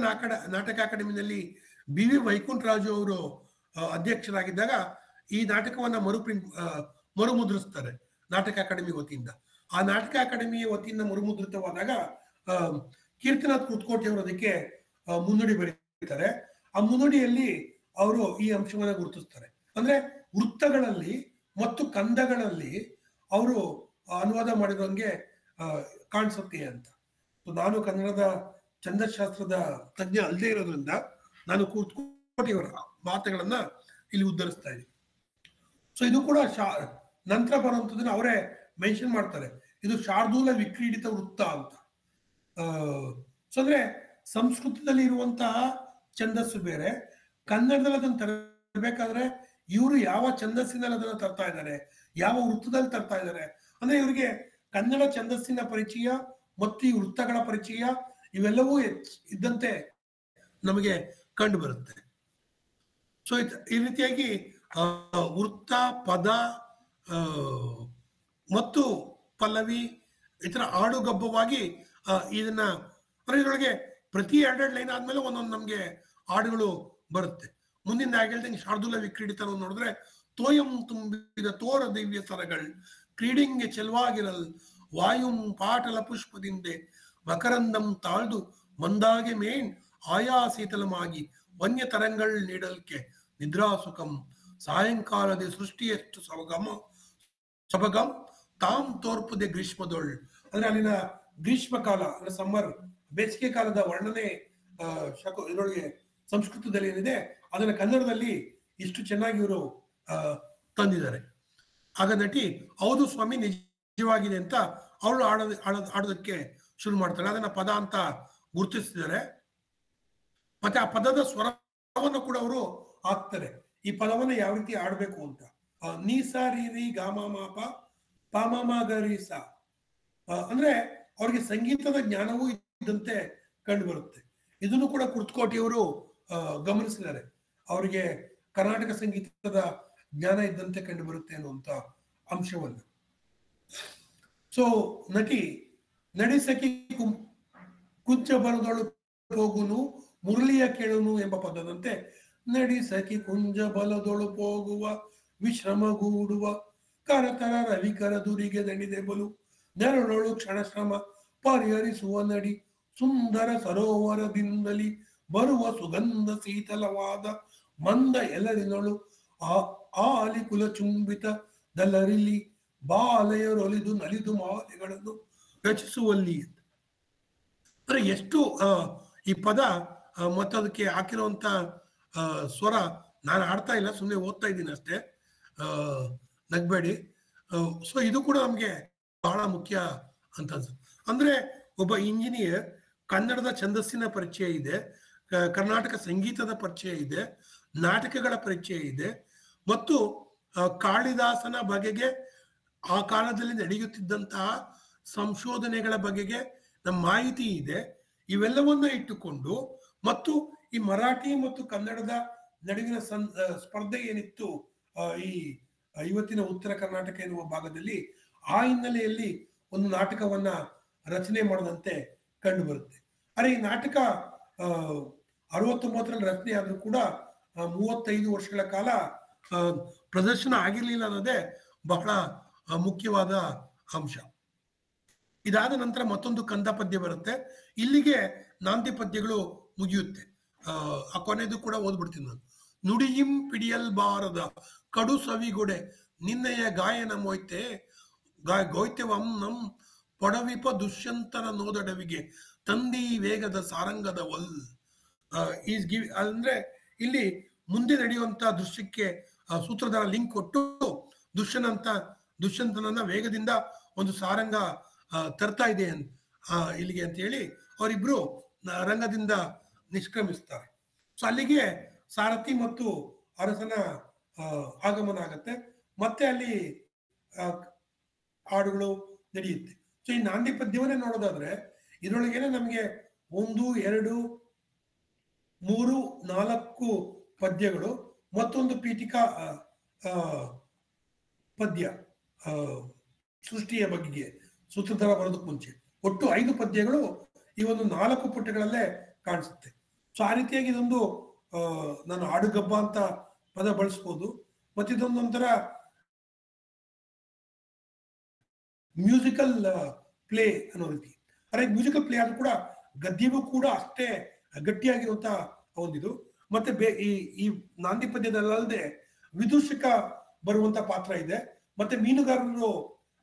ನಾಟಕ ಅಕಾಡೆಮಿನಲ್ಲಿ BV ವೈಕುಂಠರಾಜು ಅವರು ಅಧ್ಯಕ್ಷರಾಗಿದ್ದಾಗ ಈ ನಾಟಕವನ್ನ ಮರುಮುದ್ರಿಸ್ತಾರೆ ನಾಟಕ ಅಕಾಡೆಮಿ ವತಿಯಿಂದ. ಆ ನಾಟಕ ಅಕಾಡೆಮಿಯ ವತಿಯಿಂದ ಮರುಮುದ್ರಿತವಾದಾಗ ಕೀರ್ತಿನಾಥ್ ಕುರ್ತಕೋಟಿ ಅವರು ಅದಕ್ಕೆ ಮುನ್ನುಡಿ ಬರೀತಾರೆ. ಆ ಮುನ್ನುಡಿಯಲ್ಲಿ ಅವರು ಈ ಅಂಶವನ್ನ ಗುರುತಿಸ್ತಾರೆ. ಅಂದ್ರೆ ವೃತ್ತಗಳಲ್ಲಿ ಮತ್ತು ಕಂದಗಳಲ್ಲಿ ಅವರು ಅನುವಾದ ಮಾಡಿರೋಂಗೆ ಕಾಣಿಸುತ್ತೆ ಅಂತ. ನಾನು ಕನ್ನಡದ ಛಂದಶಾಸ್ತ್ರದ ತಜ್ಞ ಅಲ್ಲದೆ ಇರೋದ್ರಿಂದ ನಾನು ಕುರ್ತಕೋಟಿಯವರ ಮಾತುಗಳನ್ನ ಇಲ್ಲಿ ಉದ್ಧರಿಸ್ತಾ ಇದ್ದೀನಿ. ಸೊ ಇದು ಕೂಡ ನಂತರ ಬರುವಂಥದ್ದನ್ನ ಅವರೇ ಮೆನ್ಷನ್ ಮಾಡ್ತಾರೆ, ಇದು ಶಾರ್ದೂಲ ವಿಕ್ರೀಡಿತ ವೃತ್ತ ಅಂತ. ಸೊ ಅಂದ್ರೆ ಸಂಸ್ಕೃತದಲ್ಲಿ ಇರುವಂತಹ ಛಂದಸ್ಸು ಬೇರೆ, ಕನ್ನಡದಲ್ಲಿ ಅದನ್ನು ತರಬೇಕಾದ್ರೆ ಇವರು ಯಾವ ಛಂದಸ್ಸಿನಲ್ಲಿ ಅದನ್ನ ತರ್ತಾ ಇದ್ದಾರೆ, ಯಾವ ವೃತ್ತದಲ್ಲಿ ತರ್ತಾ ಇದ್ದಾರೆ ಅಂದ್ರೆ ಇವರಿಗೆ ಕನ್ನಡ ಛಂದಸ್ಸಿನ ಪರಿಚಯ ಮತ್ತು ಈ ವೃತ್ತಗಳ ಪರಿಚಯ ಇವೆಲ್ಲವೂ ಇದ್ದಂತೆ ನಮಗೆ ಕಂಡು ಬರುತ್ತೆ. ಸೊ ಈ ರೀತಿಯಾಗಿ ವೃತ್ತ, ಪದ ಮತ್ತು ಪಲ್ಲವಿ ಈ ತರ ಆಡುಗಬ್ಬವಾಗಿ ಇದನ್ನ ಇದರೊಳಗೆ ಪ್ರತಿ 2 ಲೈನ್ ಆದ್ಮೇಲೆ ಒಂದೊಂದು ನಮ್ಗೆ ಹಾಡುಗಳು ಬರುತ್ತೆ. ಮುಂದಿನ ಹೇಳ್ದಂಗೆ ಶಾರ್ದೂಲ ವಿಕ್ರೀಡಿತ ನೋಡಿದ್ರೆ ತೋಯಂ ತುಂಬಿದ ತೋರ ದಿವ್ಯ ಸರಗಳ್ ಕ್ರೀಡಿಂಗೆ ಚೆಲ್ವಾಗಿರಲ್ ವಾಯುಂ ಪಾಟಲ ಪುಷ್ಪದಿಂದೆ ಮಕರಂದಂ ತಾಳ್ದು ಮಂದಾಗೆ ಮೇನ್ ಆಯಾ ಶೀತಲಮಾಗಿ ವನ್ಯ ತರಂಗಳ್ ನೀಡಲ್ಕೆ ನಿದ್ರಾಸುಖಂ ಸಾಯಂಕಾಲದ ಸೃಷ್ಟಿಯಷ್ಟು ಸೊಬಗಂ ತಾಮ್ ತೋರ್ಪುದೆ ಗ್ರೀಷ್ಮದೊಳ್. ಅಂದ್ರೆ ಅಲ್ಲಿನ ಗ್ರೀಷ್ಮ ಕಾಲ ಅಂದ್ರೆ ಸಮ್ಮರ್, ಬೇಸಿಗೆ ಕಾಲದ ವರ್ಣನೆ ಇದರೊಳಗೆ ಸಂಸ್ಕೃತದಲ್ಲಿ ಏನಿದೆ ಅದನ್ನ ಕನ್ನಡದಲ್ಲಿ ಇಷ್ಟು ಚೆನ್ನಾಗಿ ಇವರು ತಂದಿದ್ದಾರೆ. ಆಗ ನಟಿ ಹೌದು ಸ್ವಾಮಿ ನಿಜವಾಗಿದೆ ಅಂತ ಅವಳು ಆಡೋದಕ್ಕೆ ಶುರು ಮಾಡ್ತಾಳೆ. ಅದನ್ನ ಪದ ಅಂತ ಗುರುತಿಸ್ತಿದ್ದಾರೆ. ಮತ್ತೆ ಆ ಪದದ ಸ್ವರವನ್ನು ಕೂಡ ಅವರು ಹಾಕ್ತಾರೆ, ಈ ಪದವನ್ನ ಯಾವ ರೀತಿ ಆಡ್ಬೇಕು ಅಂತ. ನೀಸ ರೀ ರೀ ಗಾಮ ಮಾಪ ಪಾಮ ಗರಿ ಸ ಅಂದ್ರೆ ಅವ್ರಿಗೆ ಸಂಗೀತದ ಜ್ಞಾನವೂ ಇದ್ದಂತೆ ಕಂಡು ಬರುತ್ತೆ. ಇದನ್ನು ಕೂಡ ಕುರ್ತಕೋಟಿಯವರು ಗಮನಿಸಿದ್ದಾರೆ, ಅವರಿಗೆ ಕರ್ನಾಟಕ ಸಂಗೀತದ ಜ್ಞಾನ ಇದ್ದಂತೆ ಕಂಡು ಬರುತ್ತೆ ಅನ್ನುವಂತ ಅಂಶವನ್ನು. ಸೊ ನಡಿಸಕಿ ಕುಂಚ ಬಲದೊಳು ಹೋಗುನು ಮುರಳಿಯ ಕೇಳುನು ಎಂಬ ಪದದಂತೆ ನಡಿಸಕಿ ಕುಂಜ ಬಲದೊಳು ಹೋಗುವ ವಿಶ್ರಮಗೂಡುವ ಕರತರ ರವಿಕರ ದುರಿಗೆ ದಣಿದೆ ಬಲು ನೆರಳೊಳು ಕ್ಷಣಶ್ರಮ ಪರಿಹರಿಸುವ ನಡಿ ಸುಂದರ ಸರೋವರದಿಂದಲಿ ಬರುವ ಸುಗಂಧ ಶೀತಲವಾದ ಮಂದ ಎಲರಿನೊಳು ಆಲಿ ಕುಲ ಚುಂಬಿತ ದಲರಿಲಿ ಬಾಲಯರೊಲಿದು ನಲಿದು ಮಾಲೆಗಳನ್ನು ರಚಿಸುವಲ್ಲಿ. ಅಂದ್ರೆ ಎಷ್ಟು ಈ ಪದ ಮತ್ತು ಅದಕ್ಕೆ ಹಾಕಿರುವಂತ ಸ್ವರ ನಾನು ಆಡ್ತಾ ಇಲ್ಲ, ಸುಮ್ಮನೆ ಓದ್ತಾ ಇದ್ದೀನಿ ಅಷ್ಟೇ, ನಗ್ಬೇಡಿ. ಸೊ ಇದು ಕೂಡ ನಮ್ಗೆ ಬಹಳ ಮುಖ್ಯ ಅಂತ ಅನ್ಸುತ್ತೆ. ಅಂದ್ರೆ ಒಬ್ಬ ಇಂಜಿನಿಯರ್ ಕನ್ನಡದ ಛಂದಸ್ಸಿನ ಪರಿಚಯ ಇದೆ, ಕರ್ನಾಟಕ ಸಂಗೀತದ ಪರಿಚಯ ಇದೆ, ನಾಟಕಗಳ ಪರಿಚಯ ಇದೆ, ಮತ್ತು ಕಾಳಿದಾಸನ ಬಗೆಗೆ ಆ ಕಾಲದಲ್ಲಿ ನಡೆಯುತ್ತಿದ್ದಂತಹ ಸಂಶೋಧನೆಗಳ ಬಗೆಗೆ ನಮ್ಮ ಮಾಹಿತಿ ಇದೆ. ಇವೆಲ್ಲವನ್ನ ಇಟ್ಟುಕೊಂಡು ಮತ್ತು ಈ ಮರಾಠಿ ಮತ್ತು ಕನ್ನಡದ ನಡುವಿನ ಸ್ಪರ್ಧೆ ಏನಿತ್ತು ಈ ಇವತ್ತಿನ ಉತ್ತರ ಕರ್ನಾಟಕ ಎನ್ನುವ ಭಾಗದಲ್ಲಿ, ಆ ಹಿನ್ನೆಲೆಯಲ್ಲಿ ಒಂದು ನಾಟಕವನ್ನ ರಚನೆ ಮಾಡದಂತೆ ಕಂಡು ಬರುತ್ತೆ. ಅರೆ ಈ ನಾಟಕ 69ರಲ್ಲಿ ರಚನೆ ಆದ್ರೂ ಕೂಡ 35 ವರ್ಷಗಳ ಕಾಲ ಪ್ರದರ್ಶನ ಆಗಿರ್ಲಿಲ್ಲ ಅನ್ನೋದೇ ಬಹಳ ಮುಖ್ಯವಾದ ಅಂಶ. ಇದಾದ ನಂತರ ಮತ್ತೊಂದು ಕಂದ ಪದ್ಯ ಬರುತ್ತೆ. ಇಲ್ಲಿಗೆ ನಾಂದಿ ಪದ್ಯಗಳು ಮುಗಿಯುತ್ತೆ. ಆ ಕೊನೆದು ಕೂಡ ಓದ್ಬಿಡ್ತೀನಿ ನಾನು. ನುಡಿಯಿಂ ಪಿಡಿಯಲ್ಬಾರದ ಕಡು ಸವಿಗೊಡೆ ನಿನ್ನೆಯ ಗಾಯನ ಮೊಯ್ತೆ ಗೋಯ್ತೆವಂ ನಂ ಪೊಡವಿಪ ದುಷ್ಯಂತನ ನೋದಡವಿಗೆ ತಂದಿ ವೇಗದ ಸಾರಂಗದ ವಲ್. ಅಂದ್ರೆ ಇಲ್ಲಿ ಮುಂದೆ ನಡೆಯುವಂತ ದೃಶ್ಯಕ್ಕೆ ಸೂತ್ರಧಾರ ಲಿಂಕ್ ಕೊಟ್ಟು ದುಷ್ಯಂತನನ್ನ ವೇಗದಿಂದ ಒಂದು ಸಾರಂಗ ತರ್ತಾ ಇದೆ ಇಲ್ಲಿಗೆ ಅಂತ ಹೇಳಿ ಅವರಿಬ್ರು ರಂಗದಿಂದ ನಿಷ್ಕ್ರಮಿಸ್ತಾರೆ. ಸೊ ಅಲ್ಲಿಗೆ ಸಾರಥಿ ಮತ್ತು ಅರಸನ ಆಗಮನ ಆಗತ್ತೆ. ಮತ್ತೆ ಅಲ್ಲಿ ಹಾಡುಗಳು ನಡೆಯುತ್ತೆ. ಸೊ ಈ ನಾಂದಿ ಪದ್ಯವನ್ನೇ ನೋಡೋದಾದ್ರೆ ಇದರೊಳಗೇನೆ ನಮಗೆ 1, 2, 3, 4 ಪದ್ಯಗಳು ಮತ್ತೊಂದು ಪೀಠಿಕಾ ಪದ್ಯ ಸೃಷ್ಟಿಯ ಬಗೆಗೆ ಸೂತ್ರಧಾರ ಬರೋದಕ್ಕೆ ಮುಂಚೆ ಒಟ್ಟು 5 ಪದ್ಯಗಳು ಈ ಒಂದು 4 ಪುಟಗಳಲ್ಲೇ ಕಾಣಿಸುತ್ತೆ. ಸೊ ಆ ರೀತಿಯಾಗಿ ಇದೊಂದು ನಾನು ಹಾಡುಗಬ್ಬ ಅಂತ ಪದ ಬಳಸ್ಬೋದು. ಮತ್ತಿದೊಂದೊಂಥರ ಮ್ಯೂಸಿಕಲ್ ಪ್ಲೇ ಅನ್ನೋ ರೀತಿ. ಅರೆ ಮ್ಯೂಸಿಕಲ್ ಪ್ಲೇ ಆದ್ರೂ ಕೂಡ ಗದ್ಯವೂ ಕೂಡ ಅಷ್ಟೇ ಗಟ್ಟಿಯಾಗಿರುವಂತ ಒಂದಿದು. ಮತ್ತೆ ಈ ನಾಂದಿ ಪದ್ಯದಲ್ಲದೆ ವಿದೂಷಕ ಬರುವಂತ ಪಾತ್ರ ಇದೆ, ಮತ್ತೆ ಮೀನುಗಾರರು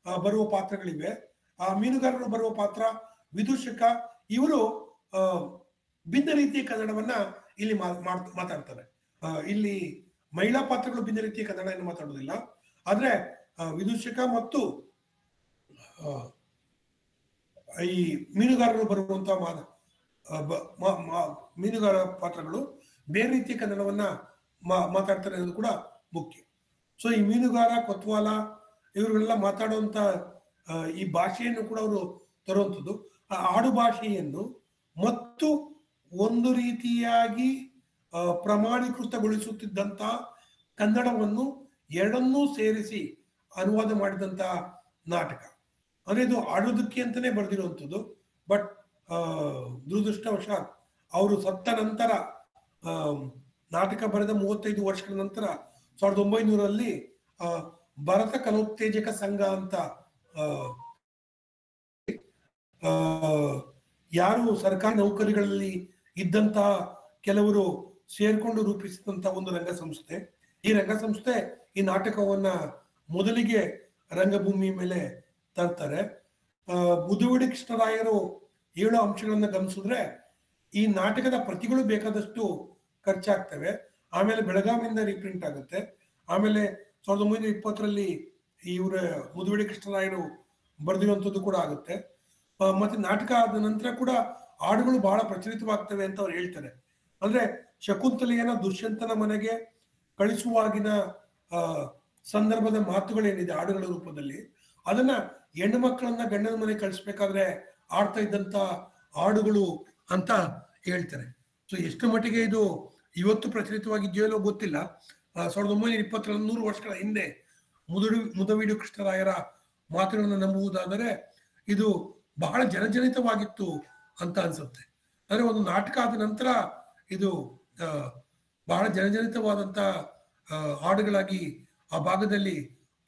ಬರುವ ಪಾತ್ರಗಳಿವೆ. ಆ ಮೀನುಗಾರರು ಬರುವ ಪಾತ್ರ, ವಿದೂಷಕ, ಇವರು ಭಿನ್ನ ರೀತಿಯ ಕನ್ನಡವನ್ನ ಇಲ್ಲಿ ಮಾತಾಡ್ತಾರೆ. ಇಲ್ಲಿ ಮಹಿಳಾ ಪಾತ್ರಗಳು ಭಿನ್ನ ರೀತಿಯ ಕನ್ನಡ ಮಾತಾಡೋದಿಲ್ಲ. ಆದ್ರೆ ವಿದೂಷಕ ಮತ್ತು ಈ ಮೀನುಗಾರರು ಬರುವಂತ ಮೀನುಗಾರ ಪಾತ್ರಗಳು ಬೇರೆ ರೀತಿಯ ಕನ್ನಡವನ್ನ ಮಾತಾಡ್ತಾರೆ ಅನ್ನೋದು ಕೂಡ ಮುಖ್ಯ. ಸೊ ಈ ಮೀನುಗಾರ, ಕೊತ್ವಾಲ ಇವರುಗಳೆಲ್ಲ ಮಾತಾಡುವಂತ ಈ ಭಾಷೆಯನ್ನು ಕೂಡ ಅವರು ತರುವಂಥದ್ದು. ಆ ಆಡು ಭಾಷೆಯನ್ನು ಮತ್ತು ಒಂದು ರೀತಿಯಾಗಿ ಪ್ರಮಾಣೀಕೃತಗೊಳಿಸುತ್ತಿದ್ದಂತ ಕನ್ನಡವನ್ನು ಎರಡನ್ನೂ ಸೇರಿಸಿ ಅನುವಾದ ಮಾಡಿದಂತ ನಾಟಕ. ಅಂದ್ರೆ ಇದು ಆಡೋದಕ್ಕೆ ಅಂತಾನೆ ಬರೆದಿರುವಂಥದ್ದು. ಬಟ್ ದುರದೃಷ್ಟವಶಾತ್ ಅವರು ಸತ್ತ ನಂತರ, ನಾಟಕ ಬರೆದ 35 ವರ್ಷಗಳ ನಂತರ 1900ರಲ್ಲಿ ಭಾರತ ಕಲೋತ್ತೇಜಕ ಸಂಘ ಅಂತ ಯಾರು ಸರ್ಕಾರಿ ನೌಕರಿಗಳಲ್ಲಿ ಇದ್ದಂತಹ ಕೆಲವರು ಸೇರ್ಕೊಂಡು ರೂಪಿಸಿದಂತ ಒಂದು ರಂಗಸಂಸ್ಥೆ. ಈ ರಂಗಸಂಸ್ಥೆ ಈ ನಾಟಕವನ್ನ ಮೊದಲಿಗೆ ರಂಗಭೂಮಿ ಮೇಲೆ ತರ್ತಾರೆ. ಮುದುವಡಿ ಕೃಷ್ಣರಾಯರು 7 ಅಂಶಗಳನ್ನ ಗಮನಿಸಿದ್ರೆ ಈ ನಾಟಕದ ಪ್ರತಿಗಳು ಬೇಕಾದಷ್ಟು ಖರ್ಚಾಗ್ತವೆ. ಆಮೇಲೆ ಬೆಳಗಾವಿಯಿಂದ ರೀಪ್ರಿಂಟ್ ಆಗುತ್ತೆ. ಆಮೇಲೆ 1920ರಲ್ಲಿ ಇವರ ಮುದುವಡಿ ಕೃಷ್ಣರಾಯರು ಬರೆದಿರುವಂಥದ್ದು ಕೂಡ ಆಗುತ್ತೆ. ಮತ್ತೆ ನಾಟಕ ಆದ ನಂತರ ಕೂಡ ಹಾಡುಗಳು ಬಹಳ ಪ್ರಚಲಿತವಾಗ್ತವೆ ಅಂತ ಅವ್ರು ಹೇಳ್ತಾರೆ. ಅಂದ್ರೆ ಶಕುಂತಲೆಯನ್ನ ದುಷ್ಯಂತನ ಮನೆಗೆ ಕಳಿಸುವಾಗಿನ ಸಂದರ್ಭದ ಮಾತುಗಳೇನಿದೆ ಹಾಡುಗಳ ರೂಪದಲ್ಲಿ, ಅದನ್ನ ಹೆಣ್ಣು ಮಕ್ಕಳನ್ನ ಗಂಡನ ಮನೆಗೆ ಕಳಿಸ್ಬೇಕಾದ್ರೆ ಆಡ್ತಾ ಇದ್ದಂತ ಹಾಡುಗಳು ಅಂತ ಹೇಳ್ತಾರೆ. ಸೊ ಎಷ್ಟು ಮಟ್ಟಿಗೆ ಇದು ಇವತ್ತು ಪ್ರಚಲಿತವಾಗಿದೆಯೋ ಗೊತ್ತಿಲ್ಲ. 1920ರಲ್ಲಿ 100 ವರ್ಷಗಳ ಹಿಂದೆ ಮುದವಿಡು ಕೃಷ್ಣರಾಯರ ಮಾತುಗಳನ್ನು ನಂಬುವುದಾದರೆ ಇದು ಬಹಳ ಜನಜನಿತವಾಗಿತ್ತು ಅಂತ ಅನ್ಸುತ್ತೆ. ಅಂದ್ರೆ ಒಂದು ನಾಟಕ ಆದ ನಂತರ ಇದು ಬಹಳ ಜನಜನಿತವಾದಂತ ಹಾಡುಗಳಾಗಿ ಆ ಭಾಗದಲ್ಲಿ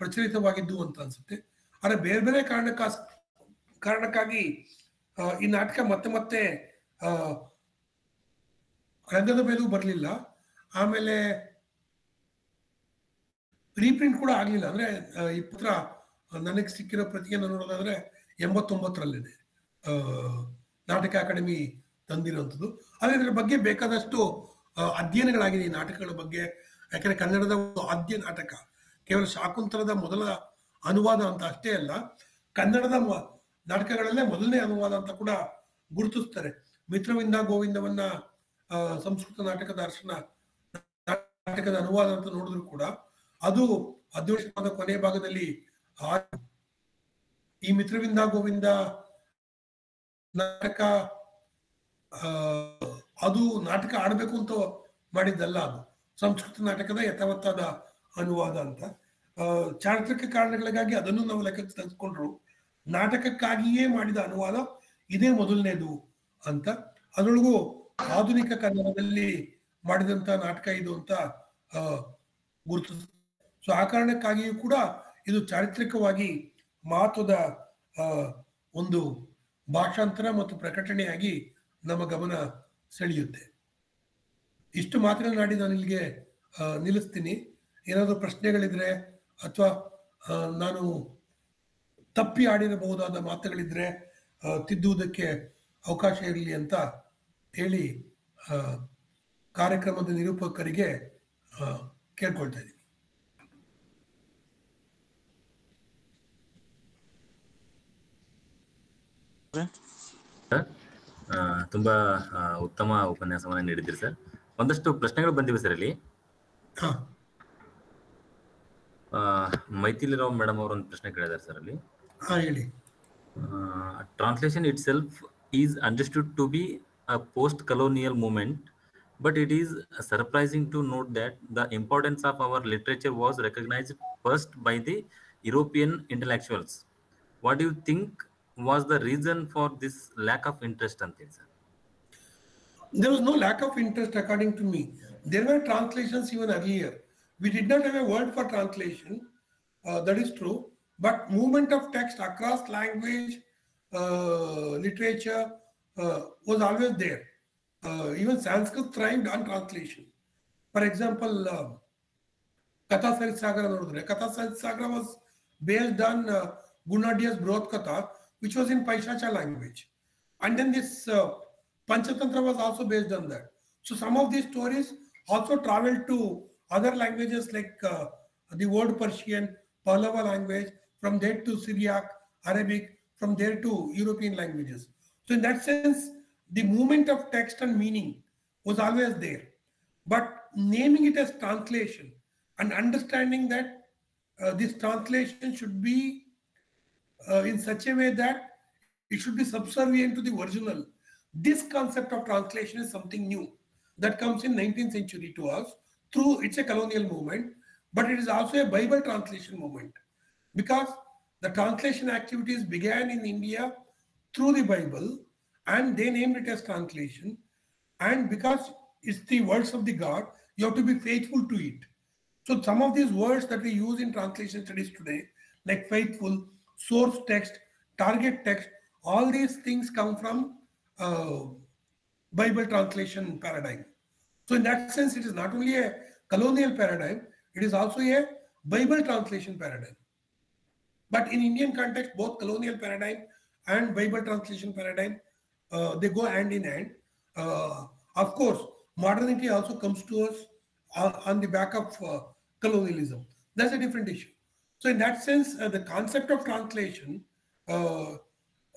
ಪ್ರಚಲಿತವಾಗಿದ್ದು ಅಂತ ಅನ್ಸುತ್ತೆ. ಆದರೆ ಬೇರೆ ಬೇರೆ ಕಾರಣಕ್ಕಾಗಿ ಈ ನಾಟಕ ಮತ್ತೆ ಮತ್ತೆ ರಂಗದ ಮೇಲೂ ಬರಲಿಲ್ಲ. ಆಮೇಲೆ ರೀಪ್ರಿಂಟ್ ಕೂಡ ಆಗಲಿಲ್ಲ. ಅಂದ್ರೆ ಈ ಪುತ್ರ ನನಗೆ ಸಿಕ್ಕಿರೋ ಪ್ರತಿಯನ್ನು ನೋಡೋದಾದ್ರೆ 89ರಲ್ಲಿದೆ ನಾಟಕ ಅಕಾಡೆಮಿ ತಂದಿರುವಂಥದ್ದು. ಆದರೆ ಇದರ ಬಗ್ಗೆ ಬೇಕಾದಷ್ಟು ಅಧ್ಯಯನಗಳಾಗಿದೆ ಈ ನಾಟಕಗಳ ಬಗ್ಗೆ. ಯಾಕಂದ್ರೆ ಕನ್ನಡದ ಆದ್ಯ ನಾಟಕ, ಕೇವಲ ಶಾಕುಂತಲದ ಮೊದಲ ಅನುವಾದ ಅಂತ ಅಷ್ಟೇ ಅಲ್ಲ, ಕನ್ನಡದ ನಾಟಕಗಳಲ್ಲೇ ಮೊದಲನೇ ಅನುವಾದ ಅಂತ ಕೂಡ ಗುರುತಿಸ್ತಾರೆ. ಮಿತ್ರವಿಂದ ಗೋವಿಂದವನ್ನ ಸಂಸ್ಕೃತ ನಾಟಕದ ನಾಟಕದ ಅನುವಾದ ಅಂತ ನೋಡಿದ್ರು ಕೂಡ ಅದು ಅಧಿವೇಶನದ ಕೊನೆಯ ಭಾಗದಲ್ಲಿ ಈ ಮಿತ್ರವಿಂದ ಗೋವಿಂದ ನಾಟಕ ಅದು ನಾಟಕ ಆಡಬೇಕು ಅಂತ ಮಾಡಿದ್ದಲ್ಲ, ಅದು ಸಂಸ್ಕೃತ ನಾಟಕದ ಯಥಾವತ್ತಾದ ಅನುವಾದ ಅಂತ. ಚಾರಿತ್ರಿಕ ಕಾರಣಗಳಿಗಾಗಿ ಅದನ್ನು ನಾವು ಲೆಕ್ಕಕ್ಕೆ ತೆಗೆದುಕೊಂಡ್ರು. ನಾಟಕಕ್ಕಾಗಿಯೇ ಮಾಡಿದ ಅನುವಾದ ಇದೇ ಮೊದಲನೇದು ಅಂತ. ಅದರೊಳಗೂ ಆಧುನಿಕ ಕನ್ನಡದಲ್ಲಿ ಮಾಡಿದಂತ ನಾಟಕ ಇದು ಅಂತ ಗುರುತಿಸ. ಸೊ ಆ ಕಾರಣಕ್ಕಾಗಿಯೂ ಕೂಡ ಇದು ಚಾರಿತ್ರಿಕವಾಗಿ ಮಹತ್ವದ ಒಂದು ಭಾಷಾಂತರ ಮತ್ತು ಪ್ರಕಟಣೆಯಾಗಿ ನಮ್ಮ ಗಮನ ಸೆಳೆಯುತ್ತೆ. ಇಷ್ಟು ಮಾತನಾಡಿ ನಾನು ಇಲ್ಲಿಗೆ ನಿಲ್ಲಿಸ್ತೀನಿ. ಏನಾದರೂ ಪ್ರಶ್ನೆಗಳಿದ್ರೆ ಅಥವಾ ನಾನು ತಪ್ಪಿ ಆಡಿರಬಹುದಾದ ಮಾತುಗಳಿದ್ರೆ ತಿದ್ದುವುದಕ್ಕೆ ಅವಕಾಶ ಇರಲಿ ಅಂತ ಹೇಳಿ ಕಾರ್ಯಕ್ರಮದ ನಿರೂಪಕರಿಗೆ ಕೇಳ್ಕೊಳ್ತಾ ಇದ್ದೀನಿ. ತುಂಬಾ ಉತ್ತಮ ಉಪನ್ಯಾಸವನ್ನ ನೀಡಿದ್ರಿ ಸರ್. ಒಂದಷ್ಟು ಪ್ರಶ್ನೆಗಳು ಬಂದಿವೆ ಸರ್ ಇಲ್ಲಿ. ಮೈಥಿಲಿ ರಾವ್ ಮೇಡಮ್ ಅವರು ಒಂದು ಪ್ರಶ್ನೆ ಕೇಳಿದ್ದಾರೆ ಸರ್ ಅಲ್ಲಿ. ಹೇಳಿ. Translation itself is understood to be a post-colonial movement, but it is surprising to note that the importance of our literature was recognized first by the European intellectuals. What do you think was the reason for this lack of interest? There was no lack of interest according to me. There were translations even earlier. We did not have a word for translation, that is true, but movement of text across language, literature, was always there. Even Sanskrit thrived on translation. For example, Katha Sarit Sagara nodidre. Katha Sarit Sagara was based on Gunadiya's Broth Katha, which was in Paishacha language. And then this Panchatantra was also based on that. So some of these stories also traveled to other languages like the Old Persian, Pahlava language, from there to Syriac, Arabic, from there to European languages. So in that sense, the movement of text and meaning was always there. But naming it as translation and understanding that this translation should be in such a way that it should be subservient to the original. This concept of translation is something new that comes in 19th century to us through, it's a colonial movement, but it is also a Bible translation movement, because the translation activities began in India through the Bible, and they named it as translation. And because it's the words of the God, you have to be faithful to it. So some of these words that we use in translation studies today, like faithful, source text, target text, all these things come from Bible translation paradigm. So in that sense, it is not only a colonial paradigm, it is also a Bible translation paradigm. But in Indian context, both colonial paradigm and Bible translation paradigm, they go hand in hand. Of course, modernity also comes to us on the back of colonialism. That's a different issue. So in that sense, the concept of translation,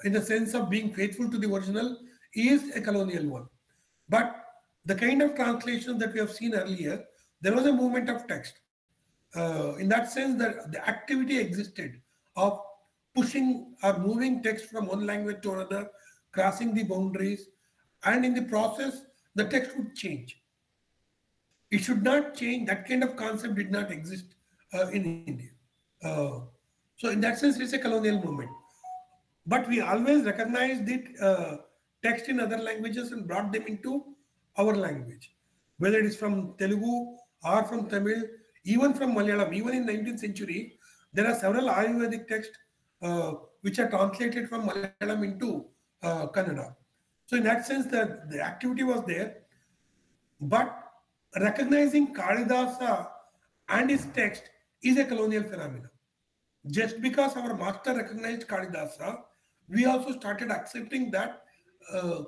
in the sense of being faithful to the original, is a colonial one. But the kind of translation that we have seen earlier, there was a movement of text. In that sense, that the activity existed of pushing or moving text from one language to another, crossing the boundaries, and in the process, the text would change. It should not change. That kind of concept did not exist in India. So in that sense, it's a colonial movement. But we always recognized it text in other languages and brought them into our language. Whether it is from Telugu or from Tamil, even from Malayalam, even in 19th century, there are several Ayurvedic texts which are translated from Malayalam into Kannada. So in that sense, the activity was there, but recognizing Kalidasa and his text is a colonial phenomenon. Just because our master recognized Kalidasa, we also started accepting that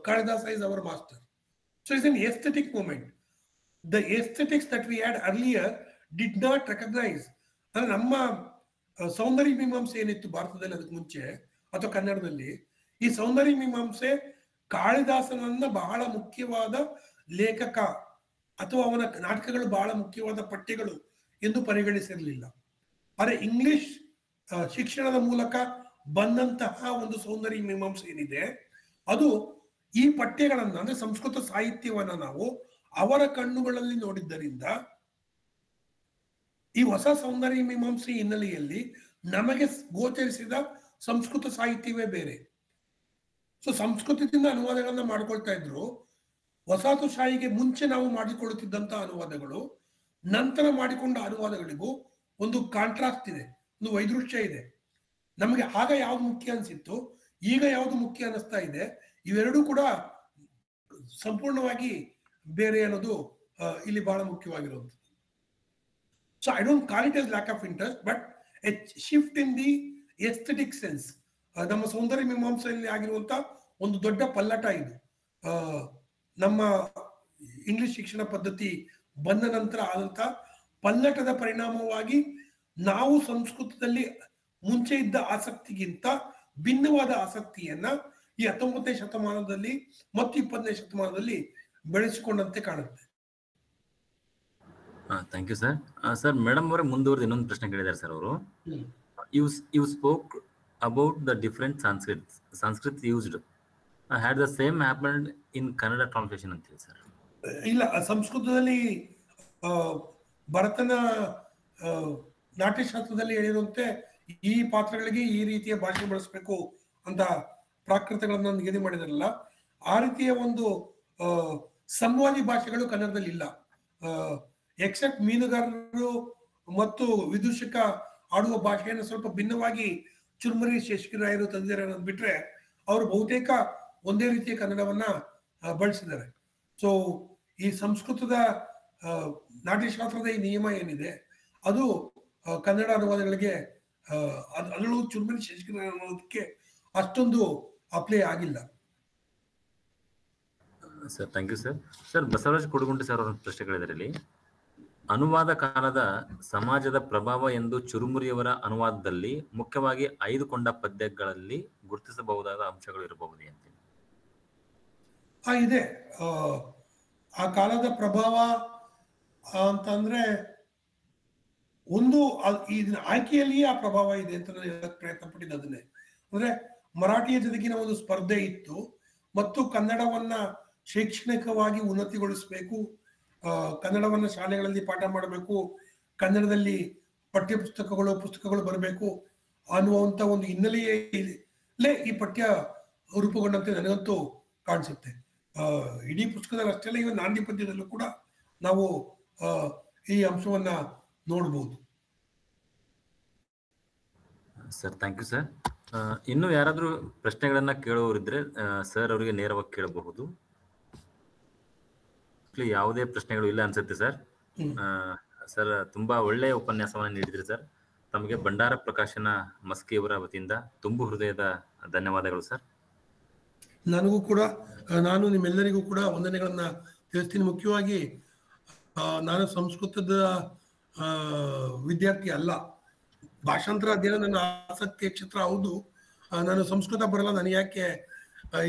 Kalidasa is our master. So it's an aesthetic moment. The aesthetics that we had earlier did not recognize. ನಮ್ಮ ಸೌಂದರ್ಯ ಮೀಮಾಂಸೆ ಏನಿತ್ತು ಭಾರತದಲ್ಲಿ ಅದಕ್ಕೆ ಮುಂಚೆ ಅಥವಾ ಕನ್ನಡದಲ್ಲಿ, ಈ ಸೌಂದರ್ಯ ಮೀಮಾಂಸೆ ಕಾಳಿದಾಸನನ್ನ ಬಹಳ ಮುಖ್ಯವಾದ ಲೇಖಕ ಅಥವಾ ಅವನ ನಾಟಕಗಳು ಬಹಳ ಮುಖ್ಯವಾದ ಪಠ್ಯಗಳು ಎಂದು ಪರಿಗಣಿಸಿರಲಿಲ್ಲ. ಆದರೆ ಇಂಗ್ಲಿಷ್ ಶಿಕ್ಷಣದ ಮೂಲಕ ಬಂದಂತಹ ಒಂದು ಸೌಂದರ್ಯ ಮೀಮಾಂಸೆ ಏನಿದೆ, ಅದು ಈ ಪಠ್ಯಗಳನ್ನ ಅಂದ್ರೆ ಸಂಸ್ಕೃತ ಸಾಹಿತ್ಯವನ್ನ ನಾವು ಅವರ ಕಣ್ಣುಗಳಲ್ಲಿ ನೋಡಿದ್ದರಿಂದ ಈ ಹೊಸ ಸೌಂದರ್ಯ ಮೀಮಾಂಸೆ ಹಿನ್ನೆಲೆಯಲ್ಲಿ ನಮಗೆ ಗೋಚರಿಸಿದ ಸಂಸ್ಕೃತ ಸಾಹಿತ್ಯವೇ ಬೇರೆ. ಸೊ ಸಂಸ್ಕೃತದಿಂದ ಅನುವಾದಗಳನ್ನ ಮಾಡ್ಕೊಳ್ತಾ ಇದ್ರು. ವಸಾಹತುಶಾಹಿಗೆ ಮುಂಚೆ ನಾವು ಮಾಡಿಕೊಳ್ಳುತ್ತಿದ್ದಂತಹ ಅನುವಾದಗಳು, ನಂತರ ಮಾಡಿಕೊಂಡ ಅನುವಾದಗಳಿಗೂ ಒಂದು ಕಾಂಟ್ರಾಸ್ಟ್ ಇದೆ, ಒಂದು ವೈದೃಶ್ಯ ಇದೆ. ನಮಗೆ ಆಗ ಯಾವ್ದು ಮುಖ್ಯ ಅನ್ಸಿತ್ತು, ಈಗ ಯಾವ್ದು ಮುಖ್ಯ ಅನ್ನಿಸ್ತಾ ಇದೆ. ಇವೆರಡೂ ಕೂಡ ಸಂಪೂರ್ಣವಾಗಿ ಬೇರೆ ಅನ್ನೋದು ಇಲ್ಲಿ ಬಹಳ ಮುಖ್ಯವಾಗಿರುವಂಥದ್ದು. So I don't call it as lack of interest, but a shift in the aesthetic sense. ನಮ್ಮ ಸೌಂದರ್ಯ ಮೀಮಾಂಸೆಯಲ್ಲಿ ಆಗಿರುವಂತ ಒಂದು ದೊಡ್ಡ ಪಲ್ಲಟ ಇದು. ನಮ್ಮ ಇಂಗ್ಲಿಷ್ ಶಿಕ್ಷಣ ಪದ್ಧತಿ ಬಂದ ನಂತರ ಆದಂತ ಪಲ್ಲಟದ ಪರಿಣಾಮವಾಗಿ ನಾವು ಸಂಸ್ಕೃತದಲ್ಲಿ ಮುಂಚೆ ಇದ್ದ ಆಸಕ್ತಿಗಿಂತ ಭಿನ್ನವಾದ ಆಸಕ್ತಿಯನ್ನ ಈ 19ನೇ ಶತಮಾನದಲ್ಲಿ ಮತ್ತು 20ನೇ ಶತಮಾನದಲ್ಲಿ ಬೆಳೆಸಿಕೊಂಡಂತೆ ಕಾಣುತ್ತೆ. Thank you sir. Sir, madam ಅವರೇ ಮುಂದುವರೆದು ಇನ್ನೊಂದು ಪ್ರಶ್ನೆ ಕೇಳಿದ್ದಾರೆ ಸರ್ ಅವರು. You spoke about the different Sanskrit used. Had the same happened in Kannada translation ಅಂತ ಹೇಳಿ ಸರ್. ಇಲ್ಲ, ಸಂಸ್ಕೃತದಲ್ಲಿ ಭರತನ ನಾಟ್ಯಶಾಸ್ತ್ರದಲ್ಲಿ ಹೇಳಿರುವಂತೆ ಈ ಪಾತ್ರಗಳಿಗೆ ಈ ರೀತಿಯ ಭಾಷೆ ಬಳಸಬೇಕು ಅಂತ ಪ್ರಾಕೃತಗಳನ್ನ ನಿಗದಿ ಮಾಡಿದಾರಲ್ಲ, ಆ ರೀತಿಯ ಒಂದು ಸಂವಾದಿ ಭಾಷೆಗಳು ಕನ್ನಡದಲ್ಲಿ ಇಲ್ಲ. ಎಕ್ಸೆಪ್ಟ್ ಮೀನುಗಾರರು ಮತ್ತು ವಿದೂಷಕ ಆಡುವ ಭಾಷೆಯನ್ನು ಸ್ವಲ್ಪ ಭಿನ್ನವಾಗಿ ಚುರುಮುರಿ ಶೇಷಗಿರಿರಾಯರು ತಂದಿದ್ದಾರೆ ಅನ್ನೋದು ಬಿಟ್ರೆ ಅವರು ಬಹುತೇಕ ಒಂದೇ ರೀತಿಯ ಕನ್ನಡವನ್ನ ಬಳಸಿದ್ದಾರೆ. ಸೊ ಈ ಸಂಸ್ಕೃತದ ನಾಟ್ಯಶಾಸ್ತ್ರದ ಈ ನಿಯಮ ಏನಿದೆ ಅದು ಕನ್ನಡ ಅನುವಾದಗಳಿಗೆ ಅದರಲ್ಲೂ ಚುರುಮುರಿ ಶೇಷಗಿರಿರಾಯ ಅನ್ನೋದಕ್ಕೆ ಅಷ್ಟೊಂದು ಅಪ್ಲೈ ಆಗಿಲ್ಲ. Sir, thank you sir. Sir, Basavaraj Kodagunte sir ಅವರ ಪ್ರಶ್ನೆಗಳಿದರಲ್ಲಿ ಅನುವಾದ ಕಾಲದ ಸಮಾಜದ ಪ್ರಭಾವ ಎಂದು ಚುರುಮುರಿಯವರ ಅನುವಾದದಲ್ಲಿ ಮುಖ್ಯವಾಗಿ ಆಯ್ದುಕೊಂಡ ಪದ್ಯಗಳಲ್ಲಿ ಗುರುತಿಸಬಹುದಾದ ಅಂಶಗಳು ಇರಬಹುದೇ ಅಂತ? ಇದೆ. ಆ ಕಾಲದ ಪ್ರಭಾವ ಅಂತಂದ್ರೆ ಒಂದು ಆಯ್ಕೆಯಲ್ಲಿಯೇ ಆ ಪ್ರಭಾವ ಇದೆ ಅಂತ ನಾನು ಹೇಳಕ್ ಪ್ರಯತ್ನ ಪಟ್ಟಿದ್ದೆ. ಅದನ್ನೇ ಅಂದ್ರೆ ಮರಾಠಿಯ ಜೊತೆಗಿನ ಒಂದು ಸ್ಪರ್ಧೆ ಇತ್ತು ಮತ್ತು ಕನ್ನಡವನ್ನ ಶೈಕ್ಷಣಿಕವಾಗಿ ಉನ್ನತಿಗೊಳಿಸಬೇಕು, ಕನ್ನಡವನ್ನ ಶಾಲೆಗಳಲ್ಲಿ ಪಾಠ ಮಾಡಬೇಕು, ಕನ್ನಡದಲ್ಲಿ ಪುಸ್ತಕಗಳು ಬರಬೇಕು ಅನ್ನುವಂತ ಒಂದು ಹಿನ್ನೆಲೆಯಲ್ಲೇ ಈ ಪಠ್ಯ ರೂಪುಗೊಂಡಂತೆ ನನಗಂತೂ ಕಾಣಿಸುತ್ತೆ. ಇಡೀ ಪುಸ್ತಕದಲ್ಲಿ ಅಷ್ಟೆಲ್ಲ ಇವ ನಾಂದಿ ಪದ್ಯದಲ್ಲೂ ಕೂಡ ನಾವು ಈ ಅಂಶವನ್ನ ನೋಡಬಹುದು. Sir, thank you sir. ಇನ್ನು ಯಾರಾದ್ರೂ ಪ್ರಶ್ನೆಗಳನ್ನ ಕೇಳುವವರಿದ್ರೆ ಸರ್ ಅವರಿಗೆ ನೇರವಾಗಿ ಕೇಳಬಹುದು. ಯಾವುದೇ ಪ್ರಶ್ನೆಗಳು ಇಲ್ಲ ಅನ್ಸುತ್ತೆ ಸರ್. ಸರ್, ತುಂಬಾ ಒಳ್ಳೆಯ ಉಪನ್ಯಾಸವನ್ನು ನೀಡಿದ್ರಿ ಸರ್. ತಮಗೆ ಭಂಡಾರ ಪ್ರಕಾಶನ ಮಸ್ಕಿಯವರ ವತಿಯಿಂದ ತುಂಬು ಹೃದಯದ ಧನ್ಯವಾದಗಳು ಸರ್. ನನಗೂ ಕೂಡ, ನಾನು ನಿಮ್ಮೆಲ್ಲರಿಗೂ ಕೂಡ ವಂದನೆಗಳನ್ನ ತಿಳಿಸ್ತೀನಿ. ಮುಖ್ಯವಾಗಿ ನಾನು ಸಂಸ್ಕೃತದ ವಿದ್ಯಾರ್ಥಿ ಅಲ್ಲ, ಭಾಷಾಂತರ ಅಧ್ಯಯನ ನನ್ನ ಆಸಕ್ತಿಯ ಕ್ಷೇತ್ರ ಹೌದು. ನಾನು ಸಂಸ್ಕೃತ ಬರಲ್ಲ, ನನಗೆ ಯಾಕೆ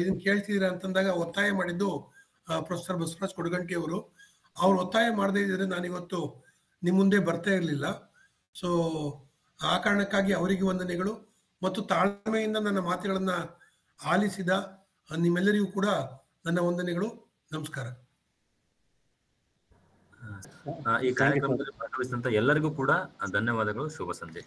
ಇದನ್ನ ಕೇಳ್ತಿದ್ದೀರಾ ಅಂತಂದಾಗ ಒತ್ತಾಯ ಮಾಡಿದ್ದು ಪ್ರೊಫೆಸರ್ ಬಸವರಾಜ್ ಕೊಡಗಂಟಿ ಅವರು. ಅವ್ರು ಒತ್ತಾಯ ಮಾಡದೇ ಇದ್ರೆ ನಾನಿವತ್ತು ನಿಮ್ಮ ಮುಂದೆ ಬರ್ತಾ ಇರಲಿಲ್ಲ. ಸೊ ಆ ಕಾರಣಕ್ಕಾಗಿ ಅವರಿಗೆ ವಂದನೆಗಳು ಮತ್ತು ತಾಳ್ಮೆಯಿಂದ ನನ್ನ ಮಾತುಗಳನ್ನ ಆಲಿಸಿದ ನಿಮ್ಮೆಲ್ಲರಿಗೂ ಕೂಡ ನನ್ನ ವಂದನೆಗಳು. ನಮಸ್ಕಾರ. ಈ ಕಾರ್ಯಕ್ರಮದಲ್ಲಿ ಭಾಗವಹಿಸಿದಂತ ಎಲ್ಲರಿಗೂ ಕೂಡ ಧನ್ಯವಾದಗಳು. ಶುಭ ಸಂಜೆ.